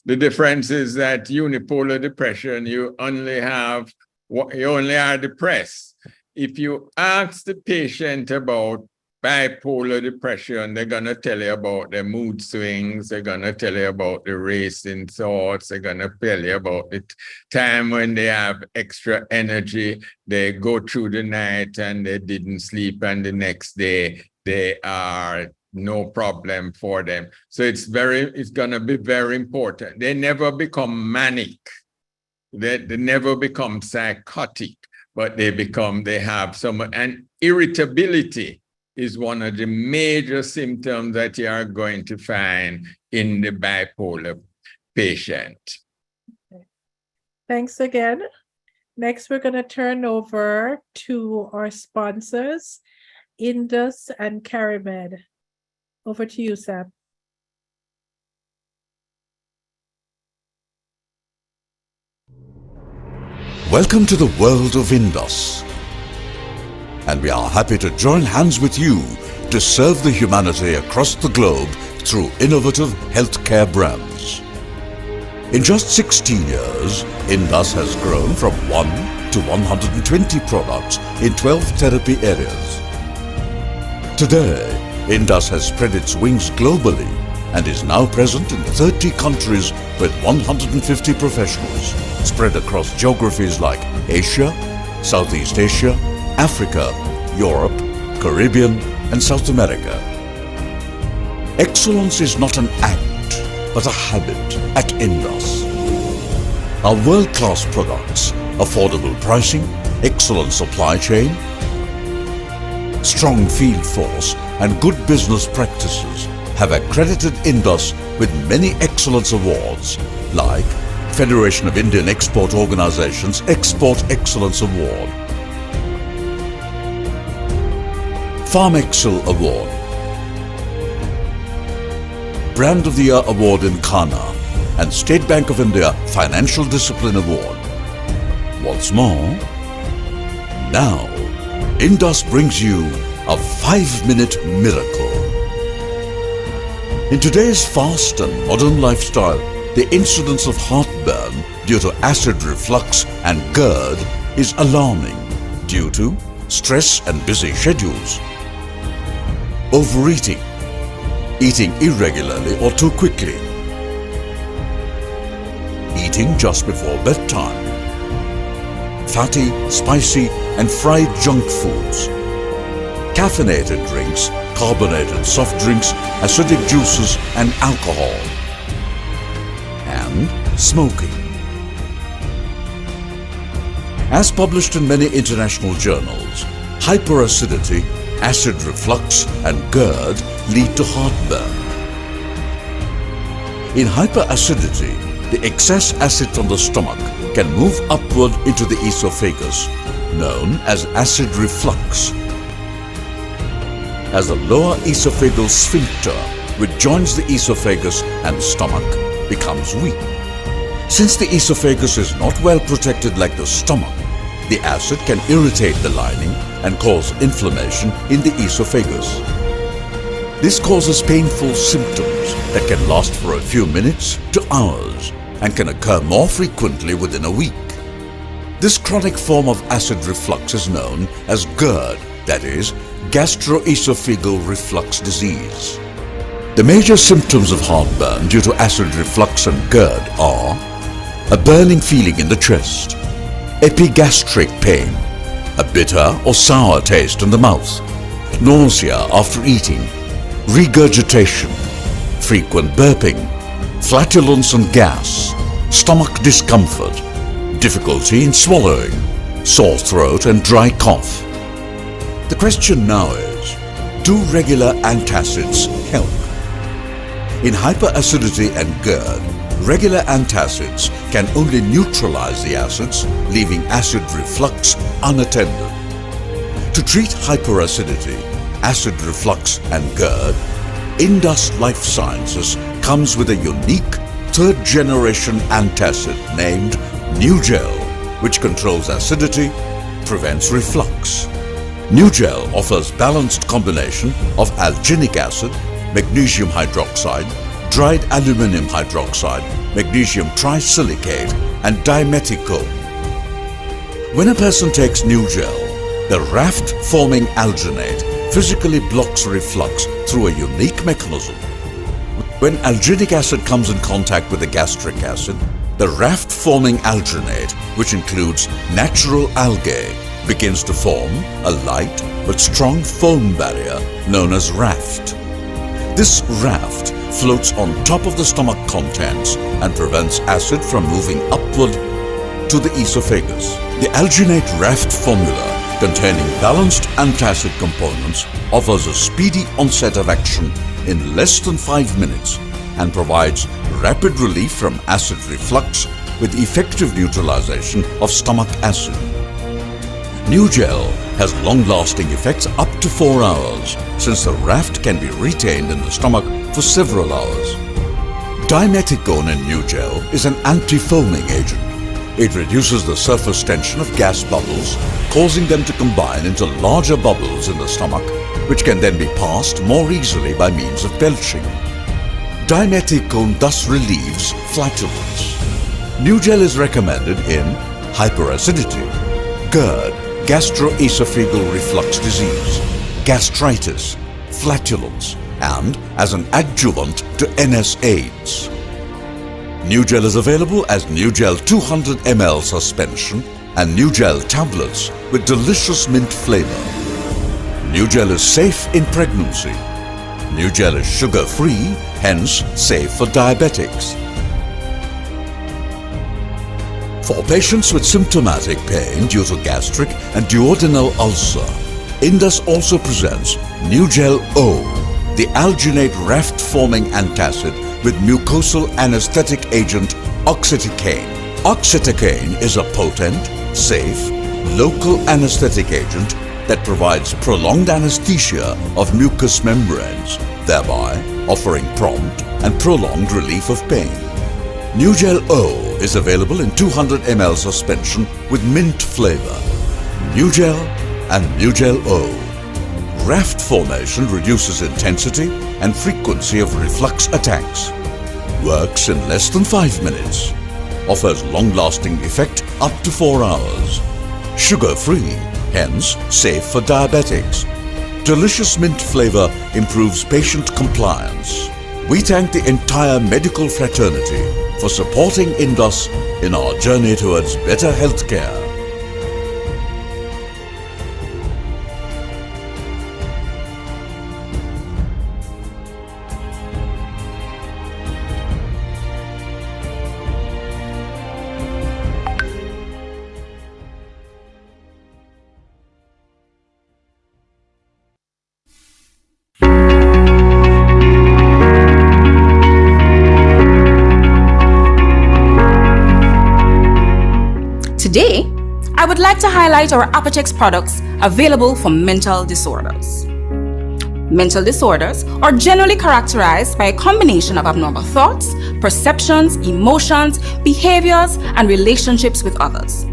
The difference is that unipolar depression, you only are depressed. If you ask the patient about bipolar depression, they're going to tell you about their mood swings, they're going to tell you about the racing thoughts, they're going to tell you about the time when they have extra energy, they go through the night and they didn't sleep, and the next day they are no problem for them. So it's going to be very important. They never become manic. They never become psychotic, but they have some, and irritability is one of the major symptoms that you are going to find in the bipolar patient. Okay. Thanks again. Next, we're going to turn over to our sponsors, Indus and CariMed. Over to you, Sam. Welcome to the world of Indus. And we are happy to join hands with you to serve the humanity across the globe through innovative healthcare brands. In just 16 years, Indus has grown from 1 to 120 products in 12 therapy areas. Today, Indus has spread its wings globally and is now present in 30 countries with 150 professionals spread across geographies like Asia, Southeast Asia, Africa, Europe, Caribbean, and South America. Excellence is not an act, but a habit at Indus. Our world-class products, affordable pricing, excellent supply chain, strong field force, and good business practices have accredited Indus with many excellence awards like Federation of Indian Export Organizations Export Excellence Award, Farm Excel Award, Brand of the Year Award in Ghana, and State Bank of India Financial Discipline Award. What's more, now Indus brings you a 5-minute miracle. In today's fast and modern lifestyle, the incidence of heartburn due to acid reflux and GERD is alarming due to stress and busy schedules, overeating, eating irregularly or too quickly, eating just before bedtime, fatty, spicy and fried junk foods, caffeinated drinks, carbonated soft drinks, acidic juices and alcohol, and smoking. As published in many international journals, hyperacidity, acid reflux and GERD lead to heartburn. In hyperacidity, the excess acid from the stomach can move upward into the esophagus, known as acid reflux. As the lower esophageal sphincter, which joins the esophagus and stomach, becomes weak. Since the esophagus is not well protected like the stomach, the acid can irritate the lining and cause inflammation in the esophagus. This causes painful symptoms that can last for a few minutes to hours and can occur more frequently within a week. This chronic form of acid reflux is known as GERD, that is, gastroesophageal reflux disease. The major symptoms of heartburn due to acid reflux and GERD are a burning feeling in the chest, epigastric pain, a bitter or sour taste in the mouth, nausea after eating, regurgitation, frequent burping, flatulence and gas, stomach discomfort, difficulty in swallowing, sore throat and dry cough. The question now is, do regular antacids help? In hyperacidity and GERD, regular antacids can only neutralize the acids, leaving acid reflux unattended. To treat hyperacidity, acid reflux and GERD, Indus Life Sciences comes with a unique third-generation antacid named NewGel, which controls acidity, prevents reflux. NewGel offers balanced combination of alginic acid, magnesium hydroxide, dried aluminum hydroxide, magnesium trisilicate and dimethicone. When a person takes NewGel, the raft-forming alginate physically blocks reflux through a unique mechanism. When alginic acid comes in contact with the gastric acid, the raft-forming alginate, which includes natural algae, begins to form a light but strong foam barrier known as raft. This raft floats on top of the stomach contents and prevents acid from moving upward to the esophagus. The alginate raft formula, containing balanced antacid components, offers a speedy onset of action in less than 5 minutes and provides rapid relief from acid reflux with effective neutralization of stomach acid. NewGel has long-lasting effects up to 4 hours, since the raft can be retained in the stomach for several hours. Dimethicone in NewGel is an anti-foaming agent. It reduces the surface tension of gas bubbles, causing them to combine into larger bubbles in the stomach, which can then be passed more easily by means of belching. Dimethicone thus relieves flatulence. NewGel is recommended in hyperacidity, GERD, gastroesophageal reflux disease, gastritis, flatulence, and as an adjuvant to NSAIDs. NewGel is available as NewGel 200 ml suspension and NewGel tablets with delicious mint flavor. NewGel is safe in pregnancy. NewGel is sugar-free, hence safe for diabetics. For patients with symptomatic pain due to gastric and duodenal ulcer, Indus also presents NewGel O, the alginate raft-forming antacid with mucosal anesthetic agent oxytocin. Oxytocin is a potent, safe, local anesthetic agent that provides prolonged anesthesia of mucous membranes, thereby offering prompt and prolonged relief of pain. Nugel O is available in 200 ml suspension with mint flavor. Nugel and Nugel O. Raft formation reduces intensity and frequency of reflux attacks. Works in less than 5 minutes. Offers long-lasting effect up to 4 hours. Sugar-free, hence safe for diabetics. Delicious mint flavor improves patient compliance. We thank the entire medical fraternity for supporting Indus in our journey towards better healthcare. Today, I would like to highlight our Apotex products available for mental disorders. Mental disorders are generally characterized by a combination of abnormal thoughts, perceptions, emotions, behaviors, and relationships with others.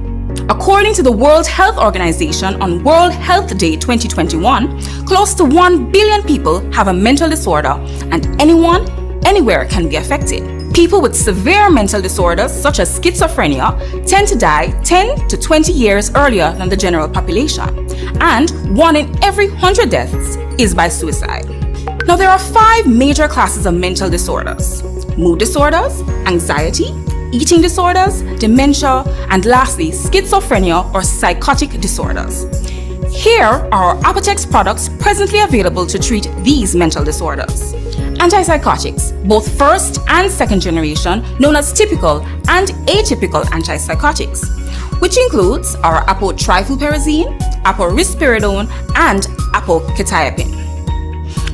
According to the World Health Organization on World Health Day 2021, close to 1 billion people have a mental disorder, and anyone, anywhere can be affected. People with severe mental disorders, such as schizophrenia, tend to die 10 to 20 years earlier than the general population, and 1 in every 100 deaths is by suicide. Now, there are 5 major classes of mental disorders: mood disorders, anxiety, eating disorders, dementia, and lastly, schizophrenia or psychotic disorders. Here are our Apotex products presently available to treat these mental disorders. Antipsychotics, both first and second generation, known as typical and atypical antipsychotics, which includes our apotrifluperazine, aporisperidone, and apoketiapine.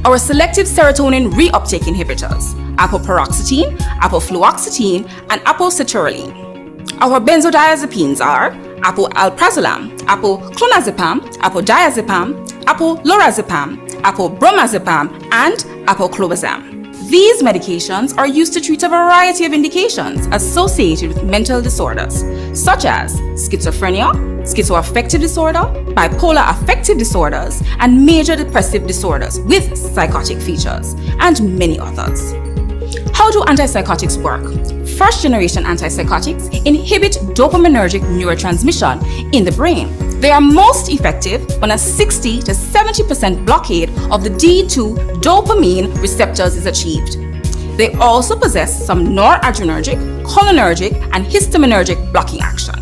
Our selective serotonin reuptake inhibitors, apoparoxetine, apofluoxetine, and apocetrolene. Our benzodiazepines are apoalprazolam, apoclonazepam, apodiazepam, apolorazepam, apobromazepam, and apoclobazam. These medications are used to treat a variety of indications associated with mental disorders, such as schizophrenia, schizoaffective disorder, bipolar affective disorders, and major depressive disorders with psychotic features, and many others. How do antipsychotics work? First generation antipsychotics inhibit dopaminergic neurotransmission in the brain. They are most effective when a 60 to 70% blockade of the D2 dopamine receptors is achieved. They also possess some noradrenergic, cholinergic, and histaminergic blocking action.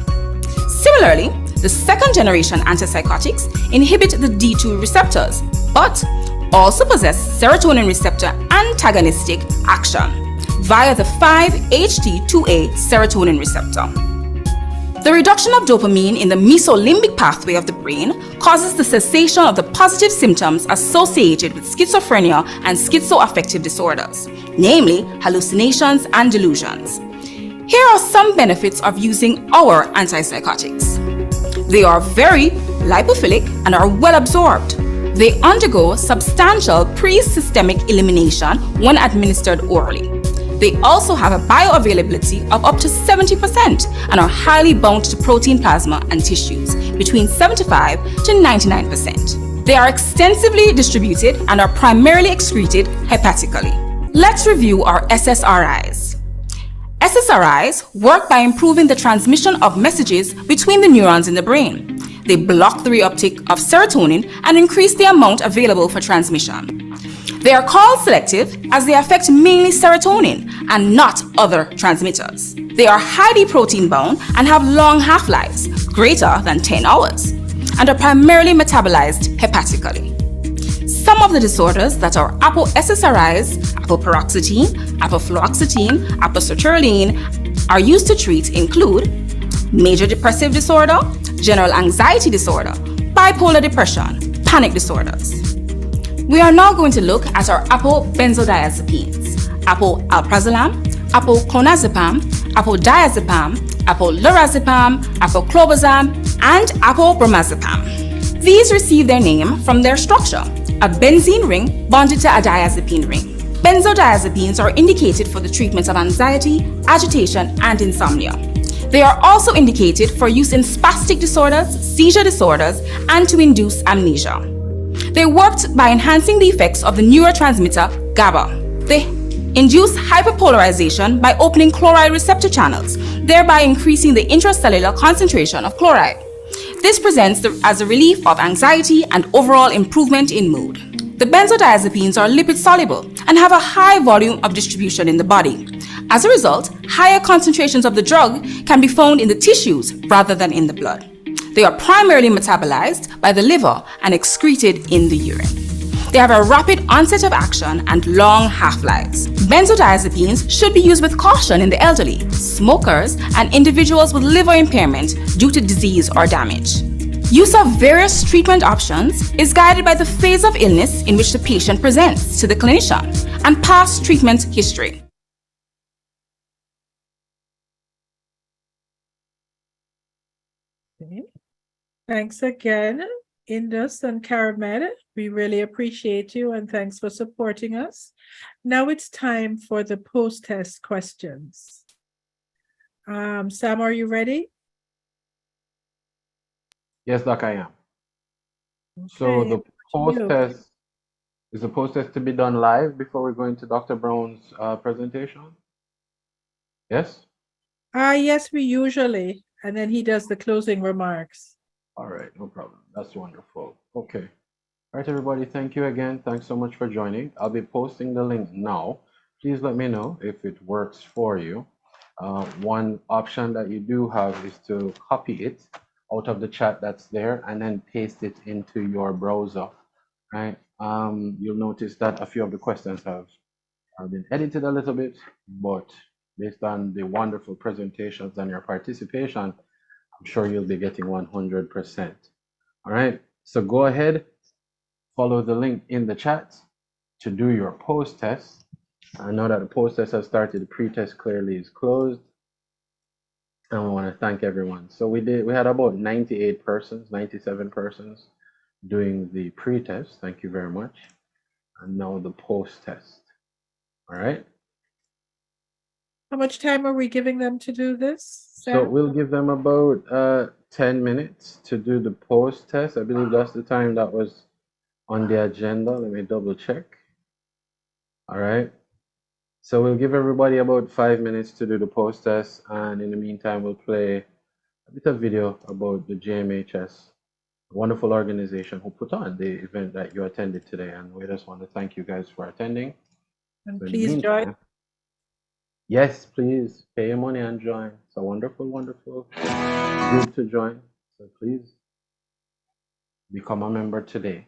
Similarly, the second generation antipsychotics inhibit the D2 receptors, but also possess serotonin receptor antagonistic action via the 5-HT2A serotonin receptor. The reduction of dopamine in the mesolimbic pathway of the brain causes the cessation of the positive symptoms associated with schizophrenia and schizoaffective disorders, namely hallucinations and delusions. Here are some benefits of using our antipsychotics. They are very lipophilic and are well absorbed. They undergo substantial pre-systemic elimination when administered orally. They also have a bioavailability of up to 70% and are highly bound to protein plasma and tissues, between 75 to 99%. They are extensively distributed and are primarily excreted hepatically. Let's review our SSRIs. SSRIs work by improving the transmission of messages between the neurons in the brain. They block the reuptake of serotonin and increase the amount available for transmission. They are called selective as they affect mainly serotonin and not other transmitters. They are highly protein bound and have long half-lives, greater than 10 hours, and are primarily metabolized hepatically. Some of the disorders that are ApoSSRIs, apoparoxetine, apofluoxetine, apocetrolene, are used to treat include major depressive disorder, general anxiety disorder, bipolar depression, panic disorders. We are now going to look at our apobenzodiazepines: apoalprazolam, apoclonazepam, apodiazepam, apolorazepam, apoclobazam, and apobromazepam. These receive their name from their structure, a benzene ring bonded to a diazepine ring. Benzodiazepines are indicated for the treatment of anxiety, agitation, and insomnia. They are also indicated for use in spastic disorders, seizure disorders, and to induce amnesia. They worked by enhancing the effects of the neurotransmitter GABA. They induce hyperpolarization by opening chloride receptor channels, thereby increasing the intracellular concentration of chloride. This presents as a relief of anxiety and overall improvement in mood. The benzodiazepines are lipid soluble and have a high volume of distribution in the body. As a result, higher concentrations of the drug can be found in the tissues rather than in the blood. They are primarily metabolized by the liver and excreted in the urine. They have a rapid onset of action and long half-lives. Benzodiazepines should be used with caution in the elderly, smokers, and individuals with liver impairment due to disease or damage. Use of various treatment options is guided by the phase of illness in which the patient presents to the clinician and past treatment history. Okay. Thanks again, Indus and Karamed. We really appreciate you and thanks for supporting us. Now it's time for the post-test questions. Sam, are you ready? Yes, Doc, I am. So the post-test, is the post-test to be done live before we go into Dr. Brown's presentation? Yes? Yes, we usually, and then he does the closing remarks. All right, no problem. That's wonderful. Okay. All right, everybody, thank you again. Thanks so much for joining. I'll be posting the link now. Please let me know if it works for you. One option that you do have is to copy it out of the chat that's there and then paste it into your browser, right? You'll notice that a few of the questions have been edited a little bit, but based on the wonderful presentations and your participation, I'm sure you'll be getting 100%. All right, so go ahead, follow the link in the chat to do your post-test. I know that the post-test has started, the pre-test clearly is closed. And I want to thank everyone. So we had about 98 persons, 97 persons doing the pre-test. Thank you very much. And now the post-test. All right. How much time are we giving them to do this, Sam? So we'll give them about 10 minutes to do the post-test. I believe that's the time that was on the agenda. Let me double check. All right. So we'll give everybody about 5 minutes to do the post-test, and in the meantime, we'll play a bit of video about the JMHS, a wonderful organization who put on the event that you attended today, and we just want to thank you guys for attending. And So please join. Yes, please pay your money and join. It's a wonderful, wonderful group to join. So please become a member today.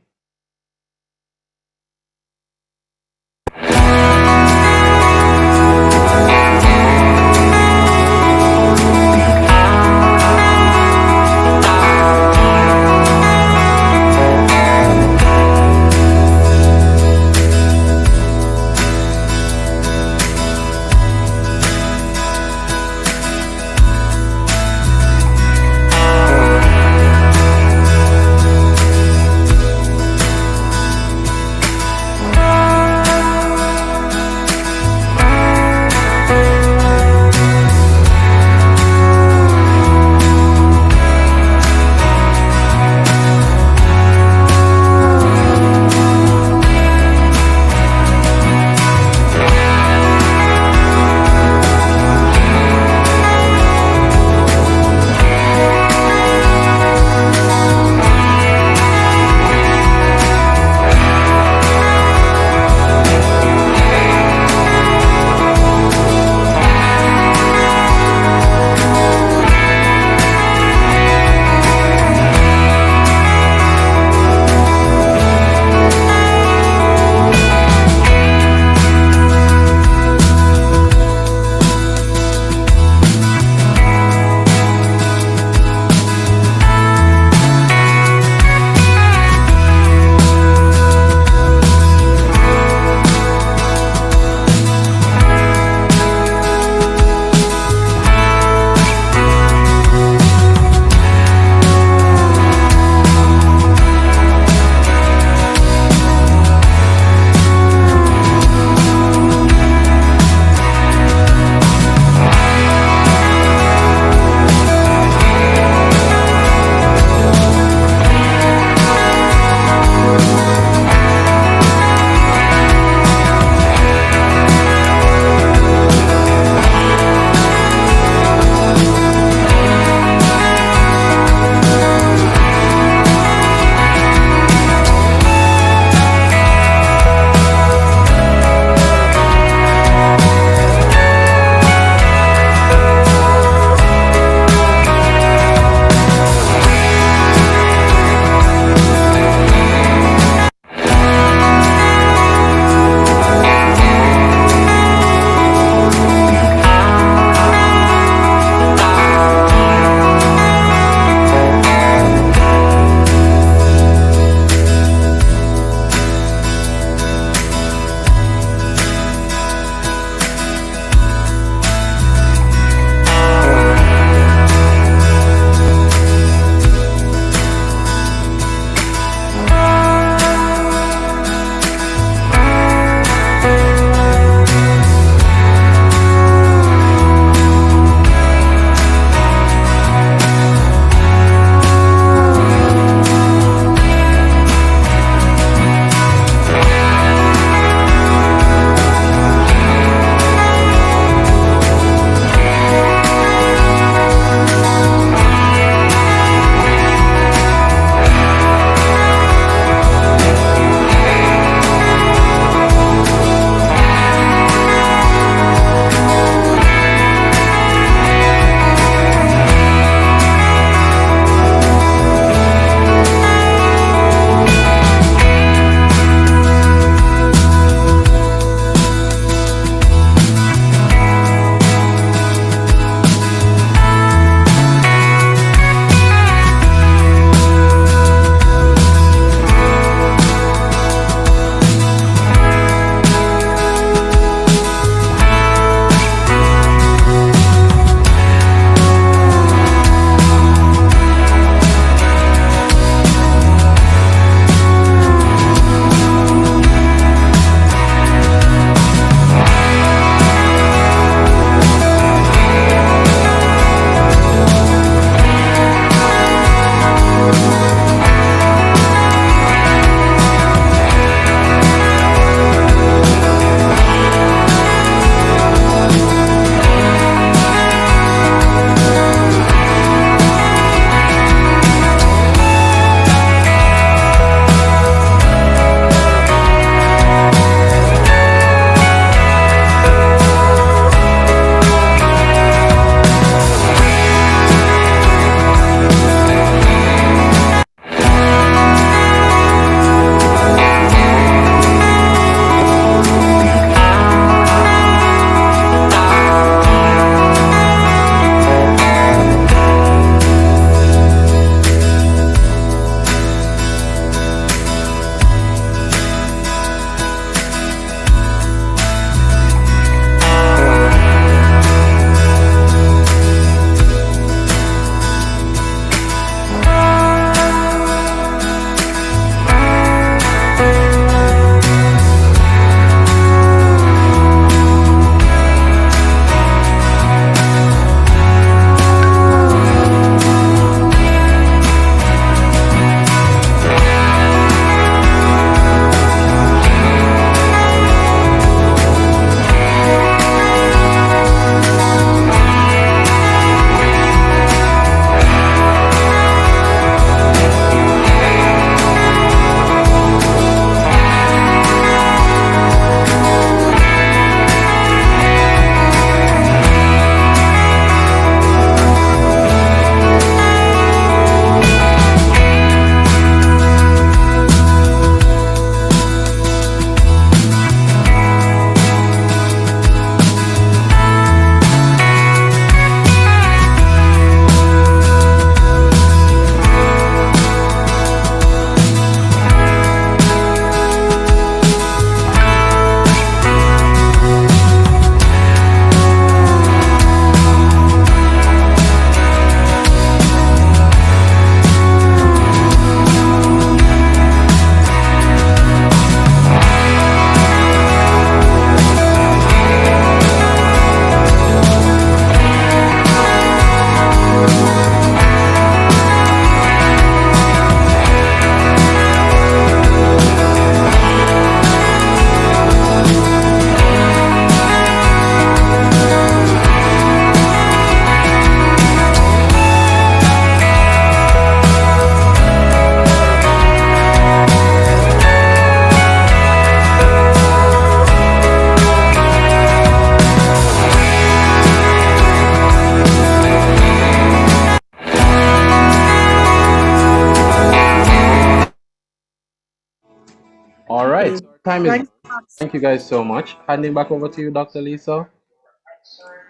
Time is. Thanks. Thank you guys so much. Handing back over to you, Dr. Lisa.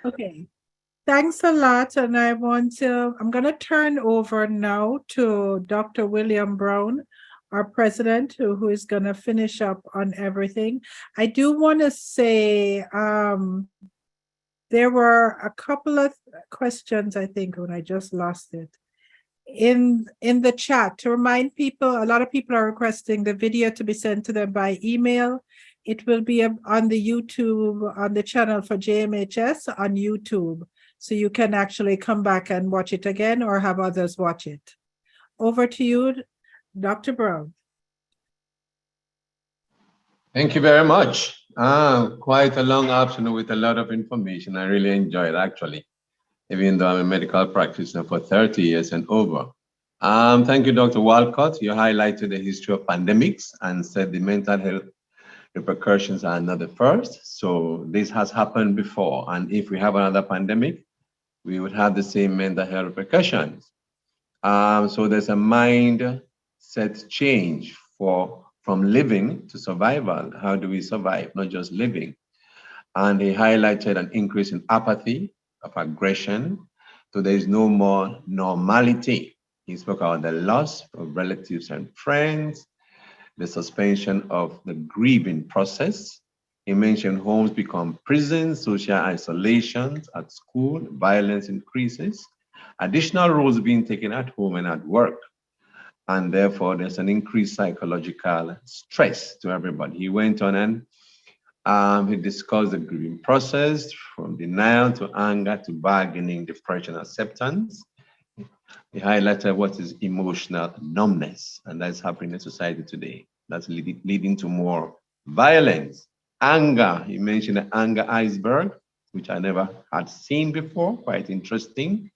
Okay. Thanks a lot. And I'm going to turn over now to Dr. William Brown, our president, who is going to finish up on everything. I do want to say there were a couple of questions, I think, when I just lost it. In the chat, to remind people, a lot of people are requesting the video to be sent to them by email. It will be on the YouTube, on the channel for JMHS on YouTube. So you can actually come back and watch it again or have others watch it. Over to you, Dr. Brown. Thank you very much. Quite a long afternoon with a lot of information. I really enjoyed, actually, even though I'm a medical practitioner for 30 years and over. Thank you, Dr. Walcott. You highlighted the history of pandemics and said the mental health repercussions are not the first. So this has happened before. And if we have another pandemic, we would have the same mental health repercussions. So there's a mindset change from living to survival. How do we survive? Not just living. And he highlighted an increase in apathy, of aggression. So there is no more normality. He spoke about the loss of relatives and friends, the suspension of the grieving process. He mentioned homes become prisons, social isolation at school, violence increases, additional roles being taken at home and at work. And therefore, there's an increased psychological stress to everybody. He went on and he discussed the grieving process from denial to anger to bargaining, depression, acceptance. He highlighted what is emotional numbness, and that's happening in society today. That's leading to more violence, anger. He mentioned the anger iceberg, which I never had seen before, quite interesting,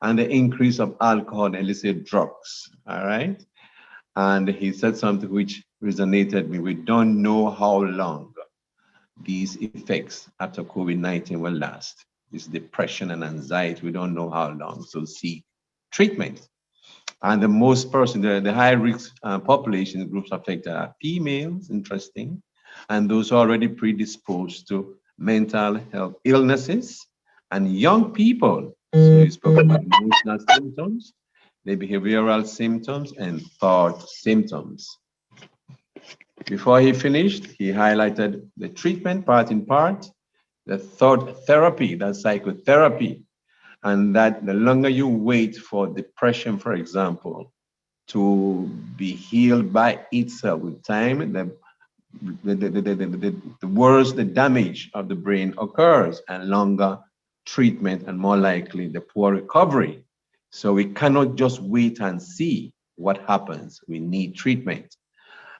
and the increase of alcohol and illicit drugs, all right? And he said something which resonated with me. We don't know how long these effects after COVID-19 will last. This depression and anxiety, we don't know how long, so seek treatment. And the most the high risk population groups affected are females, interesting, and those already predisposed to mental health illnesses, and young people. So you spoke about emotional symptoms, the behavioral symptoms, and thought symptoms. Before he finished, he highlighted the treatment part in part, the thought therapy, that's psychotherapy, and that the longer you wait for depression, for example, to be healed by itself with time, the worse the damage of the brain occurs, and longer treatment and more likely the poor recovery. So we cannot just wait and see what happens. We need treatment.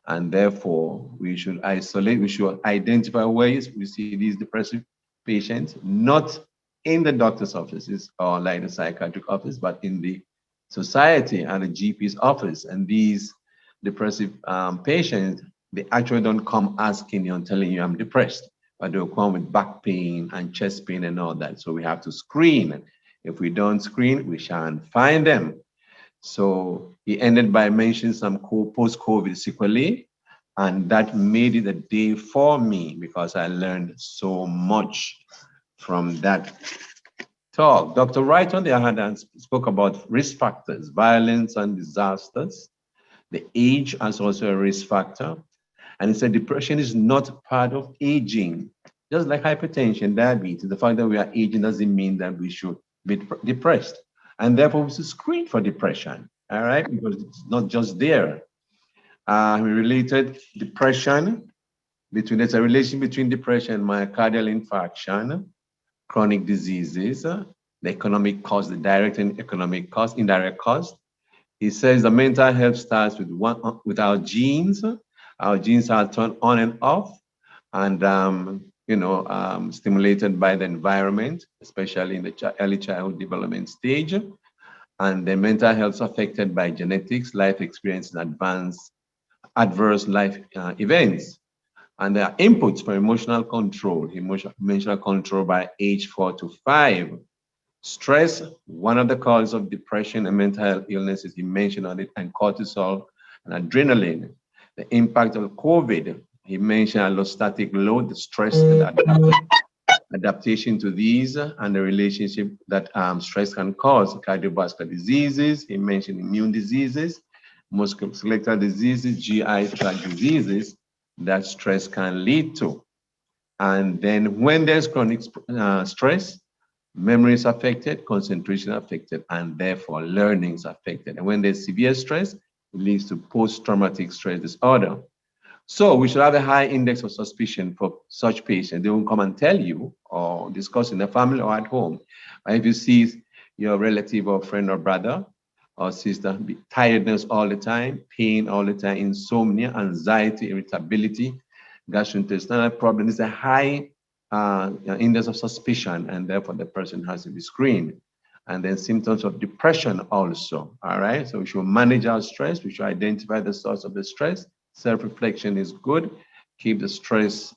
And therefore, we should isolate, we should identify ways we see these depressive patients, not in the doctor's offices or like the psychiatric office, but in the society and the GP's office. And these depressive patients, they actually don't come asking you and telling you I'm depressed, but they'll come with back pain and chest pain and all that. So we have to screen. If we don't screen, we shan't find them. So he ended by mentioning some post-COVID sequelae, and that made it a day for me because I learned so much from that talk. Dr. Wright, on the other hand, spoke about risk factors, violence and disasters. The age is also a risk factor. And he said depression is not part of aging. Just like hypertension, diabetes, the fact that we are aging doesn't mean that we should be depressed. And therefore, we should screen for depression, all right? Because it's not just there. We related depression there's a relation between depression and myocardial infarction, chronic diseases, the economic cost, the direct and economic cost, indirect cost. He says the mental health starts with our genes. Our genes are turned on and off, and stimulated by the environment, especially in the early childhood development stage. And the mental health is affected by genetics, life experience, and adverse life events. And there are inputs for emotional control, emotional control by age 4 to 5. Stress, one of the causes of depression and mental health illnesses, he mentioned on it, and cortisol and adrenaline. The impact of COVID, He mentioned allostatic load, the stress adaptation to these and the relationship that stress can cause cardiovascular diseases. He mentioned immune diseases, musculoskeletal diseases, GI tract diseases that stress can lead to. And then when there's chronic stress, memory is affected, concentration affected, and therefore learning is affected. And when there's severe stress, it leads to post-traumatic stress disorder. So we should have a high index of suspicion for such patients. They won't come and tell you or discuss in the family or at home. But if you see your relative or friend or brother or sister, tiredness all the time, pain all the time, insomnia, anxiety, irritability, gastrointestinal problem, is a high index of suspicion, and therefore the person has to be screened. And then symptoms of depression also, all right? So we should manage our stress. We should identify the source of the stress. Self-reflection is good. Keep the stress,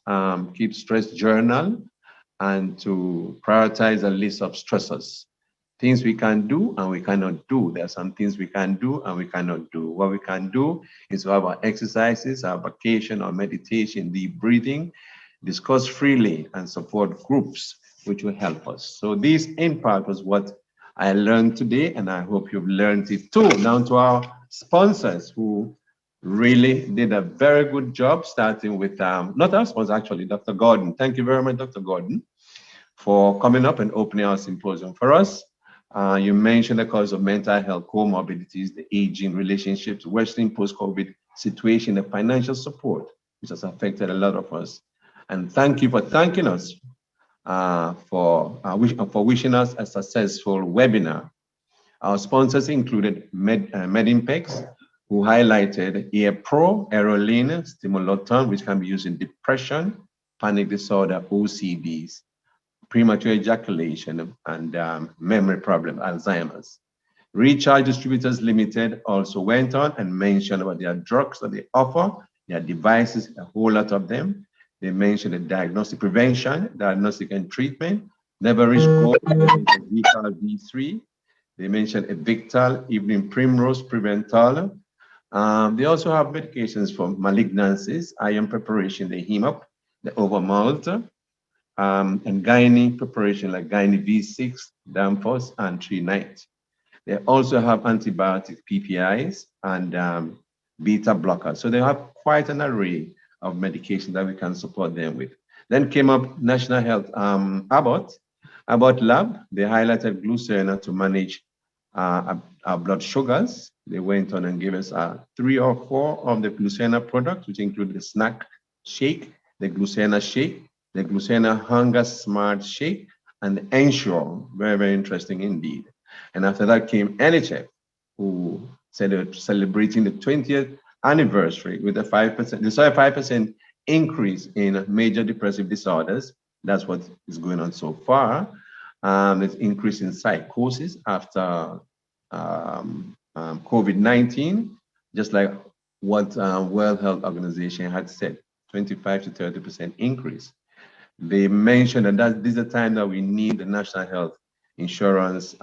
keep stress journal, and to prioritize a list of stressors. Things we can do and we cannot do. There are some things we can do and we cannot do. What we can do is to have our exercises, our vacation, our meditation, deep breathing, discuss freely, and support groups, which will help us. So this in part was what I learned today, and I hope you've learned it too. Down to our sponsors who really did a very good job, starting with, not our sponsor actually, Dr. Gordon. Thank you very much, Dr. Gordon, for coming up and opening our symposium for us. You mentioned the cause of mental health comorbidities, the aging, relationships, worsening post-COVID situation, the financial support, which has affected a lot of us. And thank you for thanking us for wishing us a successful webinar. Our sponsors included MB.BS, who highlighted Ear Pro, Aeroline, Stimulotron, which can be used in depression, panic disorder, OCDs, premature ejaculation, and memory problem, Alzheimer's. Recharge Distributors Limited also went on and mentioned about their drugs that they offer, their devices, a whole lot of them. They mentioned the diagnostic prevention, diagnostic and treatment, Never Reach Goal, V3. They mentioned Evictal, Evening Primrose, Prevental. They also have medications for malignancies, iron preparation, the HEMOP, the Overmalt, and gynae preparation like gynae V6, Danfoss, and Trinite. They also have antibiotic PPIs and beta blockers. So they have quite an array of medication that we can support them with. Then came up National Health, Abbott Lab. They highlighted Glucerna to manage our blood sugars. They went on and gave us 3 or 4 of the Glucerna products, which include the snack shake, the Glucerna shake, the Glucerna Hunger Smart Shake, and the Ensure. Very, very interesting indeed. And after that came NHF, who said they're celebrating the 20th anniversary with a 5%, they saw a 5% increase in major depressive disorders. That's what is going on so far. There's increase in psychosis after COVID-19, just like what World Health Organization had said, 25 to 30% increase. They mentioned that this is a time that we need the National Health Insurance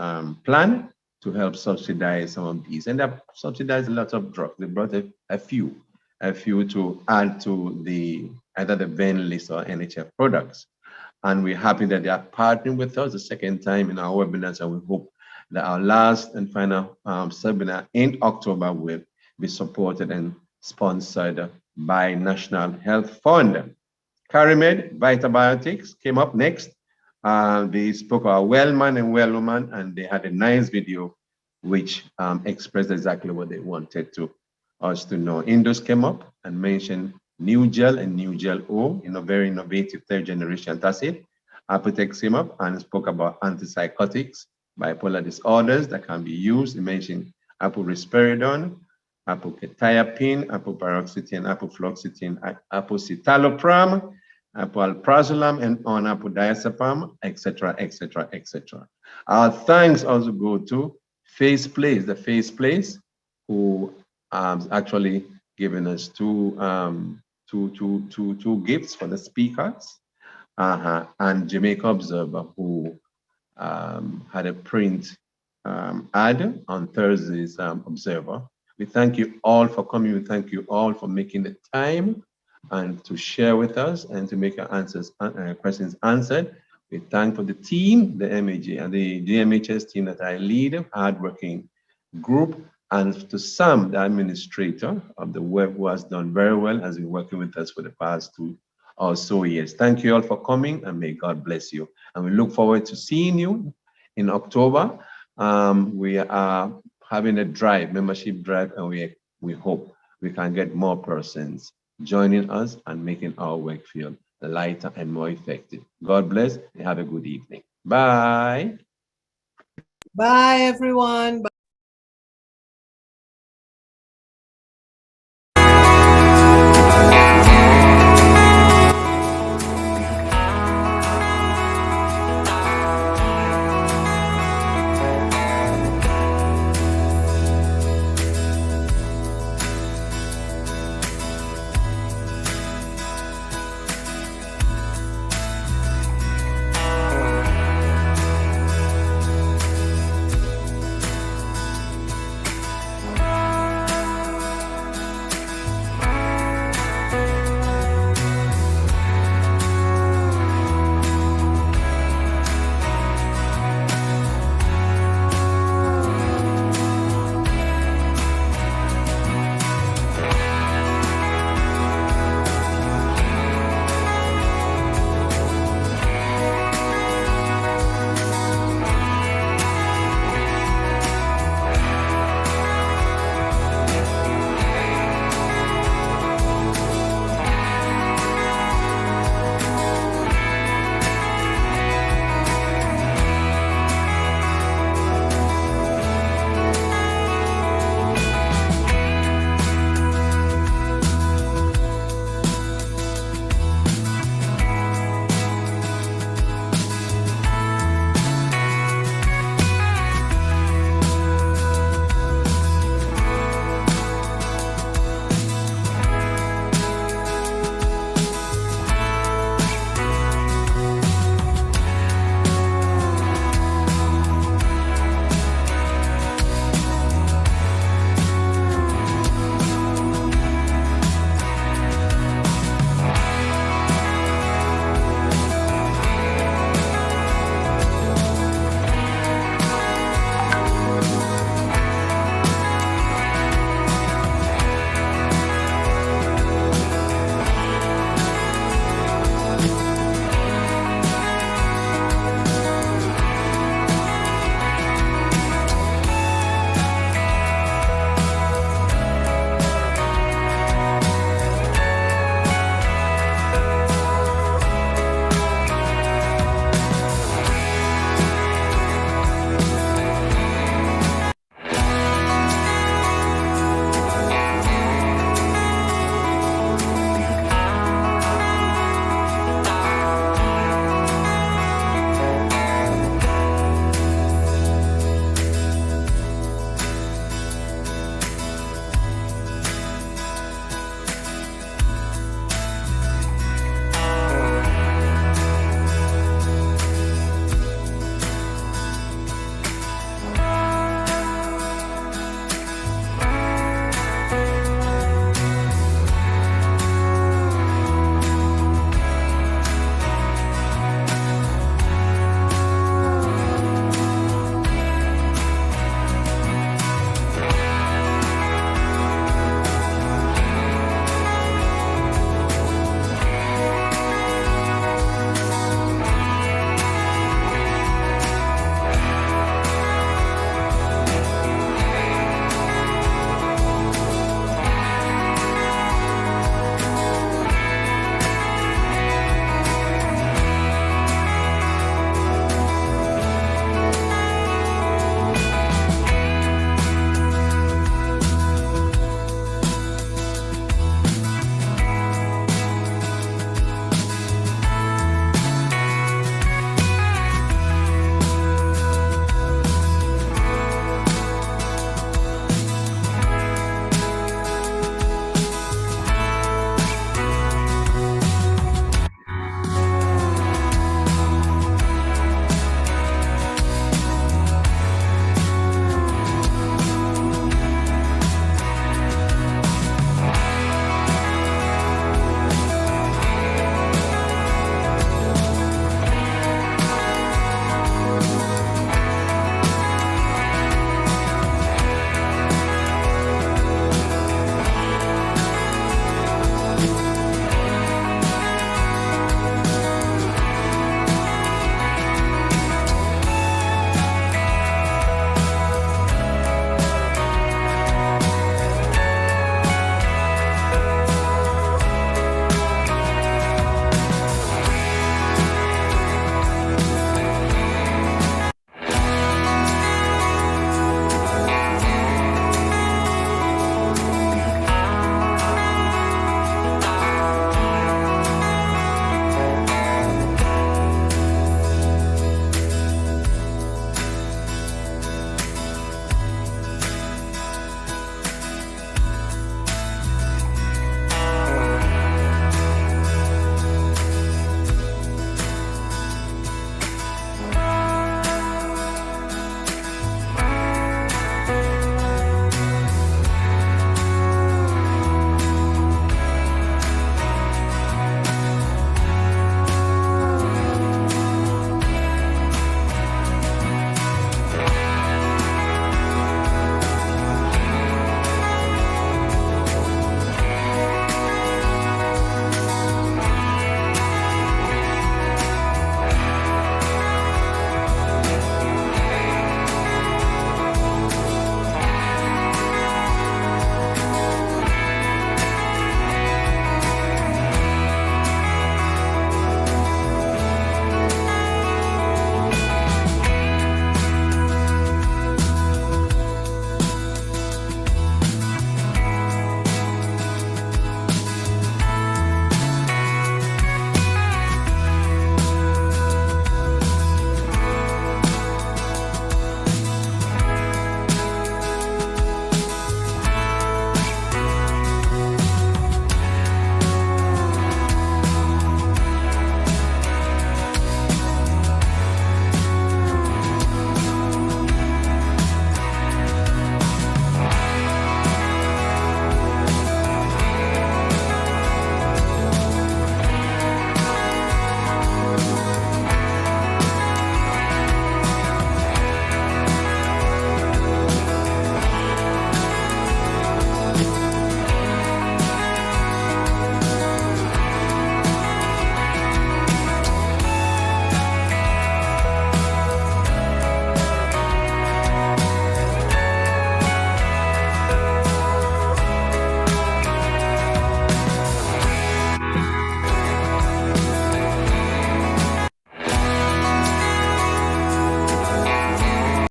plan to help subsidize some of these. And they've subsidized a lot of drugs. They brought a few to add to either the VEN list or NHF products. And we're happy that they are partnering with us the second time in our webinars, and we hope that our last and final seminar in October will be supported and sponsored by National Health Fund. Carimed Vitabiotics came up next. They spoke about well man and well woman, and they had a nice video which expressed exactly what they wanted us to know. Indus came up and mentioned New Gel and New Gel O, very innovative 3rd generation antacid. Apotex came up and spoke about antipsychotics, bipolar disorders that can be used. They mentioned aporisperidone, apoketiapine, apoparoxetine, apofloxetine, apocitalopram, apalprazolam, and on apodiazepam, etc., etc., etc. Our thanks also go to Face Place, the Face Place, who actually given us two gifts for the speakers, and Jamaica Observer, who had a print ad on Thursday's Observer. We thank you all for coming. We thank you all for making the time and to share with us and to make our questions answered. We thank for the team, the MAG and the JMHS team that I lead, hardworking group, and to Sam, the administrator of the web, who has done very well, has been working with us for the past 2 or so years. Thank you all for coming, and may God bless you. And we look forward to seeing you in October. We are having a drive, membership drive, and we hope we can get more persons joining us and making our work feel lighter and more effective. God bless and have a good evening. Bye. Bye, everyone. Bye.